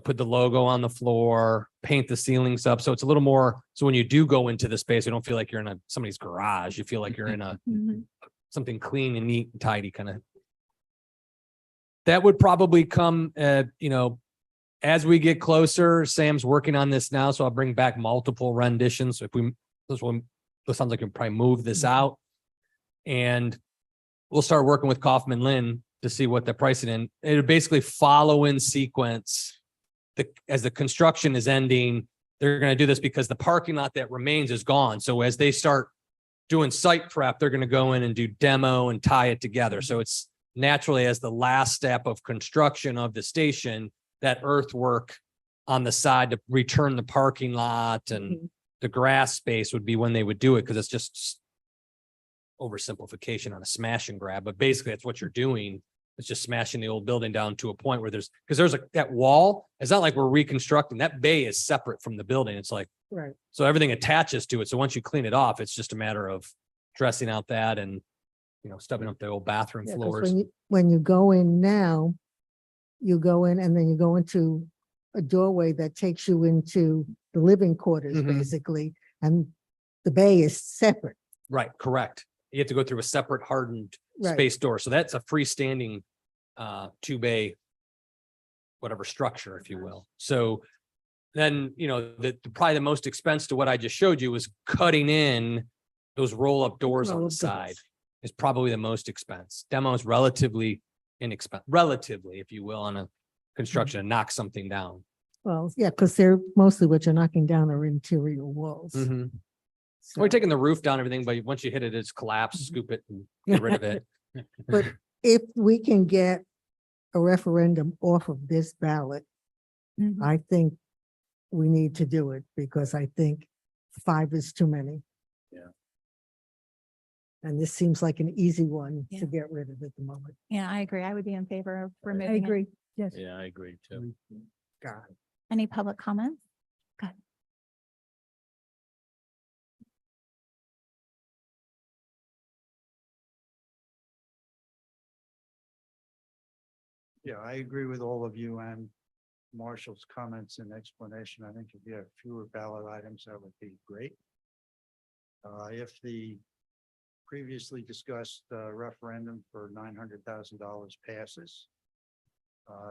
[SPEAKER 4] put the logo on the floor, paint the ceilings up. So it's a little more, so when you do go into the space, you don't feel like you're in somebody's garage. You feel like you're in
[SPEAKER 1] Mhm.
[SPEAKER 4] something clean and neat and tidy kind of. That would probably come, as we get closer. Sam's working on this now, so I'll bring back multiple renditions. So this sounds like we can probably move this out. And we'll start working with Kaufman Lynn to see what the pricing in. It would basically follow in sequence. As the construction is ending, they're going to do this because the parking lot that remains is gone. So as they start doing site prep, they're going to go in and do demo and tie it together. So it's naturally, as the last step of construction of the station, that earthwork on the side to return the parking lot and the grass space would be when they would do it, because it's just oversimplification on a smash and grab. But basically, that's what you're doing It's just smashing the old building down to a point where because there's that wall, it's not like we're reconstructing. That bay is separate from the building. It's like,
[SPEAKER 3] Right.
[SPEAKER 4] so everything attaches to it. So once you clean it off, it's just a matter of dressing out that and, stubbing up the old bathroom
[SPEAKER 3] Yeah, 'cause
[SPEAKER 4] floors.
[SPEAKER 3] when you go in now, you go in and then you go into a doorway that takes you into the living quarters,
[SPEAKER 4] Mhm.
[SPEAKER 3] basically, and the bay is separate.
[SPEAKER 4] Right, correct. You have to go through a separate hardened
[SPEAKER 3] Right.
[SPEAKER 4] space door. So that's a freestanding 2-bay whatever structure, if you will. So then, probably the most expense to what I just showed you was cutting in those roll-up doors on the
[SPEAKER 3] Roll-up doors.
[SPEAKER 4] side is probably the most expense. Demo is relatively relatively, if you will, on a construction, and knock something down.
[SPEAKER 3] Well, yeah, because they're mostly what you're knocking down are interior walls.
[SPEAKER 4] Mhm.
[SPEAKER 3] So-
[SPEAKER 4] We're taking the roof down, everything, but once you hit it, it's collapsed, scoop it and get rid of it.
[SPEAKER 3] But if we can get a referendum off of this ballot,
[SPEAKER 5] Mhm.
[SPEAKER 3] I think we need to do it because I think 5 is too many.
[SPEAKER 9] Yeah.
[SPEAKER 3] And this seems like an easy one
[SPEAKER 1] Yeah.
[SPEAKER 3] to get rid of at the moment.
[SPEAKER 1] Yeah, I agree. I would be in favor of
[SPEAKER 5] I
[SPEAKER 1] removing it.
[SPEAKER 5] agree, yes.
[SPEAKER 9] Yeah, I agree too.
[SPEAKER 3] God.
[SPEAKER 1] Any public comments? Good.
[SPEAKER 12] Yeah, I agree with all of you and Marshall's comments and explanation. I think if you have fewer ballot items, that would be great. If the previously discussed referendum for $900,000 passes,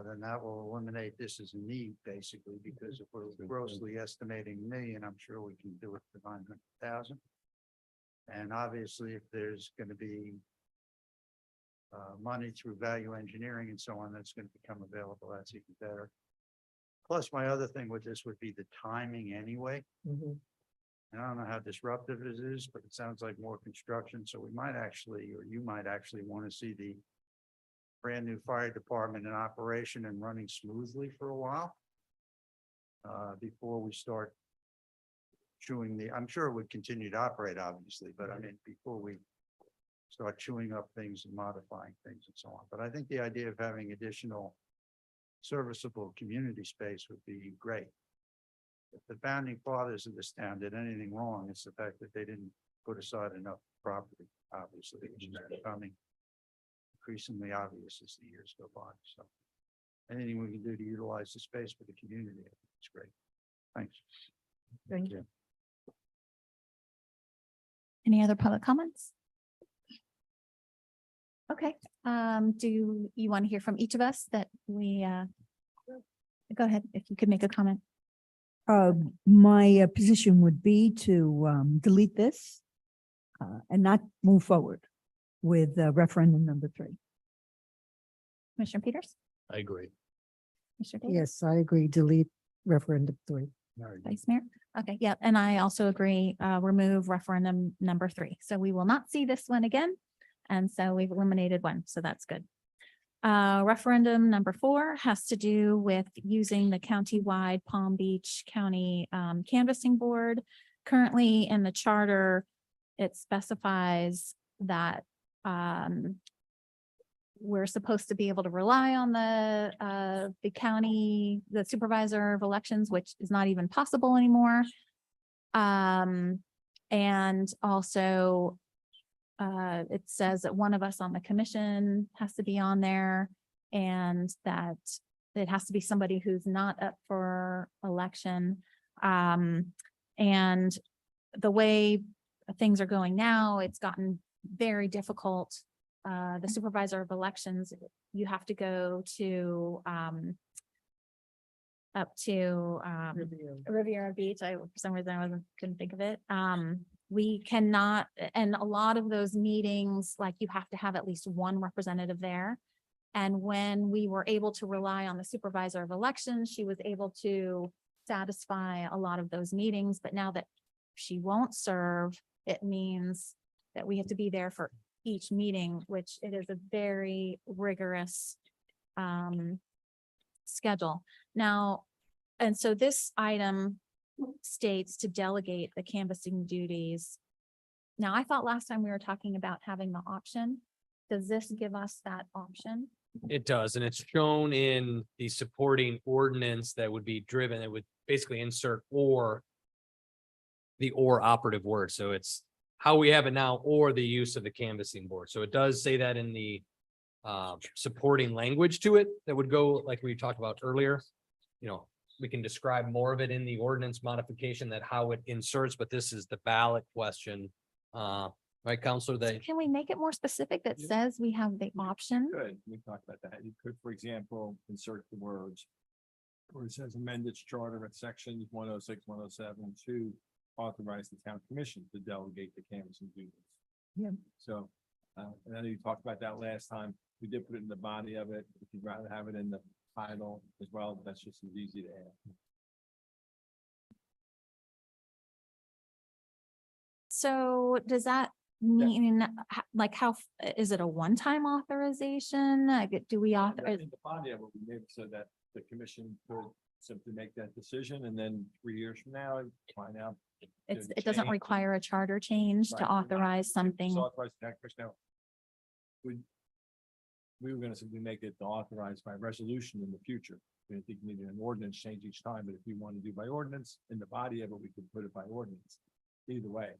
[SPEAKER 12] then that will eliminate this as a need, basically, because if we're grossly estimating a million, I'm sure we can do it for 900,000. And obviously, if there's going to be money through value engineering and so on, that's going to become available, that's even better. Plus, my other thing with this would be the timing anyway.
[SPEAKER 3] Mhm.
[SPEAKER 12] And I don't know how disruptive it is, but it sounds like more construction, so we might actually, or you might actually want to see the brand new fire department in operation and running smoothly for a while. Before we start chewing I'm sure it would continue to operate, obviously, but I mean, before we start chewing up things and modifying things and so on. But I think the idea of having additional serviceable community space would be great. If the founding fathers of this town did anything wrong, it's the fact that they didn't put aside enough property, obviously, which is becoming increasingly obvious as the years go by. So anything we can do to utilize the space for the community, I think it's great. Thanks.
[SPEAKER 3] Thank you.
[SPEAKER 1] Any other public comments? Okay, do you want to hear from each of us that we, go ahead, if you could make a comment.
[SPEAKER 5] My position would be to delete this and not move forward with referendum number 3.
[SPEAKER 1] Commissioner Peters?
[SPEAKER 9] I agree.
[SPEAKER 1] Commissioner Davis?
[SPEAKER 3] Yes, I agree. Delete referendum 3.
[SPEAKER 1] Vice Mayor? Okay, yeah, and I also agree, remove referendum number 3. So we will not see this one again. And so we've eliminated one, so that's good. Referendum number 4 has to do with using the countywide Palm Beach County Canvassing Board. Currently in the charter, it specifies that we're supposed to be able to rely on the county, the supervisor of elections, which is not even possible anymore. And also it says that one of us on the commission has to be on there and that it has to be somebody who's not up for election. And the way things are going now, it's gotten very difficult. The supervisor of elections, you have to go to up to Riviera Beach. For some reason couldn't think of it. We cannot, and a lot of those meetings, like you have to have at least one representative there. And when we were able to rely on the supervisor of elections, she was able to satisfy a lot of those meetings. But now that she won't serve, it means that we have to be there for each meeting, which it is a very rigorous schedule. Now, and so this item states to delegate the canvassing duties. Now, I thought last time we were talking about having the option. Does this give us that option?
[SPEAKER 4] It does, and it's shown in the supporting ordinance that would be driven, it would basically insert or. The or operative word, so it's how we have it now, or the use of the canvassing board, so it does say that in the. Supporting language to it, that would go, like we talked about earlier. You know, we can describe more of it in the ordinance modification, that how it inserts, but this is the ballot question. Right, Counselor,
[SPEAKER 1] So
[SPEAKER 4] that,
[SPEAKER 1] can we make it more specific that
[SPEAKER 11] Yeah.
[SPEAKER 1] says we have the option?
[SPEAKER 11] Good, we talked about that. You could, for example, insert the words. Where it says amend its charter at sections 106, 107 to authorize the town commission to delegate the canvassing duties.
[SPEAKER 5] Yeah.
[SPEAKER 11] So, and I know you talked about that last time. We did put it in the body of it. If you'd rather have it in the title as well, that's just as easy to add.
[SPEAKER 1] So does that mean, like, is it a one-time authorization? Like, do we authorize?
[SPEAKER 11] In the body of it, we made it so that the commission could simply make that decision and then 3 years from now, find out.
[SPEAKER 1] It doesn't require a charter change to
[SPEAKER 11] Right.
[SPEAKER 1] authorize
[SPEAKER 11] Just
[SPEAKER 1] something.
[SPEAKER 11] authorize the tax commission. Now, we were gonna simply make it authorized by resolution in the future. I think you need an ordinance change each time, but if you want to do by ordinance, in the body of it, we could put it by ordinance. Either way.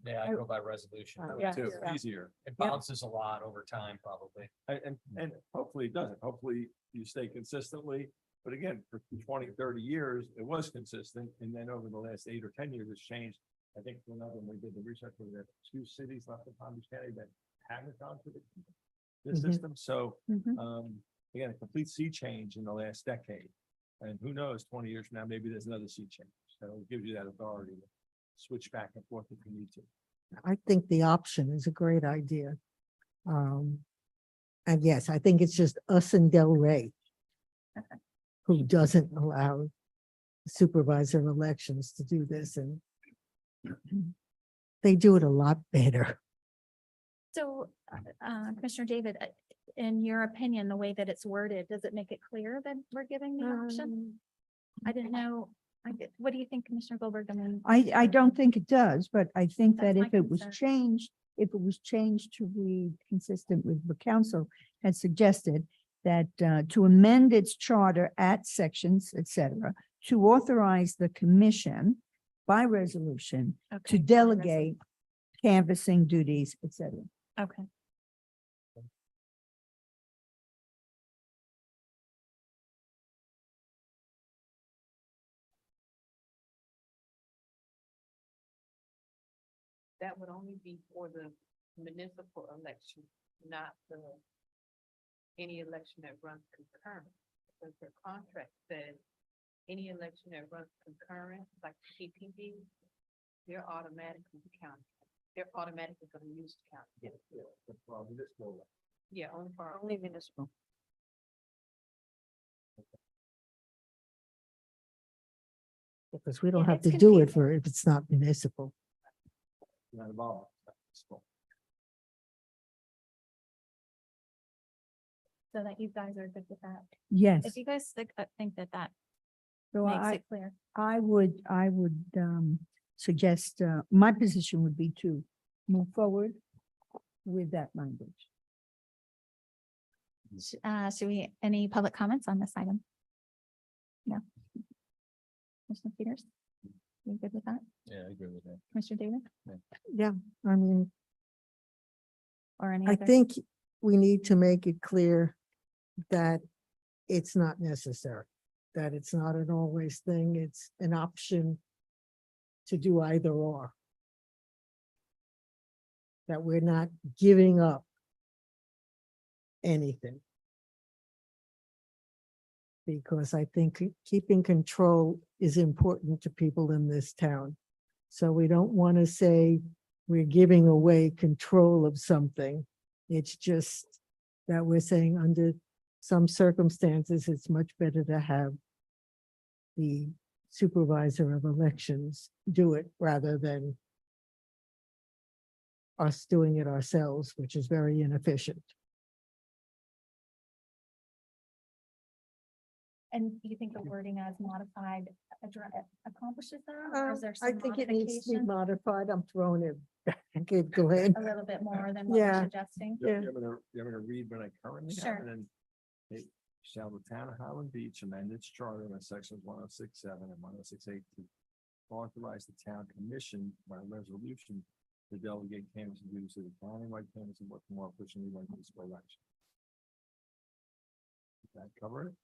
[SPEAKER 4] yeah, I go by resolution.
[SPEAKER 5] Yeah.
[SPEAKER 4] too.
[SPEAKER 11] It's easier.
[SPEAKER 4] It bounces a lot over time, probably.
[SPEAKER 11] And hopefully it doesn't. Hopefully you stay consistently. But again, for 20, 30 years, it was consistent. And then over the last 8 or 10 years, it's changed. I think when we did the research, there were 2 cities left in Palm Beach County that haven't gone to the
[SPEAKER 3] Mhm.
[SPEAKER 11] system. So,
[SPEAKER 1] Mhm.
[SPEAKER 11] again, a complete sea change in the last decade. And who knows, 20 years from now, maybe there's another sea change. So it gives you that authority to switch back and forth if you need to.
[SPEAKER 3] I think the option is a great idea. And yes, I think it's just us and Del Rey who doesn't allow supervisor elections to do this, and they do it a lot better.
[SPEAKER 1] So, Commissioner David, in your opinion, the way that it's worded, does it make it clear that we're giving the option? I didn't know. What do you think, Commissioner Goldberg? I mean.
[SPEAKER 5] I don't think it does, but I think that
[SPEAKER 1] That's my
[SPEAKER 5] if it was
[SPEAKER 1] concern.
[SPEAKER 5] changed, to read consistent with the council had suggested that to amend its charter at sections, et cetera, to authorize the commission by resolution to
[SPEAKER 1] Okay,
[SPEAKER 5] delegate canvassing duties, et cetera.
[SPEAKER 1] Okay.
[SPEAKER 2] That would only be for the municipal election, not the, any election that runs concurrent. Because their contract says any election that runs concurrent, like CPD, they're automatically counted. They're automatically gonna use the count. Yeah, only municipal.
[SPEAKER 3] Because we don't
[SPEAKER 1] Yeah,
[SPEAKER 3] have to
[SPEAKER 1] it's
[SPEAKER 3] do it
[SPEAKER 1] confusing.
[SPEAKER 3] for if it's not municipal.
[SPEAKER 11] Not involved.
[SPEAKER 1] So that you guys are good with that.
[SPEAKER 5] Yes.
[SPEAKER 1] If you guys think that that
[SPEAKER 5] So
[SPEAKER 1] makes
[SPEAKER 5] I,
[SPEAKER 1] it clear.
[SPEAKER 5] I would suggest, my position would be to move forward with that language.
[SPEAKER 1] Should we, any public comments on this item? No. Commissioner Peters? You good with that?
[SPEAKER 4] Yeah, I agree with that.
[SPEAKER 1] Commissioner David
[SPEAKER 3] Yeah, I mean,
[SPEAKER 1] or any
[SPEAKER 3] I
[SPEAKER 1] other?
[SPEAKER 3] think we need to make it clear that it's not necessary, that it's not an always thing, it's an option to do either or. That we're not giving up anything. Because I think keeping control is important to people in this town. So we don't want to say we're giving away control of something. It's just that we're saying under some circumstances, it's much better to have the supervisor of elections do it rather than us doing it ourselves, which is very inefficient.
[SPEAKER 1] And do you think the wording as modified accomplishes that? Or is there
[SPEAKER 3] I
[SPEAKER 1] some
[SPEAKER 3] think it needs to be
[SPEAKER 1] modification?
[SPEAKER 3] modified. I'm throwing it back. Okay, go ahead.
[SPEAKER 1] A little bit more than what we're
[SPEAKER 3] Yeah.
[SPEAKER 1] suggesting?
[SPEAKER 3] Yeah.
[SPEAKER 11] You're gonna read what I currently have,
[SPEAKER 1] Sure.
[SPEAKER 11] and then it shall the town of Highland Beach amend its charter in sections 106.7 and 106.8 to authorize the town commission by resolution to delegate canvassing duties to the countywide canvassing work more efficiently than municipal election. Does that cover it?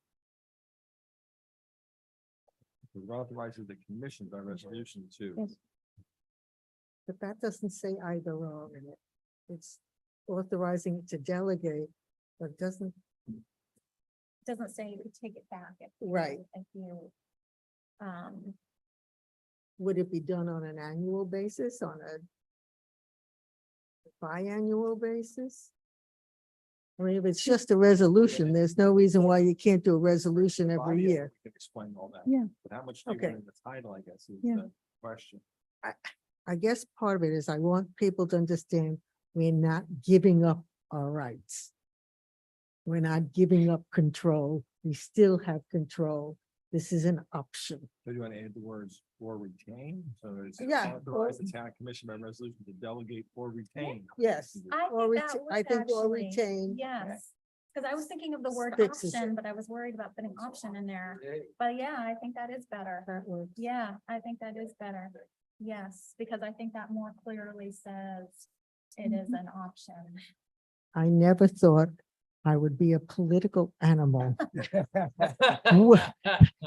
[SPEAKER 11] It authorizes the commission by resolution to.
[SPEAKER 3] Yes. But that doesn't say either or in it. It's authorizing it to delegate, but it doesn't,
[SPEAKER 1] Doesn't say you could take it back if.
[SPEAKER 3] Right.
[SPEAKER 1] If you,
[SPEAKER 3] would it be done on an annual basis, on a biannual basis? I mean, if it's just a resolution, there's no reason why you can't do a resolution every
[SPEAKER 11] Biennial,
[SPEAKER 3] year.
[SPEAKER 11] we can explain all that.
[SPEAKER 5] Yeah.
[SPEAKER 11] But how much do you
[SPEAKER 3] Okay.
[SPEAKER 11] want in the title, I guess, is
[SPEAKER 5] Yeah.
[SPEAKER 11] the question.
[SPEAKER 3] I guess part of it is I want people to understand we're not giving up our rights. We're not giving up control. We still have control. This is an option.
[SPEAKER 11] So do you want to add the words or retain? So it's
[SPEAKER 3] Yeah,
[SPEAKER 11] authorize the town commission by resolution to delegate or retain.
[SPEAKER 3] Yes.
[SPEAKER 1] I
[SPEAKER 3] Or
[SPEAKER 1] think that
[SPEAKER 3] reta- I
[SPEAKER 1] would
[SPEAKER 3] think or
[SPEAKER 1] actually,
[SPEAKER 3] retain.
[SPEAKER 1] yes. Because I was thinking of the word
[SPEAKER 3] Fixes
[SPEAKER 1] option,
[SPEAKER 3] it.
[SPEAKER 1] but I was worried about putting option in there. But yeah, I think that is better.
[SPEAKER 3] That works.
[SPEAKER 1] Yeah, I think that is better. Yes, because I think that more clearly says it is an option.
[SPEAKER 3] I never thought I would be a political animal.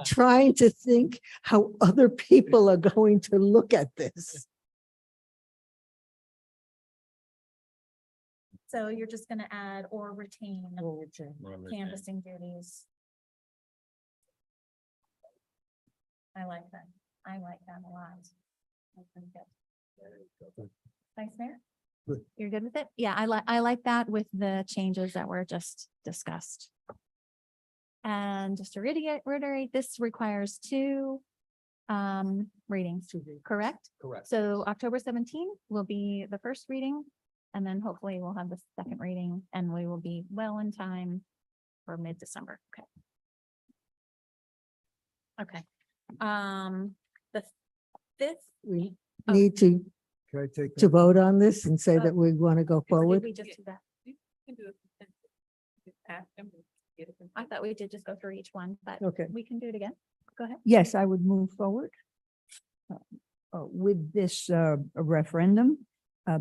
[SPEAKER 3] Trying to think how other people are going to look at this.
[SPEAKER 1] So you're just gonna add or retain
[SPEAKER 3] Or retain.
[SPEAKER 1] canvassing duties. I like that. I like that a lot. I think that- Vice Mayor?
[SPEAKER 8] Good.
[SPEAKER 1] You're good with it? Yeah, I like that with the changes that were just discussed. And just to reiterate, this requires two readings, correct?
[SPEAKER 4] Correct.
[SPEAKER 1] So October 17th will be the first reading, and then hopefully we'll have the second reading, and we will be well in time for mid-December. Okay. Okay. The fifth.
[SPEAKER 3] We
[SPEAKER 1] Oh.
[SPEAKER 3] need to
[SPEAKER 8] Can I take?
[SPEAKER 3] to
[SPEAKER 8] that?
[SPEAKER 3] vote on this and say
[SPEAKER 1] Oh.
[SPEAKER 3] that we want to go
[SPEAKER 1] or did
[SPEAKER 3] forward.
[SPEAKER 1] we just do that?
[SPEAKER 2] You can do it. Just ask them, get it.
[SPEAKER 1] I thought we did just go through each one, but
[SPEAKER 3] Okay.
[SPEAKER 1] we can do it again. Go ahead.
[SPEAKER 5] Yes, I would move forward with this referendum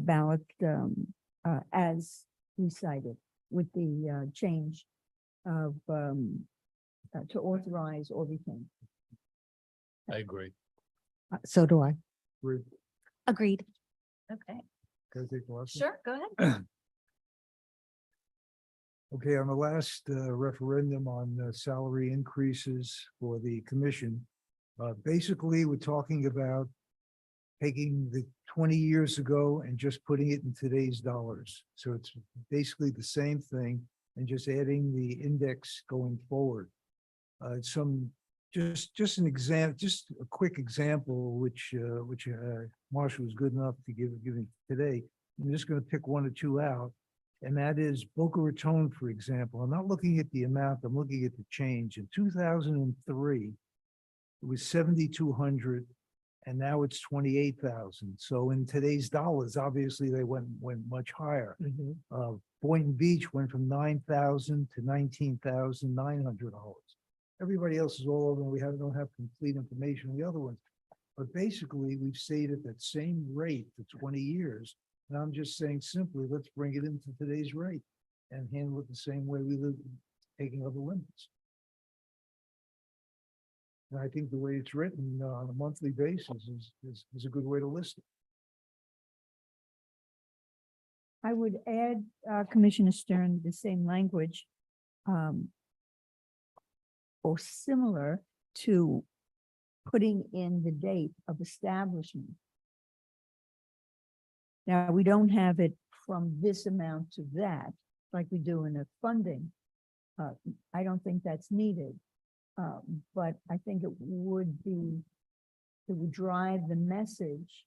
[SPEAKER 5] ballot as recited with the change of to authorize or retain.
[SPEAKER 9] I agree.
[SPEAKER 3] So do I.
[SPEAKER 1] Agreed. Okay,
[SPEAKER 8] Can I take the last one?
[SPEAKER 1] sure, go ahead.
[SPEAKER 8] Okay, on the last referendum on salary increases for the commission, basically, we're talking about taking the 20 years ago and just putting it in today's dollars. So it's basically the same thing and just adding the index going forward. Just an example, just a quick example, which Marshall was good enough to give me today. I'm just going to pick one or two out. And that is Boca Raton, for example. I'm not looking at the amount, I'm looking at the change. In 2003, it was 7,200 and now it's 28,000. So in today's dollars, obviously they went much higher. Boynton Beach went from 9,000 to $19,900. Everybody else is all over, and we don't have complete information on the other ones. But basically, we've stayed at that same rate for 20 years. And I'm just saying simply, let's bring it into today's rate and handle it the same way we live, taking other limits. And I think the way it's written on a monthly basis is a good way to list it.
[SPEAKER 5] I would add, Commissioner Stern, the same language or similar to putting in the date of establishment. Now, we don't have it from this amount to that, like we do in a funding. I don't think that's needed. But I think it would drive the message,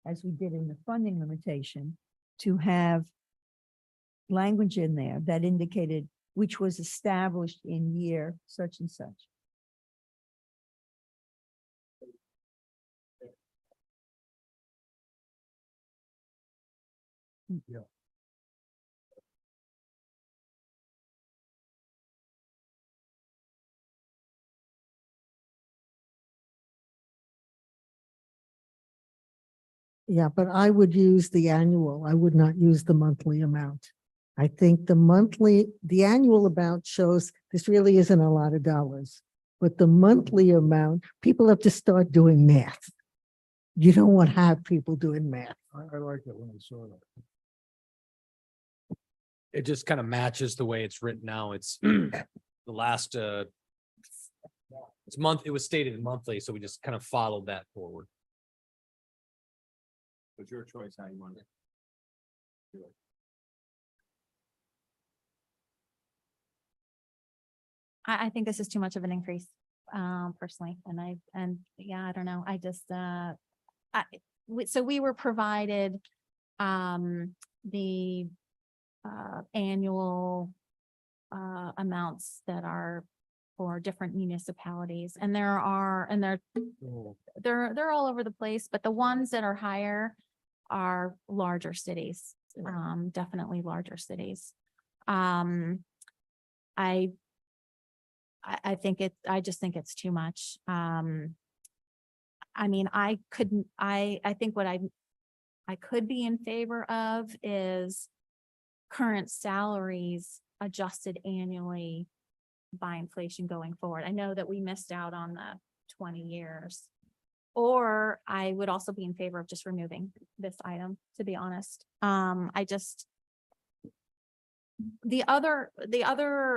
[SPEAKER 5] as we did in the funding limitation, to have language in there that indicated which was established in year such and such.
[SPEAKER 8] Yeah.
[SPEAKER 3] Yeah, but I would use the annual. I would not use the monthly amount. I think the annual amount shows this really isn't a lot of dollars. But the monthly amount, people have to start doing math. You don't want to have people doing math.
[SPEAKER 8] I like it when I saw that.
[SPEAKER 4] It just kind of matches the way it's written now. It's the last, it was stated monthly, so we just kind of followed that forward.
[SPEAKER 11] It's your choice how you want it.
[SPEAKER 1] I think this is too much of an increase, personally, and yeah, I don't know, I just, so we were provided, the, annual, amounts that are for different municipalities, and they're all over the place, but the ones that are higher are larger cities, definitely larger cities. I think I just think it's too much. I mean, I think what I could be in favor of is current salaries adjusted annually by inflation going forward. I know that we missed out on the 20 years. Or I would also be in favor of just removing this item, to be honest. The other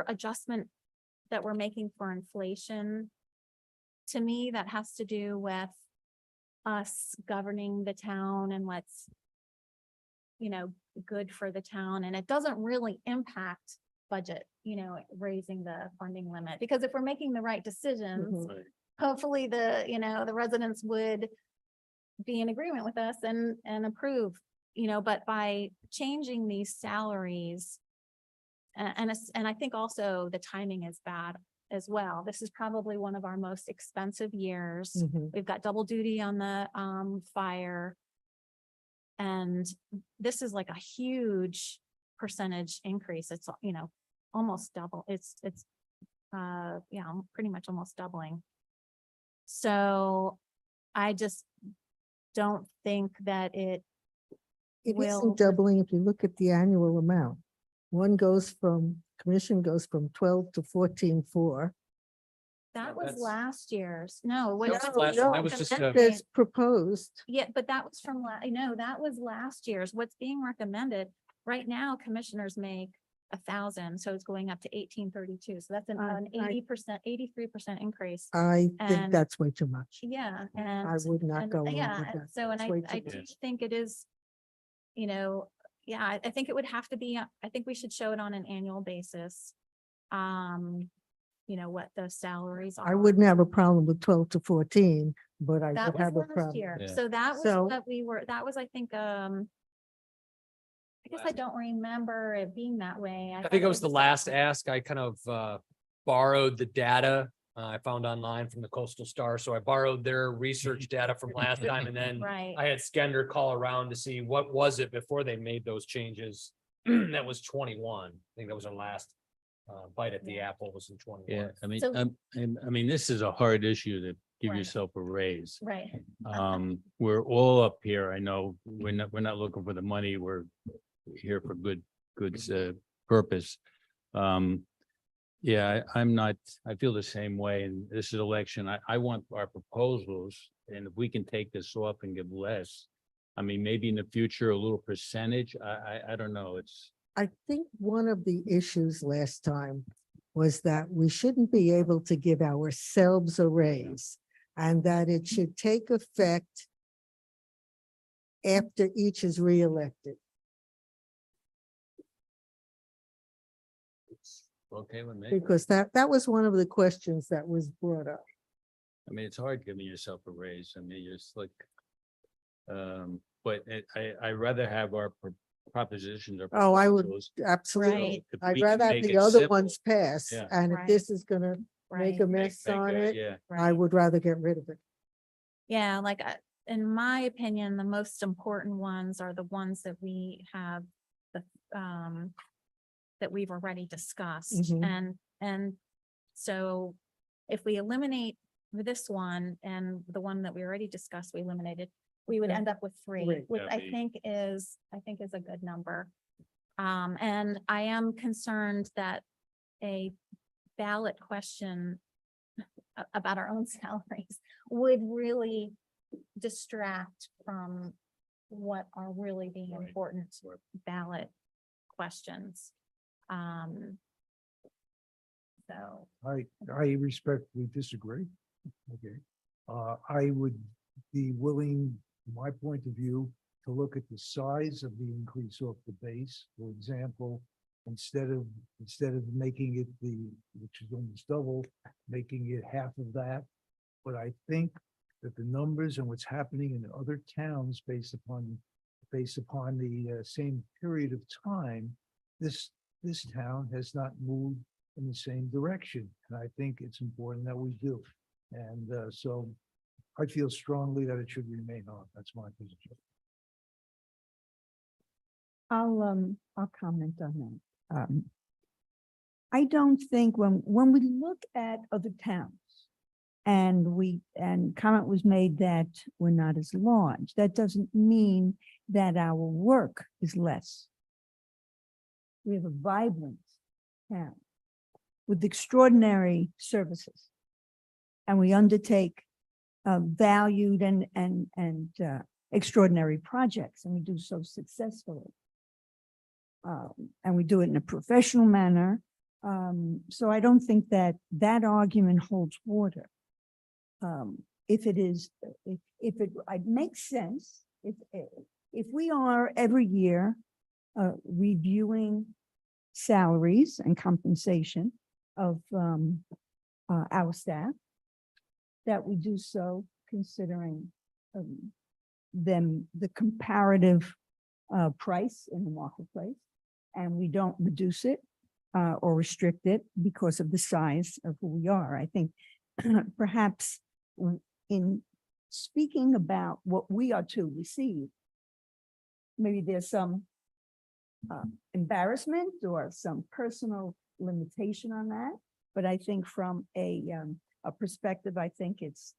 [SPEAKER 1] adjustment that we're making for inflation, to me, that has to do with us governing the town and what's, good for the town. And it doesn't really impact budget, raising the funding limit, because if we're making the right decisions, hopefully the residents would be in agreement with us and approve, but by changing these salaries, and I think also the timing is bad as well. This is probably one of our most expensive years.
[SPEAKER 3] Mhm.
[SPEAKER 1] We've got double duty on the fire. And this is like a huge percentage increase. It's, almost double. It's pretty much almost doubling. So I just don't think that
[SPEAKER 3] It
[SPEAKER 1] will.
[SPEAKER 3] isn't doubling if you look at the annual amount. Commission goes from 12 to 14.4.
[SPEAKER 1] That was
[SPEAKER 4] that's-
[SPEAKER 1] last year's. No.
[SPEAKER 4] That was
[SPEAKER 1] that's
[SPEAKER 4] last-
[SPEAKER 1] the
[SPEAKER 4] that was just a-
[SPEAKER 1] amendment.
[SPEAKER 3] There's proposed.
[SPEAKER 1] Yeah, but that was from, that was last year's. What's being recommended right now, commissioners make 1,000, so it's going up to 1,832. So that's an
[SPEAKER 3] I-
[SPEAKER 1] 80%, 83% increase.
[SPEAKER 3] I think
[SPEAKER 1] And-
[SPEAKER 3] that's way too much.
[SPEAKER 1] Yeah,
[SPEAKER 3] I
[SPEAKER 1] and,
[SPEAKER 3] would not
[SPEAKER 1] and
[SPEAKER 3] go along
[SPEAKER 1] yeah,
[SPEAKER 3] with
[SPEAKER 1] and
[SPEAKER 3] that.
[SPEAKER 1] so, and
[SPEAKER 3] It's way
[SPEAKER 1] I
[SPEAKER 3] too
[SPEAKER 1] do
[SPEAKER 3] much.
[SPEAKER 1] think it is, I think it would have to be, I think we should show it on an annual basis. What the salaries are.
[SPEAKER 3] I wouldn't have a problem with 12 to 14, but I
[SPEAKER 1] That
[SPEAKER 3] would
[SPEAKER 1] was
[SPEAKER 3] have a
[SPEAKER 1] last
[SPEAKER 3] problem.
[SPEAKER 1] year.
[SPEAKER 9] Yeah.
[SPEAKER 1] So that was
[SPEAKER 3] So-
[SPEAKER 1] what that was, I think, I guess I don't remember it being that way.
[SPEAKER 4] I
[SPEAKER 1] thought
[SPEAKER 4] think it was the last
[SPEAKER 1] separate.
[SPEAKER 4] ask. I kind of borrowed the data I found online from the Coastal Star. So I borrowed their research data from last time, and then
[SPEAKER 1] Right.
[SPEAKER 4] I had Skender call around to see what was it before they made those changes. That was 21. I think that was our last bite at the apple was in 21.
[SPEAKER 9] Yeah, I mean,
[SPEAKER 1] So-
[SPEAKER 9] I mean, this is a hard issue to give
[SPEAKER 1] Right.
[SPEAKER 9] yourself a raise.
[SPEAKER 1] Right.
[SPEAKER 9] We're all up here. I know we're not looking for the money. We're here for good purpose. Yeah, I feel the same way. And this is election. I want our proposals, and if we can take this off and give less. I mean, maybe in the future, a little percentage. I don't know.
[SPEAKER 3] I think one of the issues last time was that we shouldn't be able to give ourselves a raise and that it should take effect after each is reelected.
[SPEAKER 9] Okay with me.
[SPEAKER 3] Because that was one of the questions that was brought up.
[SPEAKER 9] I mean, it's hard giving yourself a raise. I mean, you're just like. But I rather have our propositions or.
[SPEAKER 3] Oh, I would
[SPEAKER 9] proposals.
[SPEAKER 3] absolutely.
[SPEAKER 1] Right.
[SPEAKER 9] If
[SPEAKER 3] I'd
[SPEAKER 9] we can
[SPEAKER 3] rather have
[SPEAKER 9] make
[SPEAKER 3] the
[SPEAKER 9] it
[SPEAKER 3] other
[SPEAKER 9] simple,
[SPEAKER 3] ones pass.
[SPEAKER 9] Yeah.
[SPEAKER 3] And if
[SPEAKER 1] Right.
[SPEAKER 3] this is gonna make
[SPEAKER 1] Right.
[SPEAKER 3] a mess on it,
[SPEAKER 9] Yeah,
[SPEAKER 3] I
[SPEAKER 1] Right.
[SPEAKER 3] would rather get rid of it.
[SPEAKER 1] Yeah, like in my opinion, the most important ones are the ones that we have, the, that we've already discussed.
[SPEAKER 3] Mhm.
[SPEAKER 1] And so if we eliminate this one and the one that we already discussed, we eliminated, we would
[SPEAKER 3] Okay.
[SPEAKER 1] end up with three,
[SPEAKER 3] Three.
[SPEAKER 1] which
[SPEAKER 9] Yeah,
[SPEAKER 1] I think is a good number. And I am concerned that a ballot question about our own salaries would really distract from what are really the
[SPEAKER 9] Right.
[SPEAKER 1] important
[SPEAKER 9] Right.
[SPEAKER 1] ballot questions. So,
[SPEAKER 8] I respectfully disagree. Okay. I would be willing, from my point of view, to look at the size of the increase off the base. For example, instead of making it which is almost double, making it half of that. But I think that the numbers and what's happening in other towns based upon the same period of time, this town has not moved in the same direction. And I think it's important that we do. And so I feel strongly that it should remain on. That's my position.
[SPEAKER 5] I'll comment on that. I don't think when we look at other towns and comment was made that we're not as large, that doesn't mean that our work is less. We have a vibrant town with extraordinary services. And we undertake valued and extraordinary projects, and we do so successfully. And we do it in a professional manner. So I don't think that argument holds water. If it makes sense, if we are every year reviewing salaries and compensation of our staff, that we do so considering the comparative price in the marketplace, and we don't reduce it or restrict it because of the size of who we are. I think perhaps in speaking about what we are to receive, maybe there's some embarrassment or some personal limitation on that. But I think from a perspective, I think it's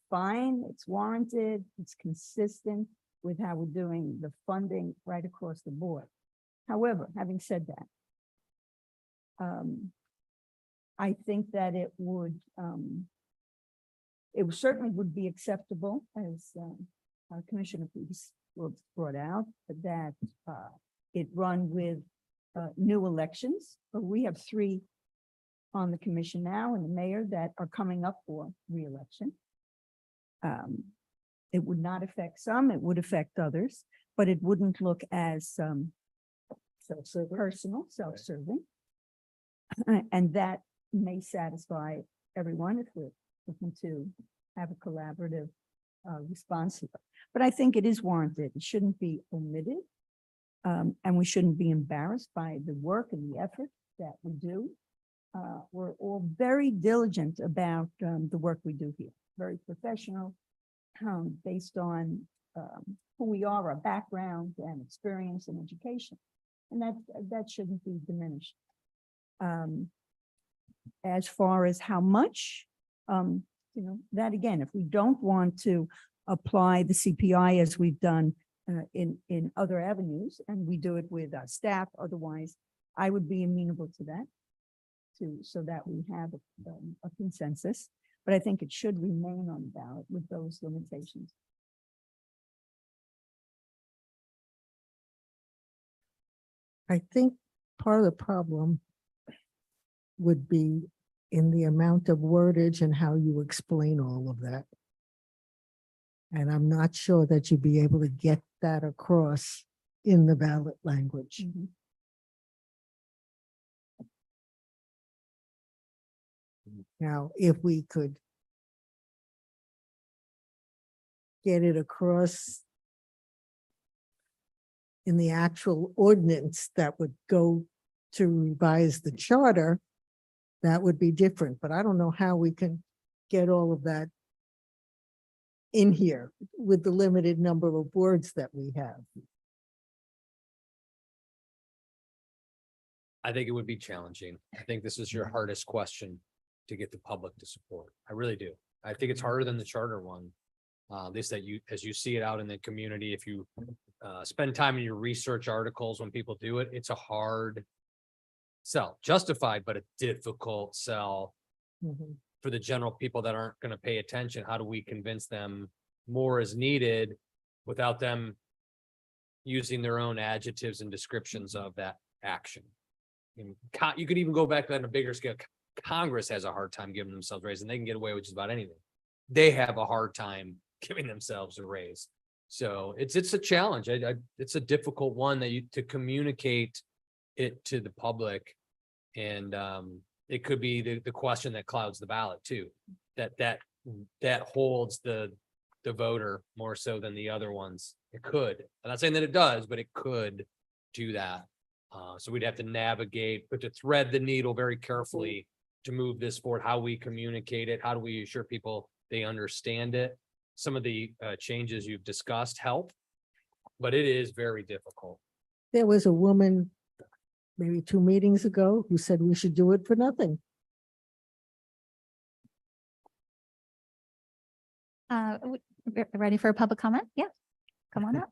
[SPEAKER 5] fine, it's warranted, it's consistent with how we're doing the funding right across the board. However, having said that, I think that it certainly would be acceptable, as Commissioner Peace brought out, that it run with new elections. But we have 3 on the commission now and the mayor that are coming up for reelection. It would not affect some, it would affect others, but it wouldn't look as personal, self-serving. And that may satisfy everyone if we're looking to have a collaborative response to it. But I think it is warranted. It shouldn't be omitted. And we shouldn't be embarrassed by the work and the effort that we do. We're all very diligent about the work we do here, very professional, based on who we are, our background and experience and education. And that shouldn't be diminished. As far as how much, that again, if we don't want to apply the CPI as we've done in other avenues, and we do it with our staff, otherwise, I would be amenable to that, so that we have a consensus. But I think it should remain on the ballot with those limitations.
[SPEAKER 3] I think part of the problem would be in the amount of wordage and how you explain all of that. And I'm not sure that you'd be able to get that across in the ballot language. Now, if we could get it across in the actual ordinance that would go to revise the charter, that would be different, but I don't know how we can get all of that in here with the limited number of words that we have.
[SPEAKER 4] I think it would be challenging. I think this is your hardest question to get the public to support. I really do. I think it's harder than the charter one. At least that you, as you see it out in the community, if you spend time in your research articles, when people do it, it's a hard sell, justified, but a difficult sell
[SPEAKER 3] Mhm.
[SPEAKER 4] for the general people that aren't gonna pay attention. How do we convince them more is needed without them using their own adjectives and descriptions of that action? And you could even go back to that on a bigger scale. Congress has a hard time giving themselves raises, and they can get away with just about anything. They have a hard time giving themselves a raise. So it's a challenge. It's a difficult one that to communicate it to the public. And it could be the question that clouds the ballot too. That holds the voter more so than the other ones. It could. I'm not saying that it does, but it could do that. So we'd have to navigate, but to thread the needle very carefully to move this forward, how we communicate it, how do we assure people they understand it? Some of the changes you've discussed help, but it is very difficult.
[SPEAKER 3] There was a woman maybe 2 meetings ago who said we should do it for nothing.
[SPEAKER 1] Ready for a public comment? Yeah, come on up.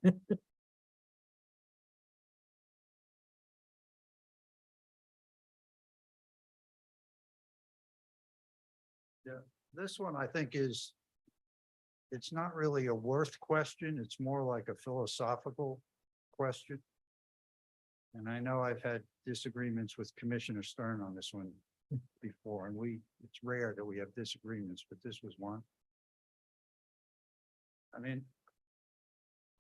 [SPEAKER 12] This one I think is, it's not really a worth question. It's more like a philosophical question. And I know I've had disagreements with Commissioner Stern on this one before, and it's rare that we have disagreements, but this was one. I mean,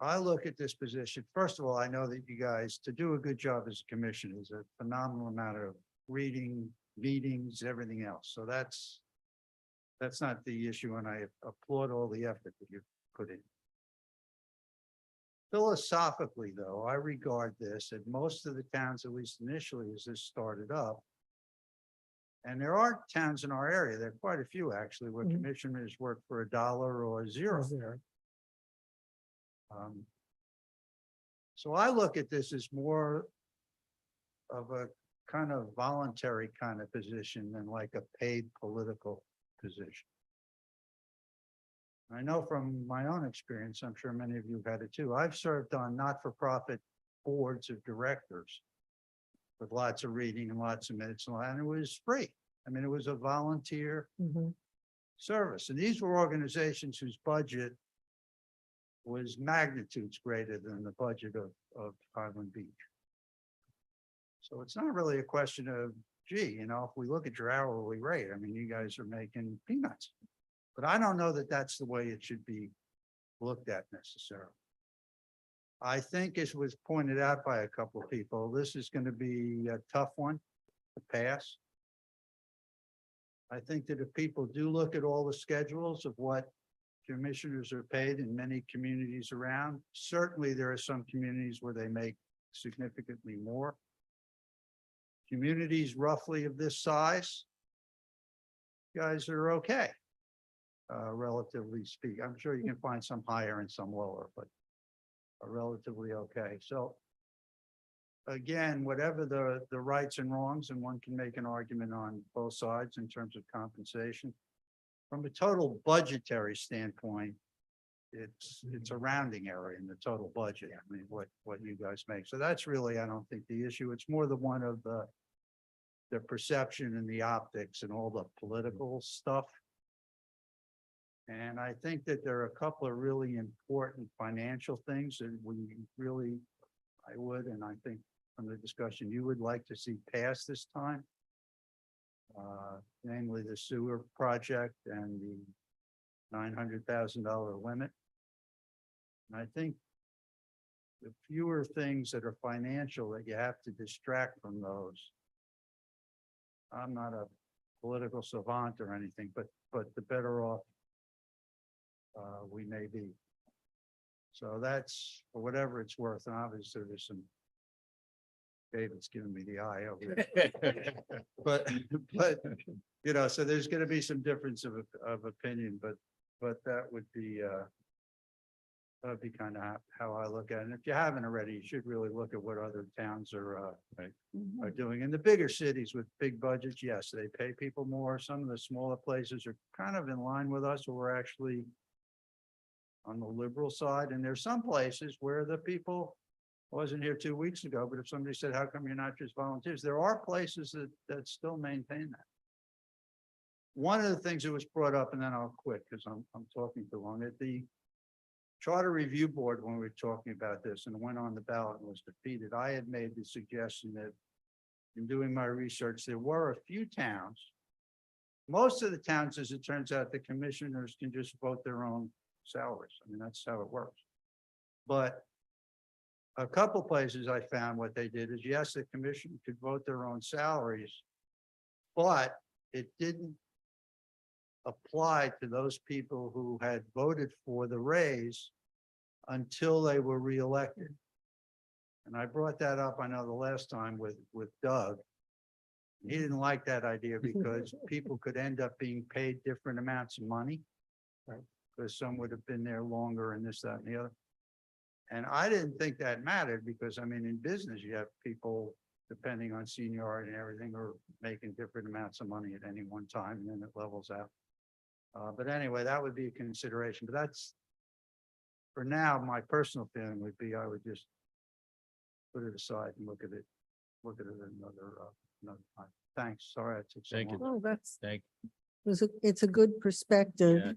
[SPEAKER 12] I look at this position, first of all, I know that you guys, to do a good job as a commission is a phenomenal amount of reading, meetings, everything else. So that's not the issue, and I applaud all the effort that you've put in. Philosophically, though, I regard this at most of the towns, at least initially, as this started up. And there are towns in our area, there are quite a few actually, where
[SPEAKER 3] Mhm.
[SPEAKER 12] commissioners work for $1 or zero. So I look at this as more of a kind of voluntary kind of position than like a paid political position. I know from my own experience, I'm sure many of you have had it too. I've served on not-for-profit boards of directors with lots of reading and lots of minutes, and it was free. I mean, it was a volunteer
[SPEAKER 3] Mhm.
[SPEAKER 12] service. And these were organizations whose budget was magnitudes greater than the budget of Highland Beach. So it's not really a question of, gee, if we look at your hourly rate, I mean, you guys are making peanuts. But I don't know that that's the way it should be looked at necessarily. I think, as was pointed out by a couple of people, this is going to be a tough one to pass. I think that if people do look at all the schedules of what commissioners are paid in many communities around, certainly there are some communities where they make significantly more. Communities roughly of this size, guys are okay. Relatively speaking, I'm sure you can find some higher and some lower, but are relatively okay. So again, whatever the rights and wrongs, and one can make an argument on both sides in terms of compensation. From a total budgetary standpoint, it's a rounding error in the total budget. I mean, what you guys make. So that's really, I don't think, the issue. It's more the one of the perception and the optics and all the political stuff. And I think that there are a couple of really important financial things that I would, and I think from the discussion you would like to see pass this time. Namely the sewer project and the $900,000 limit. And I think the fewer things that are financial that you have to distract from those. I'm not a political savant or anything, but the better off we may be. So that's, for whatever it's worth, and obviously there's some, David's giving me the eye over there. But, so there's gonna be some difference of opinion, but But that'd be kind of how I look at it. And if you haven't already, you should really look at what other towns are doing. In the bigger cities with big budgets, yes, they pay people more. Some of the smaller places are kind of in line with us, or we're actually on the liberal side. And there's some places where the people, I wasn't here 2 weeks ago, but if somebody said, how come you're not just volunteers? There are places that still maintain that. One of the things that was brought up, and then I'll quit because I'm talking too long, at the Charter Review Board, when we were talking about this and it went on the ballot and was defeated, I had made the suggestion that in doing my research, there were a few towns. Most of the towns, as it turns out, the commissioners can just vote their own salaries. I mean, that's how it works. But a couple places I found what they did is, yes, the commission could vote their own salaries, but it didn't apply to those people who had voted for the raise until they were reelected. And I brought that up, I know the last time with Doug. He didn't like that idea because people could end up being paid different amounts of money. Right. Because some would have been there longer and this, that, and the other. And I didn't think that mattered because, I mean, in business, you have people, depending on seniority and everything, are making different amounts of money at any one time, and then it levels out. But anyway, that would be a consideration, but that's, for now, my personal feeling would be I would just put it aside and look at it another time. Thanks, sorry I took so
[SPEAKER 9] Thank you.
[SPEAKER 12] long.
[SPEAKER 3] Oh,
[SPEAKER 9] Thank,
[SPEAKER 3] it's a good perspective.
[SPEAKER 9] Yeah.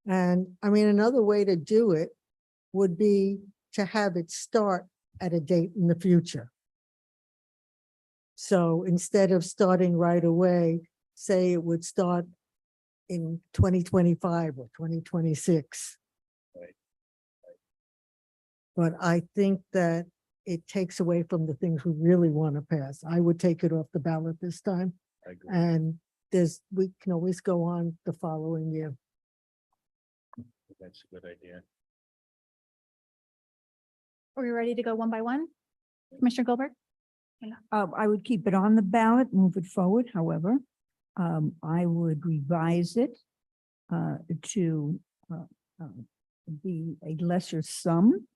[SPEAKER 3] And I mean, another way to do it would be to have it start at a date in the future. So instead of starting right away, say it would start in 2025 or 2026.
[SPEAKER 9] Right.
[SPEAKER 3] But I think that it takes away from the things we really want to pass. I would take it off the ballot this time.
[SPEAKER 9] I agree.
[SPEAKER 3] And we can always go on the following year.
[SPEAKER 9] That's a good idea.
[SPEAKER 1] Are we ready to go one by one? Commissioner Goldberg?
[SPEAKER 5] I would keep it on the ballot, move it forward, however. I would revise it to be a lesser sum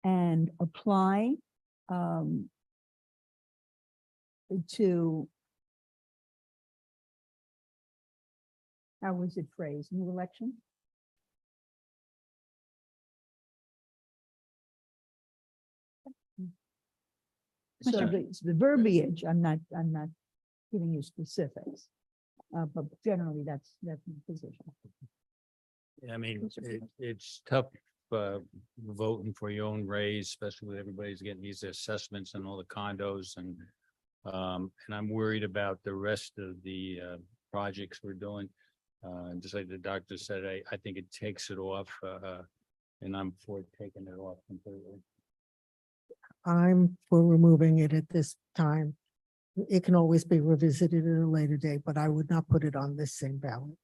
[SPEAKER 5] and apply to, how was it phrased, new election? So the verbiage, I'm not giving you specifics. But generally, that's my position.
[SPEAKER 9] Yeah, I mean, it's tough, voting for your own raise, especially with everybody's getting these assessments and all the condos and I'm worried about the rest of the, projects we're doing. Just like the doctor said, I think it takes it off, and I'm for taking it off completely.
[SPEAKER 3] I'm for removing it at this time. It can always be revisited at a later date, but I would not put it on this same ballot.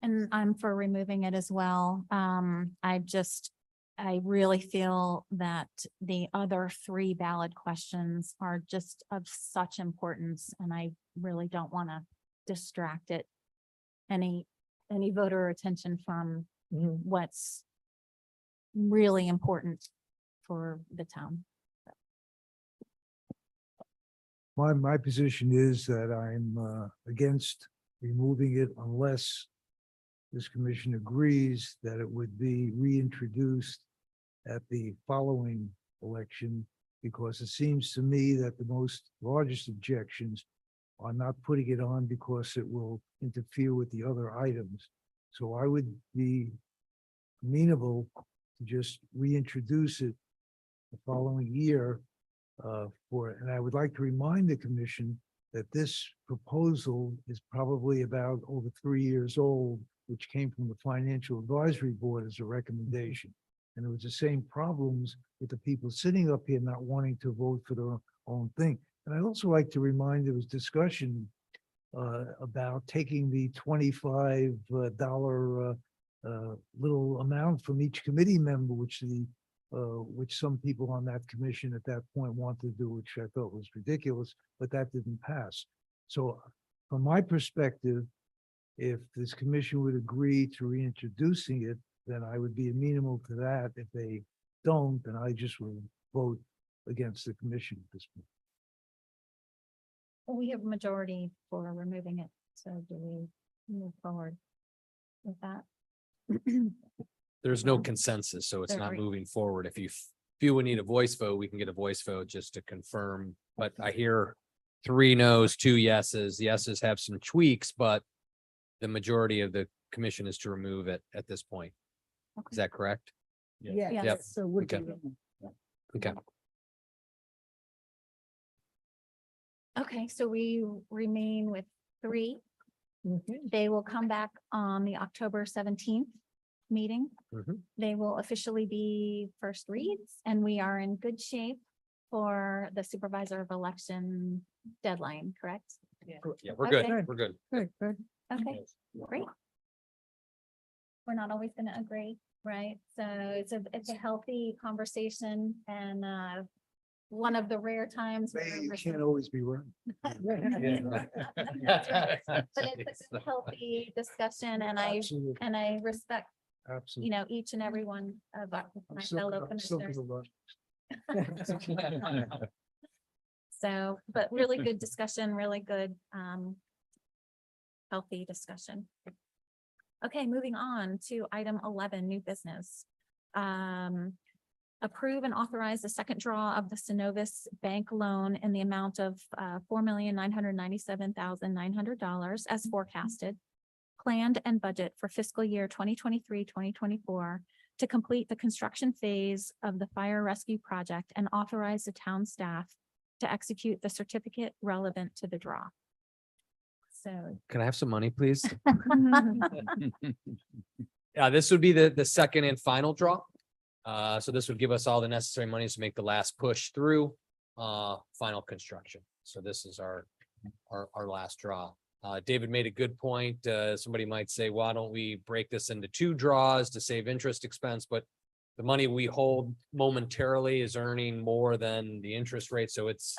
[SPEAKER 1] And I'm for removing it as well. I really feel that the other 3 ballot questions are just of such importance, and I really don't want to distract it any voter attention from what's really important for the town.
[SPEAKER 8] My position is that I'm against removing it unless this commission agrees that it would be reintroduced at the following election, because it seems to me that the largest objections are not putting it on because it will interfere with the other items. So I would be amenable to just reintroduce it the following year and I would like to remind the commission that this proposal is probably about over 3 years old, which came from the Financial Advisory Board as a recommendation. And it was the same problems with the people sitting up here not wanting to vote for their own thing. And I'd also like to remind, there was discussion about taking the $25 little amount from each committee member, which some people on that commission at that point wanted to do, which I thought was ridiculous, but that didn't pass. So from my perspective, if this commission would agree to reintroducing it, then I would be amenable to that. If they don't, then I just will vote against the commission at this point.
[SPEAKER 1] We have a majority for removing it, so do we move forward with that?
[SPEAKER 4] There's no consensus, so it's not
[SPEAKER 1] Agreed.
[SPEAKER 4] moving forward. If you would need a voice vote, we can get a voice vote just to confirm. But I hear 3 no's, 2 yeses. Yeses have some tweaks, but the majority of the commission is to remove it at this point. Is that correct?
[SPEAKER 5] Yeah.
[SPEAKER 4] Yep.
[SPEAKER 5] So we're.
[SPEAKER 4] Okay.
[SPEAKER 5] doing-
[SPEAKER 4] Okay.
[SPEAKER 1] Okay, so we remain with 3.
[SPEAKER 5] Mhm.
[SPEAKER 1] They will come back on the October 17th meeting.
[SPEAKER 4] Mhm.
[SPEAKER 1] They will officially be first reads, and we are in good shape for the supervisor of election deadline, correct?
[SPEAKER 4] Yeah, we're good.
[SPEAKER 1] Okay.
[SPEAKER 4] We're good.
[SPEAKER 3] Good, good.
[SPEAKER 1] Okay, great. We're not always gonna agree, right? So it's a healthy conversation and one of the rare times. where
[SPEAKER 8] You
[SPEAKER 1] we're-
[SPEAKER 8] can't always be right.
[SPEAKER 1] That's right. But it's a healthy discussion and
[SPEAKER 8] Absolutely,
[SPEAKER 1] I respect,
[SPEAKER 8] absolutely.
[SPEAKER 1] each and every one of my
[SPEAKER 8] I'm still
[SPEAKER 1] fellow
[SPEAKER 8] I'm still
[SPEAKER 1] commissioners.
[SPEAKER 8] gonna love
[SPEAKER 1] So, but really good discussion, really good, healthy discussion. Okay, moving on to item 11, new business. Approve and authorize the second draw of the Synovus Bank loan in the amount of $4,997,900 as forecasted, planned and budget for fiscal year 2023-2024 to complete the construction phase of the fire rescue project and authorize the town staff to execute the certificate relevant to the draw. So.
[SPEAKER 4] Can I have some money, please? Yeah, this would be the second and final draw. So this would give us all the necessary monies to make the last push through final construction. So this is our last draw. David made a good point. Somebody might say, why don't we break this into 2 draws to save interest expense? But the money we hold momentarily is earning more than the interest rate. So it's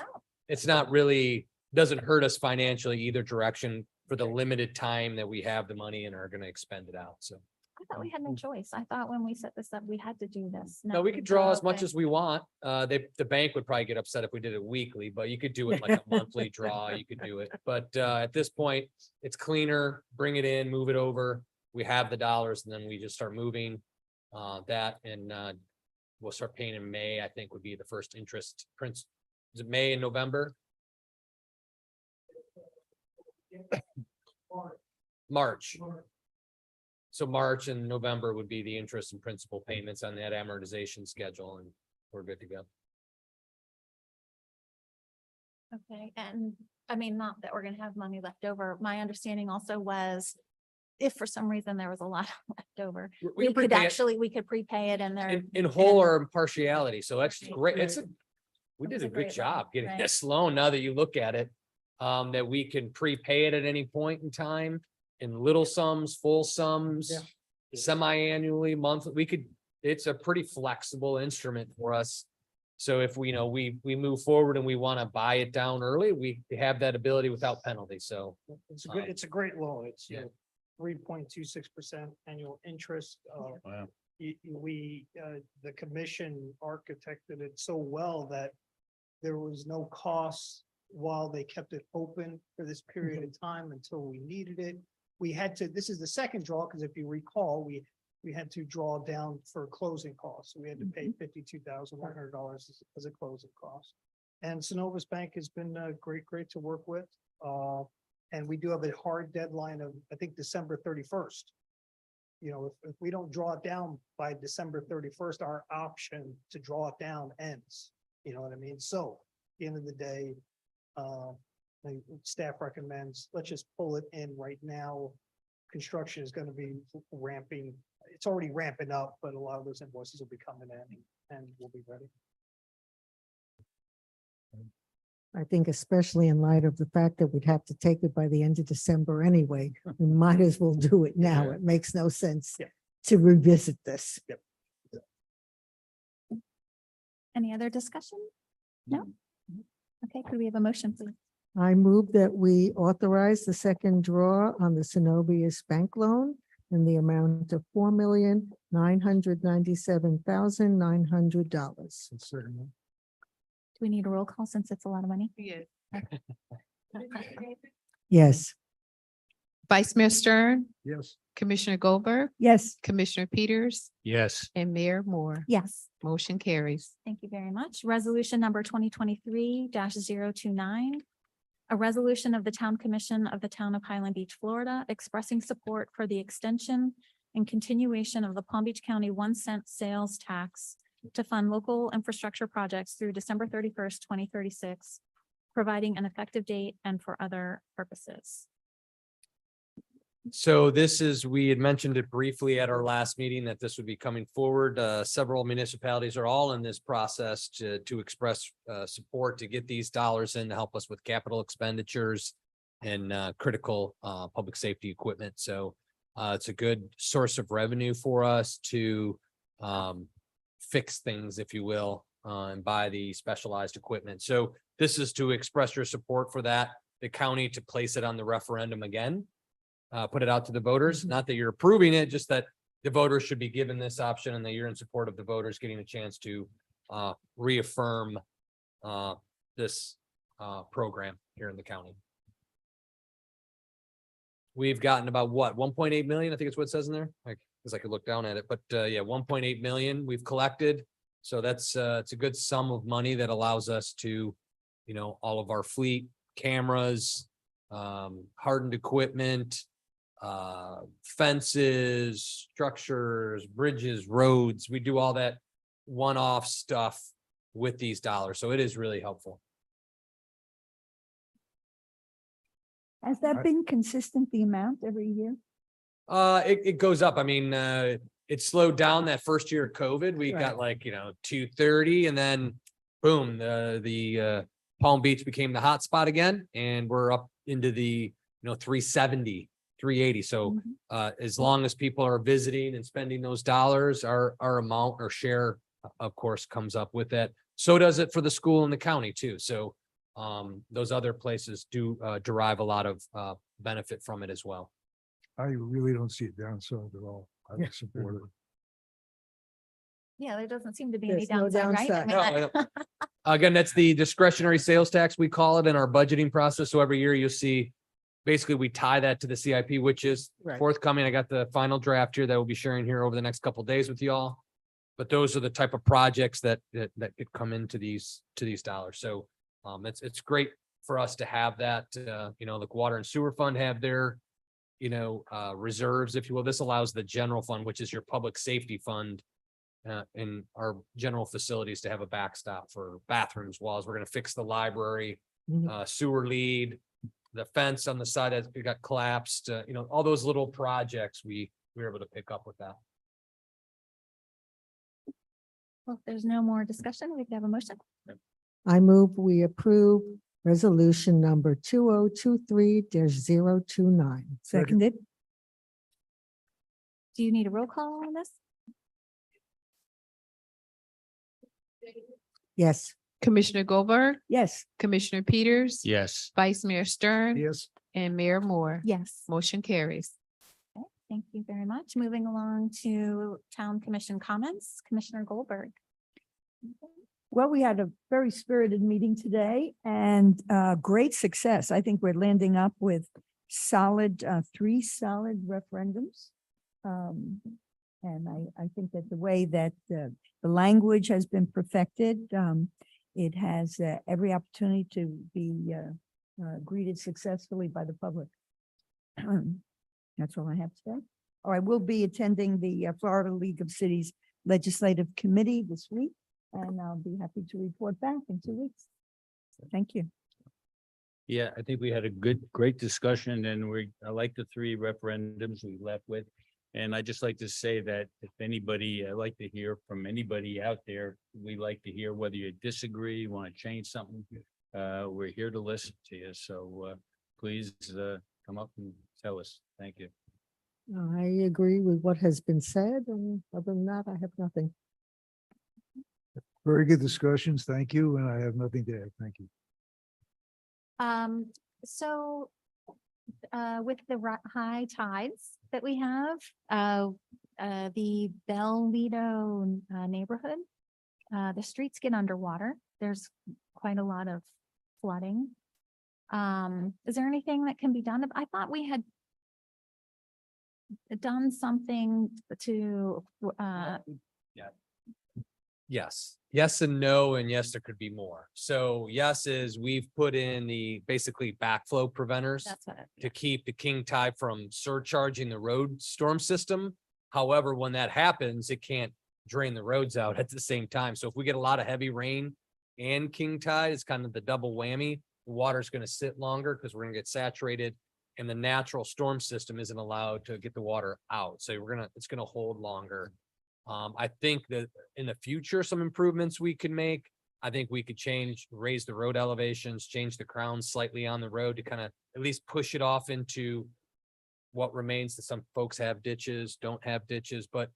[SPEAKER 4] not really, doesn't hurt us financially either direction for the limited time that we have the money and are going to expend it out. So.
[SPEAKER 1] I thought we had no choice. I thought when we set this up, we had to do this.
[SPEAKER 4] No, we could draw as much
[SPEAKER 1] Okay.
[SPEAKER 4] as we want. The bank would probably get upset if we did it weekly, but you could do it like a monthly draw. You could do it. But at this point, it's cleaner, bring it in, move it over. We have the dollars and then we just start moving that and we'll start paying in May, I think would be the first interest prince. Is it May and November? March. So March and November would be the interest and principal payments on that amortization schedule and we're good to go.
[SPEAKER 1] Okay, and I mean, not that we're gonna have money left over. My understanding also was if for some reason there was a lot left over, we
[SPEAKER 4] can
[SPEAKER 1] could
[SPEAKER 4] prepay it
[SPEAKER 1] actually, we could prepay it and there.
[SPEAKER 4] in whole or in partiality. So that's great. We
[SPEAKER 1] It
[SPEAKER 4] did
[SPEAKER 1] was
[SPEAKER 4] a
[SPEAKER 1] a
[SPEAKER 4] good
[SPEAKER 1] great
[SPEAKER 4] job
[SPEAKER 1] loan,
[SPEAKER 4] getting
[SPEAKER 1] right?
[SPEAKER 4] this loan now that you look at it. That we can prepay it at any point in time in little sums, full sums, semi-annually, monthly. It's a pretty flexible instrument for us. So if we move forward and we want to buy it down early, we have that ability without penalty. So
[SPEAKER 10] It's a great loan. It's
[SPEAKER 4] Yeah.
[SPEAKER 10] 3.26% annual interest.
[SPEAKER 9] Wow.
[SPEAKER 10] The commission architected it so well that there was no cost while they kept it open for this period of time until we needed it. This is the second draw, because if you recall, we had to draw down for closing costs. We had to pay $52,100 as a closing cost. And Synovus Bank has been great to work with. And we do have a hard deadline of, I think, December 31st. If we don't draw it down by December 31st, our option to draw it down ends. You know what I mean? So at the end of the day, the staff recommends, let's just pull it in right now. Construction is going to be ramping. It's already ramping up, but a lot of those invoices will be coming in and we'll be ready.
[SPEAKER 3] I think especially in light of the fact that we'd have to take it by the end of December anyway, we might as well do it now. It makes no sense
[SPEAKER 10] Yeah.
[SPEAKER 3] to revisit this.
[SPEAKER 1] Any other discussion? No? Okay, could we have a motion, please?
[SPEAKER 3] I move that we authorize the second draw on the Synovius Bank loan in the amount of $4,997,900.
[SPEAKER 10] Certainly.
[SPEAKER 1] Do we need a roll call since it's a lot of money?
[SPEAKER 2] Yes.
[SPEAKER 3] Yes.
[SPEAKER 2] Vice Mayor Stern,
[SPEAKER 8] Yes.
[SPEAKER 2] Commissioner Goldberg,
[SPEAKER 5] Yes,
[SPEAKER 2] Commissioner Peters,
[SPEAKER 9] Yes,
[SPEAKER 2] and Mayor Moore.
[SPEAKER 1] Yes.
[SPEAKER 2] Motion carries.
[SPEAKER 1] Thank you very much. Resolution number 2023-029. A resolution of the Town Commission of the Town of Highland Beach, Florida, expressing support for the extension and continuation of the Palm Beach County 1 cent sales tax to fund local infrastructure projects through December 31st, 2036, providing an effective date and for other purposes.
[SPEAKER 4] So this is, we had mentioned it briefly at our last meeting that this would be coming forward. Several municipalities are all in this process to express support to get these dollars in to help us with capital expenditures and critical public safety equipment. So it's a good source of revenue for us to fix things, if you will, and buy the specialized equipment. So this is to express your support for that, the county to place it on the referendum again. Put it out to the voters, not that you're approving it, just that the voters should be given this option and that you're in support of the voters getting a chance to reaffirm this program here in the county. We've gotten about what, 1.8 million? I think it's what it says in there. I guess I could look down at it, but yeah, 1.8 million we've collected. So that's it's a good sum of money that allows us to, you know, all of our fleet cameras, hardened equipment, fences, structures, bridges, roads. We do all that one-off stuff with these dollars. So it is really helpful.
[SPEAKER 5] has that been consistent, the amount every year?
[SPEAKER 4] It goes up. I mean, it slowed down that first year of COVID. We got like, 230 and then boom, the Palm Beach became the hot spot again and we're up into the, 370, 380. So as long as people are visiting and spending those dollars, our amount or share, of course, comes up with that. So does it for the school and the county too. So those other places do derive a lot of benefit from it as well.
[SPEAKER 8] I really don't see a downside at all. I would support it.
[SPEAKER 1] Yeah, there doesn't seem to be any
[SPEAKER 3] There's no
[SPEAKER 1] downside, right? I
[SPEAKER 3] downside.
[SPEAKER 1] mean,
[SPEAKER 4] No, Again, that's the discretionary sales tax, we call it in our budgeting process. So every year you'll see, basically we tie that to the CIP, which is
[SPEAKER 3] Right.
[SPEAKER 4] forthcoming. I got the final draft here that we'll be sharing here over the next couple of days with y'all. But those are the type of projects that could come into these dollars. So it's great for us to have that, the water and sewer fund have their, reserves, if you will. This allows the general fund, which is your public safety fund, in our general facilities to have a backstop for bathrooms, walls. We're gonna fix the library, sewer lead, the fence on the side that got collapsed, all those little projects we were able to pick up with that.
[SPEAKER 1] Well, if there's no more discussion, we could have a motion.
[SPEAKER 3] I move we approve resolution number 2023-029.
[SPEAKER 5] Seconded?
[SPEAKER 1] Do you need a roll call on this?
[SPEAKER 3] Yes.
[SPEAKER 2] Commissioner Goldberg,
[SPEAKER 5] Yes,
[SPEAKER 2] Commissioner Peters.
[SPEAKER 9] yes.
[SPEAKER 2] Vice Mayor Stern.
[SPEAKER 8] Yes.
[SPEAKER 2] And Mayor Moore.
[SPEAKER 1] Yes.
[SPEAKER 2] Motion carries.
[SPEAKER 1] Okay, thank you very much. Moving along to Town Commission comments, Commissioner Goldberg.
[SPEAKER 5] well, we had a very spirited meeting today and great success. I think we're landing up with three solid referendums. And I think that the way that the language has been perfected, it has every opportunity to be greeted successfully by the public. That's all I have today. Or I will be attending the Florida League of Cities Legislative Committee this week, and I'll be happy to report back in 2 weeks. Thank you.
[SPEAKER 9] Yeah, I think we had a great discussion and I like the three referendums we left with. And I just like to say that if anybody, I like to hear from anybody out there. We like to hear whether you disagree, want to change something. We're here to listen to you. So please come up and tell us. Thank you.
[SPEAKER 3] I agree with what has been said, and other than that, I have nothing.
[SPEAKER 8] Very good discussions. Thank you. And I have nothing to add. Thank you.
[SPEAKER 1] So with the high tides that we have, the Bell Lido neighborhood, the streets get underwater. There's quite a lot of flooding. Is there anything that can be done? I thought we had done something to,
[SPEAKER 4] Yes, yes and no, and yes, there could be more. So yes is we've put in the basically backflow preventers
[SPEAKER 1] that's what,
[SPEAKER 4] to keep the king tide from surcharging the road storm system. However, when that happens, it can't drain the roads out at the same time. So if we get a lot of heavy rain and king tide, it's kind of the double whammy. The water's gonna sit longer because we're gonna get saturated and the natural storm system isn't allowed to get the water out. So it's gonna hold longer. I think that in the future, some improvements we can make. I think we could raise the road elevations, change the crown slightly on the road to kind of at least push it off into what remains. That some folks have ditches, don't have ditches, but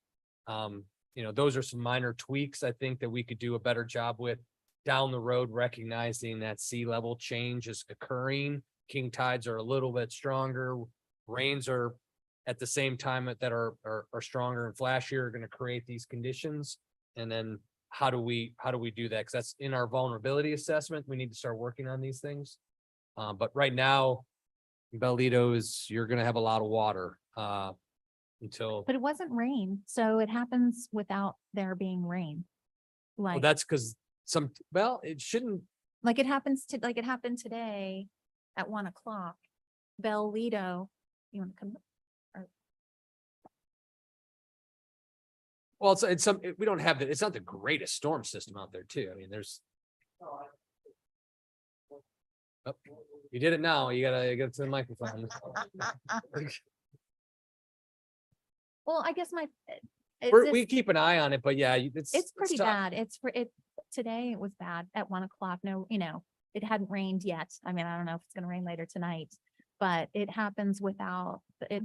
[SPEAKER 4] those are some minor tweaks I think that we could do a better job with down the road, recognizing that sea level change is occurring. King tides are a little bit stronger. Rains are at the same time that are stronger and flashier, are going to create these conditions. And then how do we do that? Because that's in our vulnerability assessment. We need to start working on these things. But right now, Bellito you're going to have a lot of water until.
[SPEAKER 1] but it wasn't rain, so it happens without there being rain.
[SPEAKER 4] Well,
[SPEAKER 1] Like,
[SPEAKER 4] that's because it shouldn't.
[SPEAKER 1] like it happened today at 1 o'clock. Bell Lido, you want to come?
[SPEAKER 4] Well, we don't have it's not the greatest storm system out there too. I mean, there's. Oh, you did it now. You gotta get to the microphone.
[SPEAKER 1] Well, I guess
[SPEAKER 4] We keep an eye on it, but yeah,
[SPEAKER 1] it's pretty
[SPEAKER 4] tough.
[SPEAKER 1] bad. Today it was bad at 1 o'clock. No, it hadn't rained yet. I mean, I don't know if it's gonna rain later tonight, but it happens without, it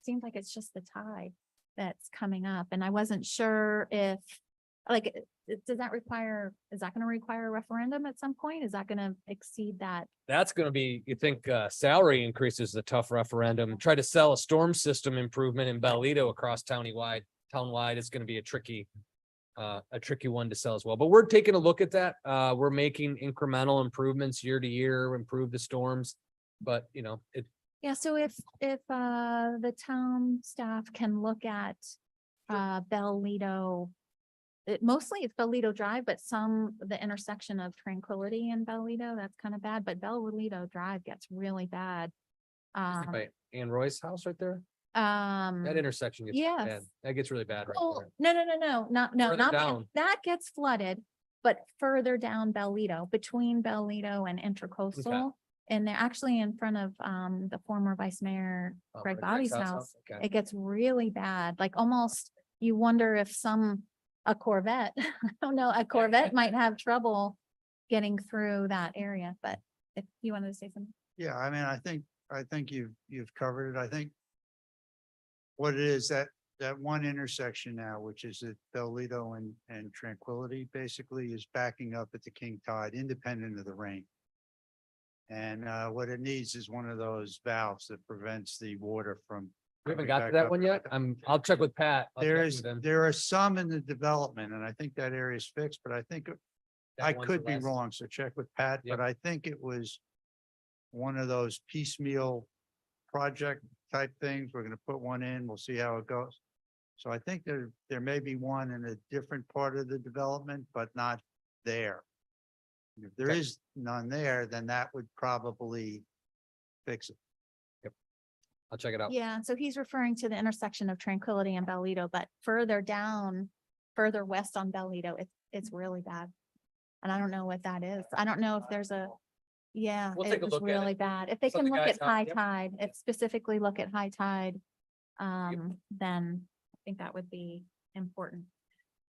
[SPEAKER 1] seems like it's just the tide that's coming up. And I wasn't sure if, is that gonna require a referendum at some point? Is that gonna exceed that?
[SPEAKER 4] That's gonna be, you think, salary increases is a tough referendum. Try to sell a storm system improvement in Bellito across townwide is gonna be a tricky one to sell as well. But we're taking a look at that. We're making incremental improvements year to year, improve the storms. But
[SPEAKER 1] Yeah, so if the town staff can look at Bellito, mostly it's Bellito Drive, but the intersection of Tranquility and Bellito, that's kind of bad, but Bellito Drive gets really bad.
[SPEAKER 4] by Ann Roy's house right there, that intersection gets bad.
[SPEAKER 1] yes.
[SPEAKER 4] That gets really bad right
[SPEAKER 1] Oh,
[SPEAKER 4] there.
[SPEAKER 1] no, not
[SPEAKER 4] Further down.
[SPEAKER 1] that gets flooded, but further down Bellito, between Bellito and Intracoastal. And they're actually in front of the former Vice Mayor
[SPEAKER 4] Oh,
[SPEAKER 1] Greg
[SPEAKER 4] right,
[SPEAKER 1] Bobby's
[SPEAKER 4] Greg's
[SPEAKER 1] house.
[SPEAKER 4] Okay.
[SPEAKER 1] It gets really bad, like almost you wonder if a Corvette, I don't know, a Corvette might have trouble getting through that area, but if you wanted to say something.
[SPEAKER 12] Yeah, I mean, I think you've covered it. I think what it is that one intersection now, which is at Bellito and Tranquility, basically is backing up at the King Tide, independent of the rain. And what it needs is one of those valves that prevents the water from.
[SPEAKER 4] We haven't
[SPEAKER 12] coming
[SPEAKER 4] got to
[SPEAKER 12] back
[SPEAKER 4] that
[SPEAKER 12] up.
[SPEAKER 4] one yet. I'll check with Pat. I'll check with him.
[SPEAKER 12] There are some in the development, and I think that area is fixed, but I think I
[SPEAKER 4] That one's
[SPEAKER 12] could
[SPEAKER 4] the
[SPEAKER 12] be
[SPEAKER 4] last-
[SPEAKER 12] wrong, so check with Pat,
[SPEAKER 4] Yep.
[SPEAKER 12] but I think it was one of those piecemeal project type things. We're gonna put one in, we'll see how it goes. So I think there may be one in a different part of the development, but not there. If there
[SPEAKER 4] Okay.
[SPEAKER 12] is none there, then that would probably fix it.
[SPEAKER 4] I'll check it out.
[SPEAKER 1] Yeah, so he's referring to the intersection of Tranquility and Bellito, but further west on Bellito, it's really bad. And I don't know what that is. I don't know if there's yeah,
[SPEAKER 4] We'll
[SPEAKER 1] it
[SPEAKER 4] take a
[SPEAKER 1] was
[SPEAKER 4] look at
[SPEAKER 1] really
[SPEAKER 4] it.
[SPEAKER 1] bad. If they
[SPEAKER 4] Some of
[SPEAKER 1] can
[SPEAKER 4] the
[SPEAKER 1] look
[SPEAKER 4] guys
[SPEAKER 1] at
[SPEAKER 4] out-
[SPEAKER 1] high
[SPEAKER 4] yep.
[SPEAKER 1] tide, if specifically look at high tide, then I think that would be important.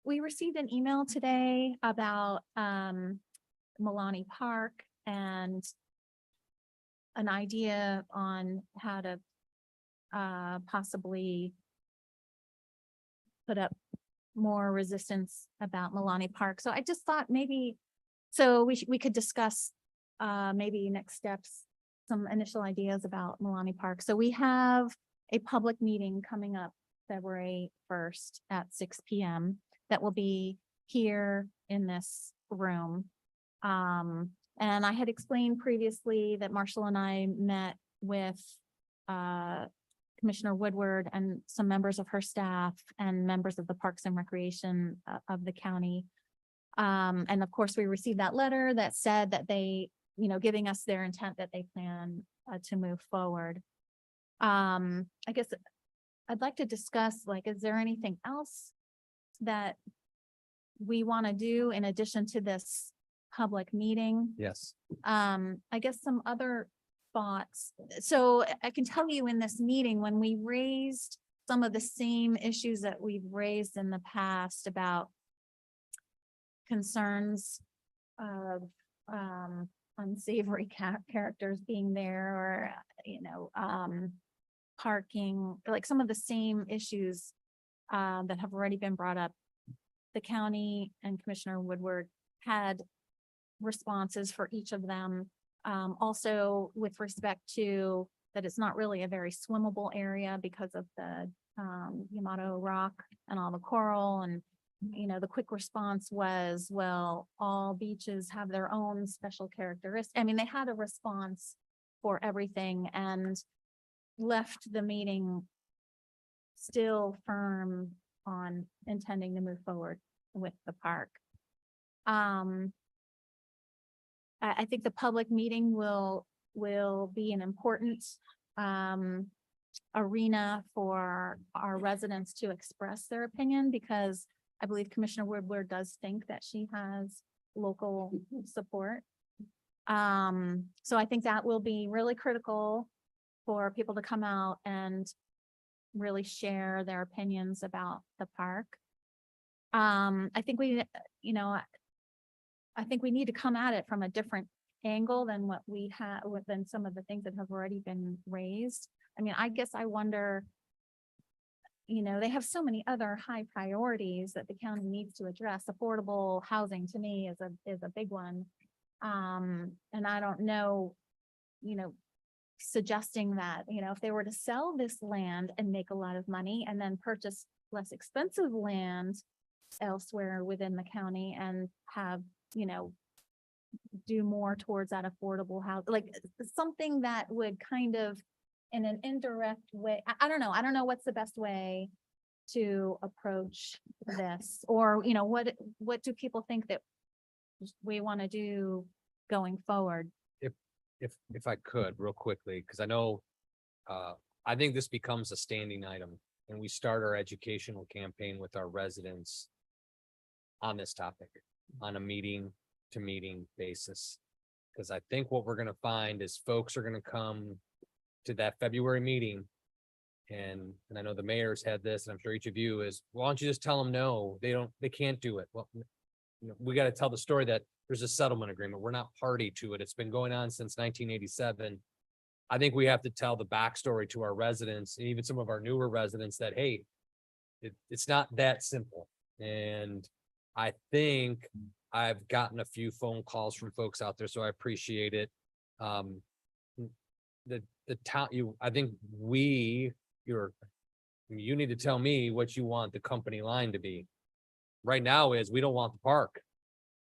[SPEAKER 1] We received an email today about Milani Park and an idea on how to possibly put up more resistance about Milani Park. So I just thought maybe, so we could discuss maybe next steps, some initial ideas about Milani Park. So we have a public meeting coming up February 1st at 6 p.m. that will be here in this room. And I had explained previously that Marshall and I met with Commissioner Woodward and some members of her staff and members of the Parks and Recreation of the county. And of course, we received that letter that said that they, giving us their intent that they plan to move forward. I guess I'd like to discuss, like, is there anything else that we want to do in addition to this public meeting?
[SPEAKER 4] Yes.
[SPEAKER 1] I guess some other thoughts. So I can tell you in this meeting, when we raised some of the same issues that we've raised in the past about concerns of unsavory characters being there, or parking, like some of the same issues that have already been brought up. The county and Commissioner Woodward had responses for each of them. Also with respect to that it's not really a very swimmable area because of the Yamato Rock and all the coral, and the quick response was, well, all beaches have their own special characteristics. I mean, they had a response for everything and left the meeting still firm on intending to move forward with the park. I think the public meeting will be an important arena for our residents to express their opinion, because I believe Commissioner Woodward does think that she has local support. So I think that will be really critical for people to come out and really share their opinions about the park. I think we need to come at it from a different angle than what we have, than some of the things that have already been raised. I mean, I guess I wonder, they have so many other high priorities that the county needs to address. Affordable housing to me is a big one. And I don't know, suggesting that, if they were to sell this land and make a lot of money and then purchase less expensive land elsewhere within the county and have, do more towards that affordable house, like something that would kind of in an indirect way, I don't know. I don't know what's the best way to approach this, or, what do people think that we want to do going forward?
[SPEAKER 4] If I could real quickly, because I know, I think this becomes a standing item and we start our educational campaign with our residents on this topic on a meeting to meeting basis. Because I think what we're going to find is folks are going to come to that February meeting. And I know the mayor's had this, and I'm sure each of you is, why don't you just tell them no, they can't do it. Well, we got to tell the story that there's a settlement agreement. We're not party to it. It's been going on since 1987. I think we have to tell the backstory to our residents and even some of our newer residents that, hey, it's not that simple. And I think I've gotten a few phone calls from folks out there, so I appreciate it. The town, I think you need to tell me what you want the company line to be. Right now is we don't want the park.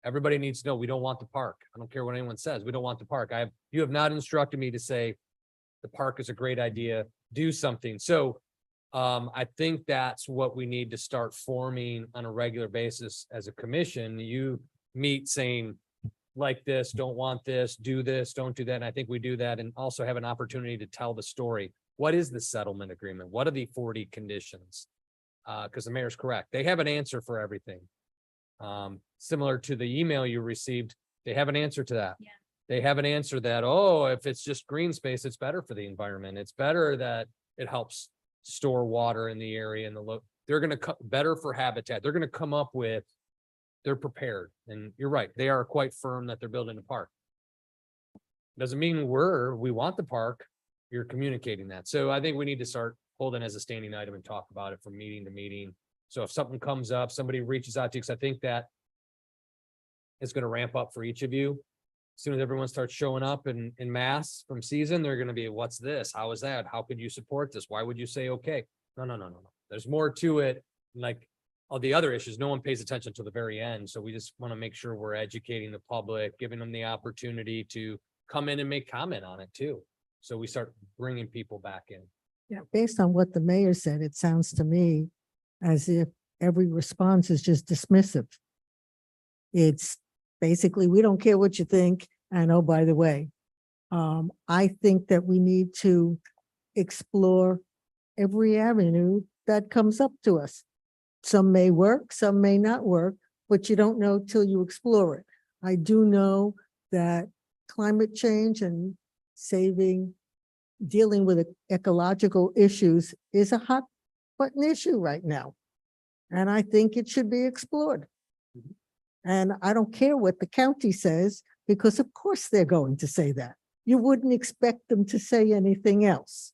[SPEAKER 4] Everybody needs to know we don't want the park. I don't care what anyone says. We don't want the park. You have not instructed me to say the park is a great idea, do something. So I think that's what we need to start forming on a regular basis as a commission. You meet saying like this, don't want this, do this, don't do that. And I think we do that and also have an opportunity to tell the story. What is the settlement agreement? What are the 40 conditions? Because the mayor's correct. They have an answer for everything. Similar to the email you received, they have an answer to that.
[SPEAKER 1] Yeah.
[SPEAKER 4] They have an answer that, oh, if it's just green space, it's better for the environment. It's better that it helps store water in the area and they're going to better for habitat. They're going to come up with, they're prepared. And you're right. They are quite firm that they're building a park. Doesn't mean we want the park. You're communicating that. So I think we need to start holding as a standing item and talk about it from meeting to meeting. So if something comes up, somebody reaches out to you, because I think that it's going to ramp up for each of you. As soon as everyone starts showing up in mass from season, they're gonna be, what's this? How is that? How could you support this? Why would you say, okay? No, no, no, no, no. There's more to it. Like all the other issues, no one pays attention to the very end. So we just want to make sure we're educating the public, giving them the opportunity to come in and make comment on it too. So we start bringing people back in.
[SPEAKER 3] Yeah, based on what the mayor said, it sounds to me as if every response is just dismissive. It's basically, we don't care what you think, and oh, by the way. I think that we need to explore every avenue that comes up to us. Some may work, some may not work, but you don't know till you explore it. I do know that climate change and dealing with ecological issues is a hot button issue right now. And I think it should be explored. And I don't care what the county says, because of course they're going to say that. You wouldn't expect them to say anything else,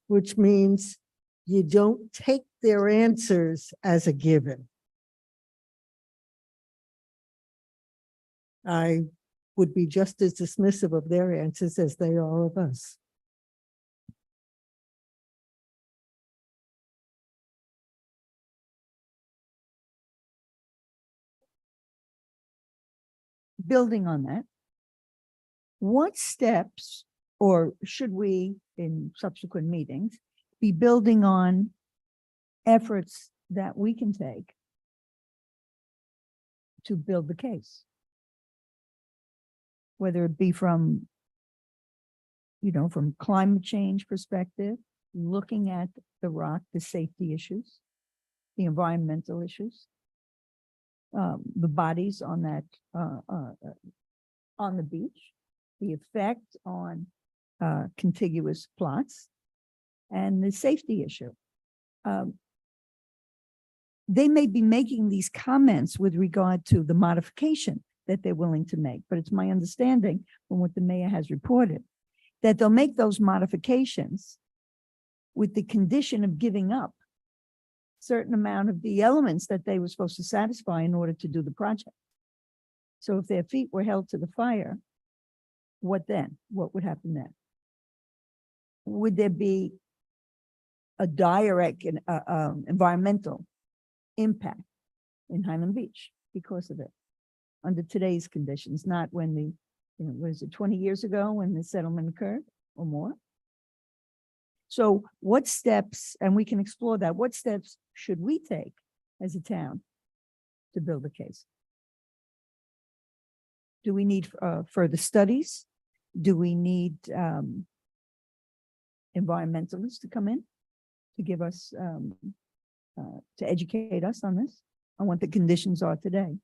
[SPEAKER 3] which means you don't take their answers as a given. I would be just as dismissive of their answers as they are of us.
[SPEAKER 5] Building on that, what steps, or should we, in subsequent meetings, be building on efforts that we can take to build the case? Whether it be from, from climate change perspective, looking at the rock, the safety issues, the environmental issues, the bodies on that, on the beach, the effect on contiguous plots, and the safety issue. They may be making these comments with regard to the modification that they're willing to make, but it's my understanding from what the mayor has reported that they'll make those modifications with the condition of giving up certain amount of the elements that they were supposed to satisfy in order to do the project. So if their feet were held to the fire, what then? What would happen then? Would there be a direct environmental impact in Highland Beach because of it? Under today's conditions, not when the, was it 20 years ago when the settlement occurred or more? So what steps, and we can explore that, what steps should we take as a town to build a case? Do we need further studies? Do we need environmentalists to come in to give us, to educate us on this, on what the conditions are today?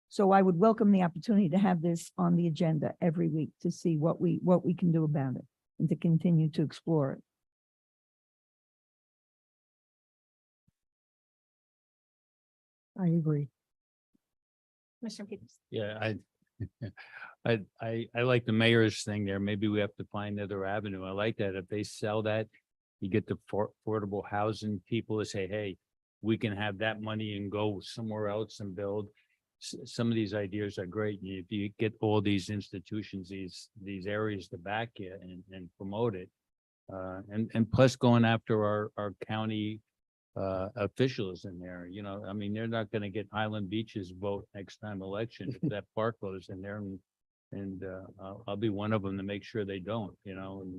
[SPEAKER 5] So I would welcome the opportunity to have this on the agenda every week to see what we can do about it and to continue to explore it.
[SPEAKER 3] I agree.
[SPEAKER 1] Commissioner Peters.
[SPEAKER 9] Yeah, I like the mayor's thing there. Maybe we have to find another avenue. I like that. If they sell that, you get the affordable housing people to say, hey, we can have that money and go somewhere else and build. Some of these ideas are great. If you get all these institutions, these areas to back you and promote it. And plus going after our county officials in there, I mean, they're not gonna get Highland Beach's vote next time election if that park goes in there, and I'll be one of them to make sure they don't, in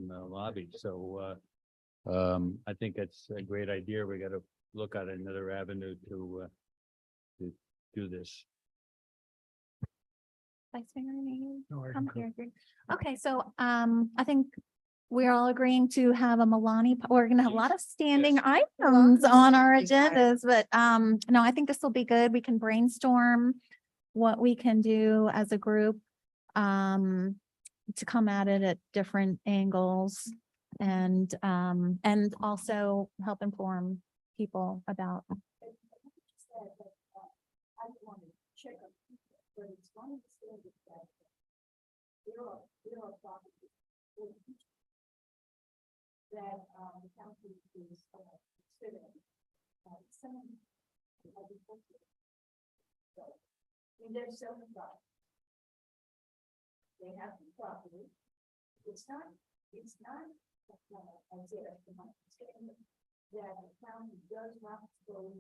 [SPEAKER 9] the lobby. So I think that's a great idea. We gotta look at another avenue to do this.
[SPEAKER 1] Vice Mayor, may
[SPEAKER 8] No, I
[SPEAKER 1] come
[SPEAKER 8] concur.
[SPEAKER 1] here. Okay, so I think we're all agreeing to have a Milani, we're gonna have a lot of standing items on our agendas, but no, I think this will be good. We can brainstorm what we can do as a group to come at it at different angles and also help inform people about. That the county is considering some
[SPEAKER 5] They're self-employed. They have the property. It's not, as if the money is getting, that the county does not go,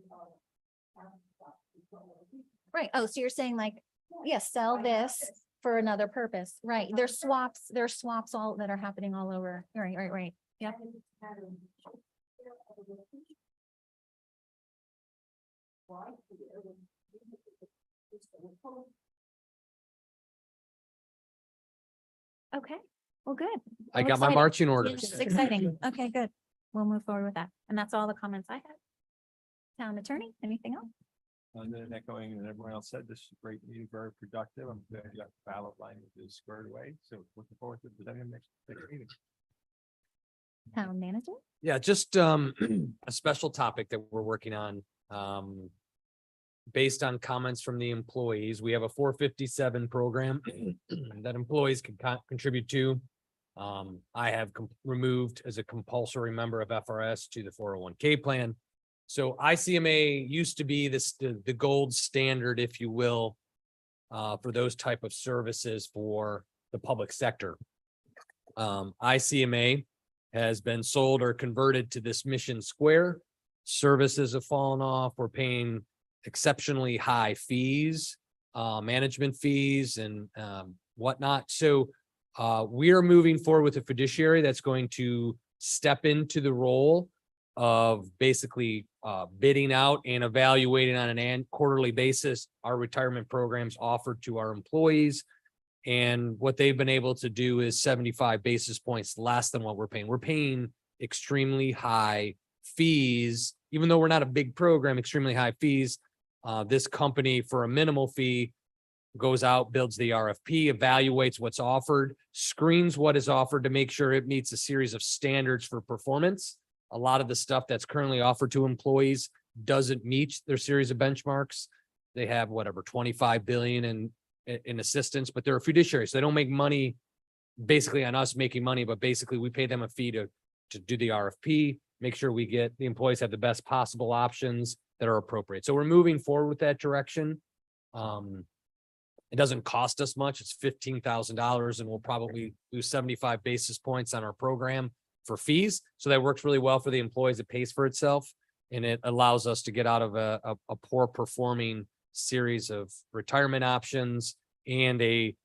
[SPEAKER 5] county property for other people.
[SPEAKER 1] Right. Oh, so you're saying like, yes, sell
[SPEAKER 5] Why not
[SPEAKER 1] this
[SPEAKER 5] this?
[SPEAKER 1] for another purpose. Right. There's swaps all that are happening all over. Right. Yep.
[SPEAKER 5] And it's a matter of share of the location. Why? It's the whole.
[SPEAKER 1] Okay. Well, good.
[SPEAKER 4] I
[SPEAKER 1] Well,
[SPEAKER 4] got my
[SPEAKER 1] exciting.
[SPEAKER 4] marching
[SPEAKER 1] Yeah,
[SPEAKER 4] orders.
[SPEAKER 1] It's exciting. Okay, good. We'll move forward with that. And that's all the comments I had. Town attorney, anything else?
[SPEAKER 11] And then echoing and everyone else said, this is a great meeting, very productive. I'm glad you got the ballot language squared away. So looking forward to presenting next meeting.
[SPEAKER 1] Town manager?
[SPEAKER 4] Yeah, just a special topic that we're working on. Based on comments from the employees, we have a 457 program that employees can contribute to. I have removed as a compulsory member of FRS to the 401k plan. So ICMA used to be the gold standard, if you will, for those type of services for the public sector. ICMA has been sold or converted to this Mission Square. Services have fallen off. We're paying exceptionally high fees, management fees and whatnot. So we are moving forward with a fiduciary that's going to step into the role of basically bidding out and evaluating on an quarterly basis our retirement programs offered to our employees. And what they've been able to do is 75 basis points less than what we're paying. We're paying extremely high fees, even though we're not a big program, extremely high fees. This company for a minimal fee goes out, builds the RFP, evaluates what's offered, screens what is offered to make sure it meets a series of standards for performance. A lot of the stuff that's currently offered to employees doesn't meet their series of benchmarks. They have whatever 25 billion in assistance, but they're a fiduciary, so they don't make money basically on us making money, but basically we pay them a fee to do the RFP, make sure the employees have the best possible options that are appropriate. So we're moving forward with that direction. It doesn't cost us much. It's $15,000 and we'll probably lose 75 basis points on our program for fees. So that works really well for the employees. It pays for itself and it allows us to get out of a poor performing series of retirement options and a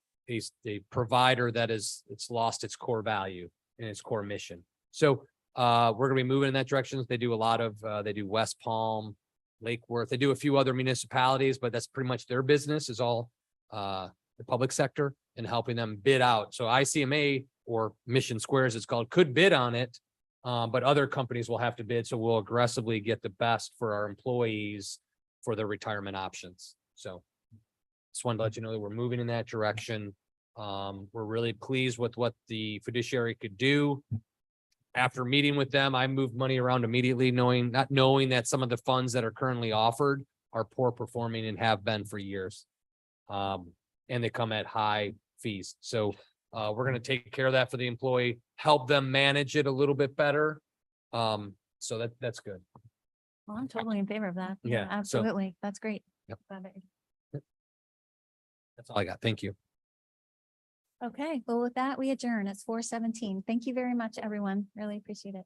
[SPEAKER 4] provider that it's lost its core value and its core mission. So we're gonna be moving in that direction. They do a lot of, they do West Palm, Lake Worth. They do a few other municipalities, but that's pretty much their business is all the public sector and helping them bid out. So ICMA or Mission Squares, it's called, could bid on it, but other companies will have to bid. So we'll aggressively get the best for our employees for their retirement options. So just wanted to let you know that we're moving in that direction. We're really pleased with what the fiduciary could do. After meeting with them, I moved money around immediately, not knowing that some of the funds that are currently offered are poor performing and have been for years. And they come at high fees. So we're going to take care of that for the employee, help them manage it a little bit better. So that's good.
[SPEAKER 1] Well, I'm totally in favor of that.
[SPEAKER 4] Yeah, so-
[SPEAKER 1] Absolutely. That's great.
[SPEAKER 4] Yep.
[SPEAKER 1] Glad that
[SPEAKER 4] That's all I got. Thank you.
[SPEAKER 1] Okay, well, with that, we adjourn. It's 4:17. Thank you very much, everyone. Really appreciate it.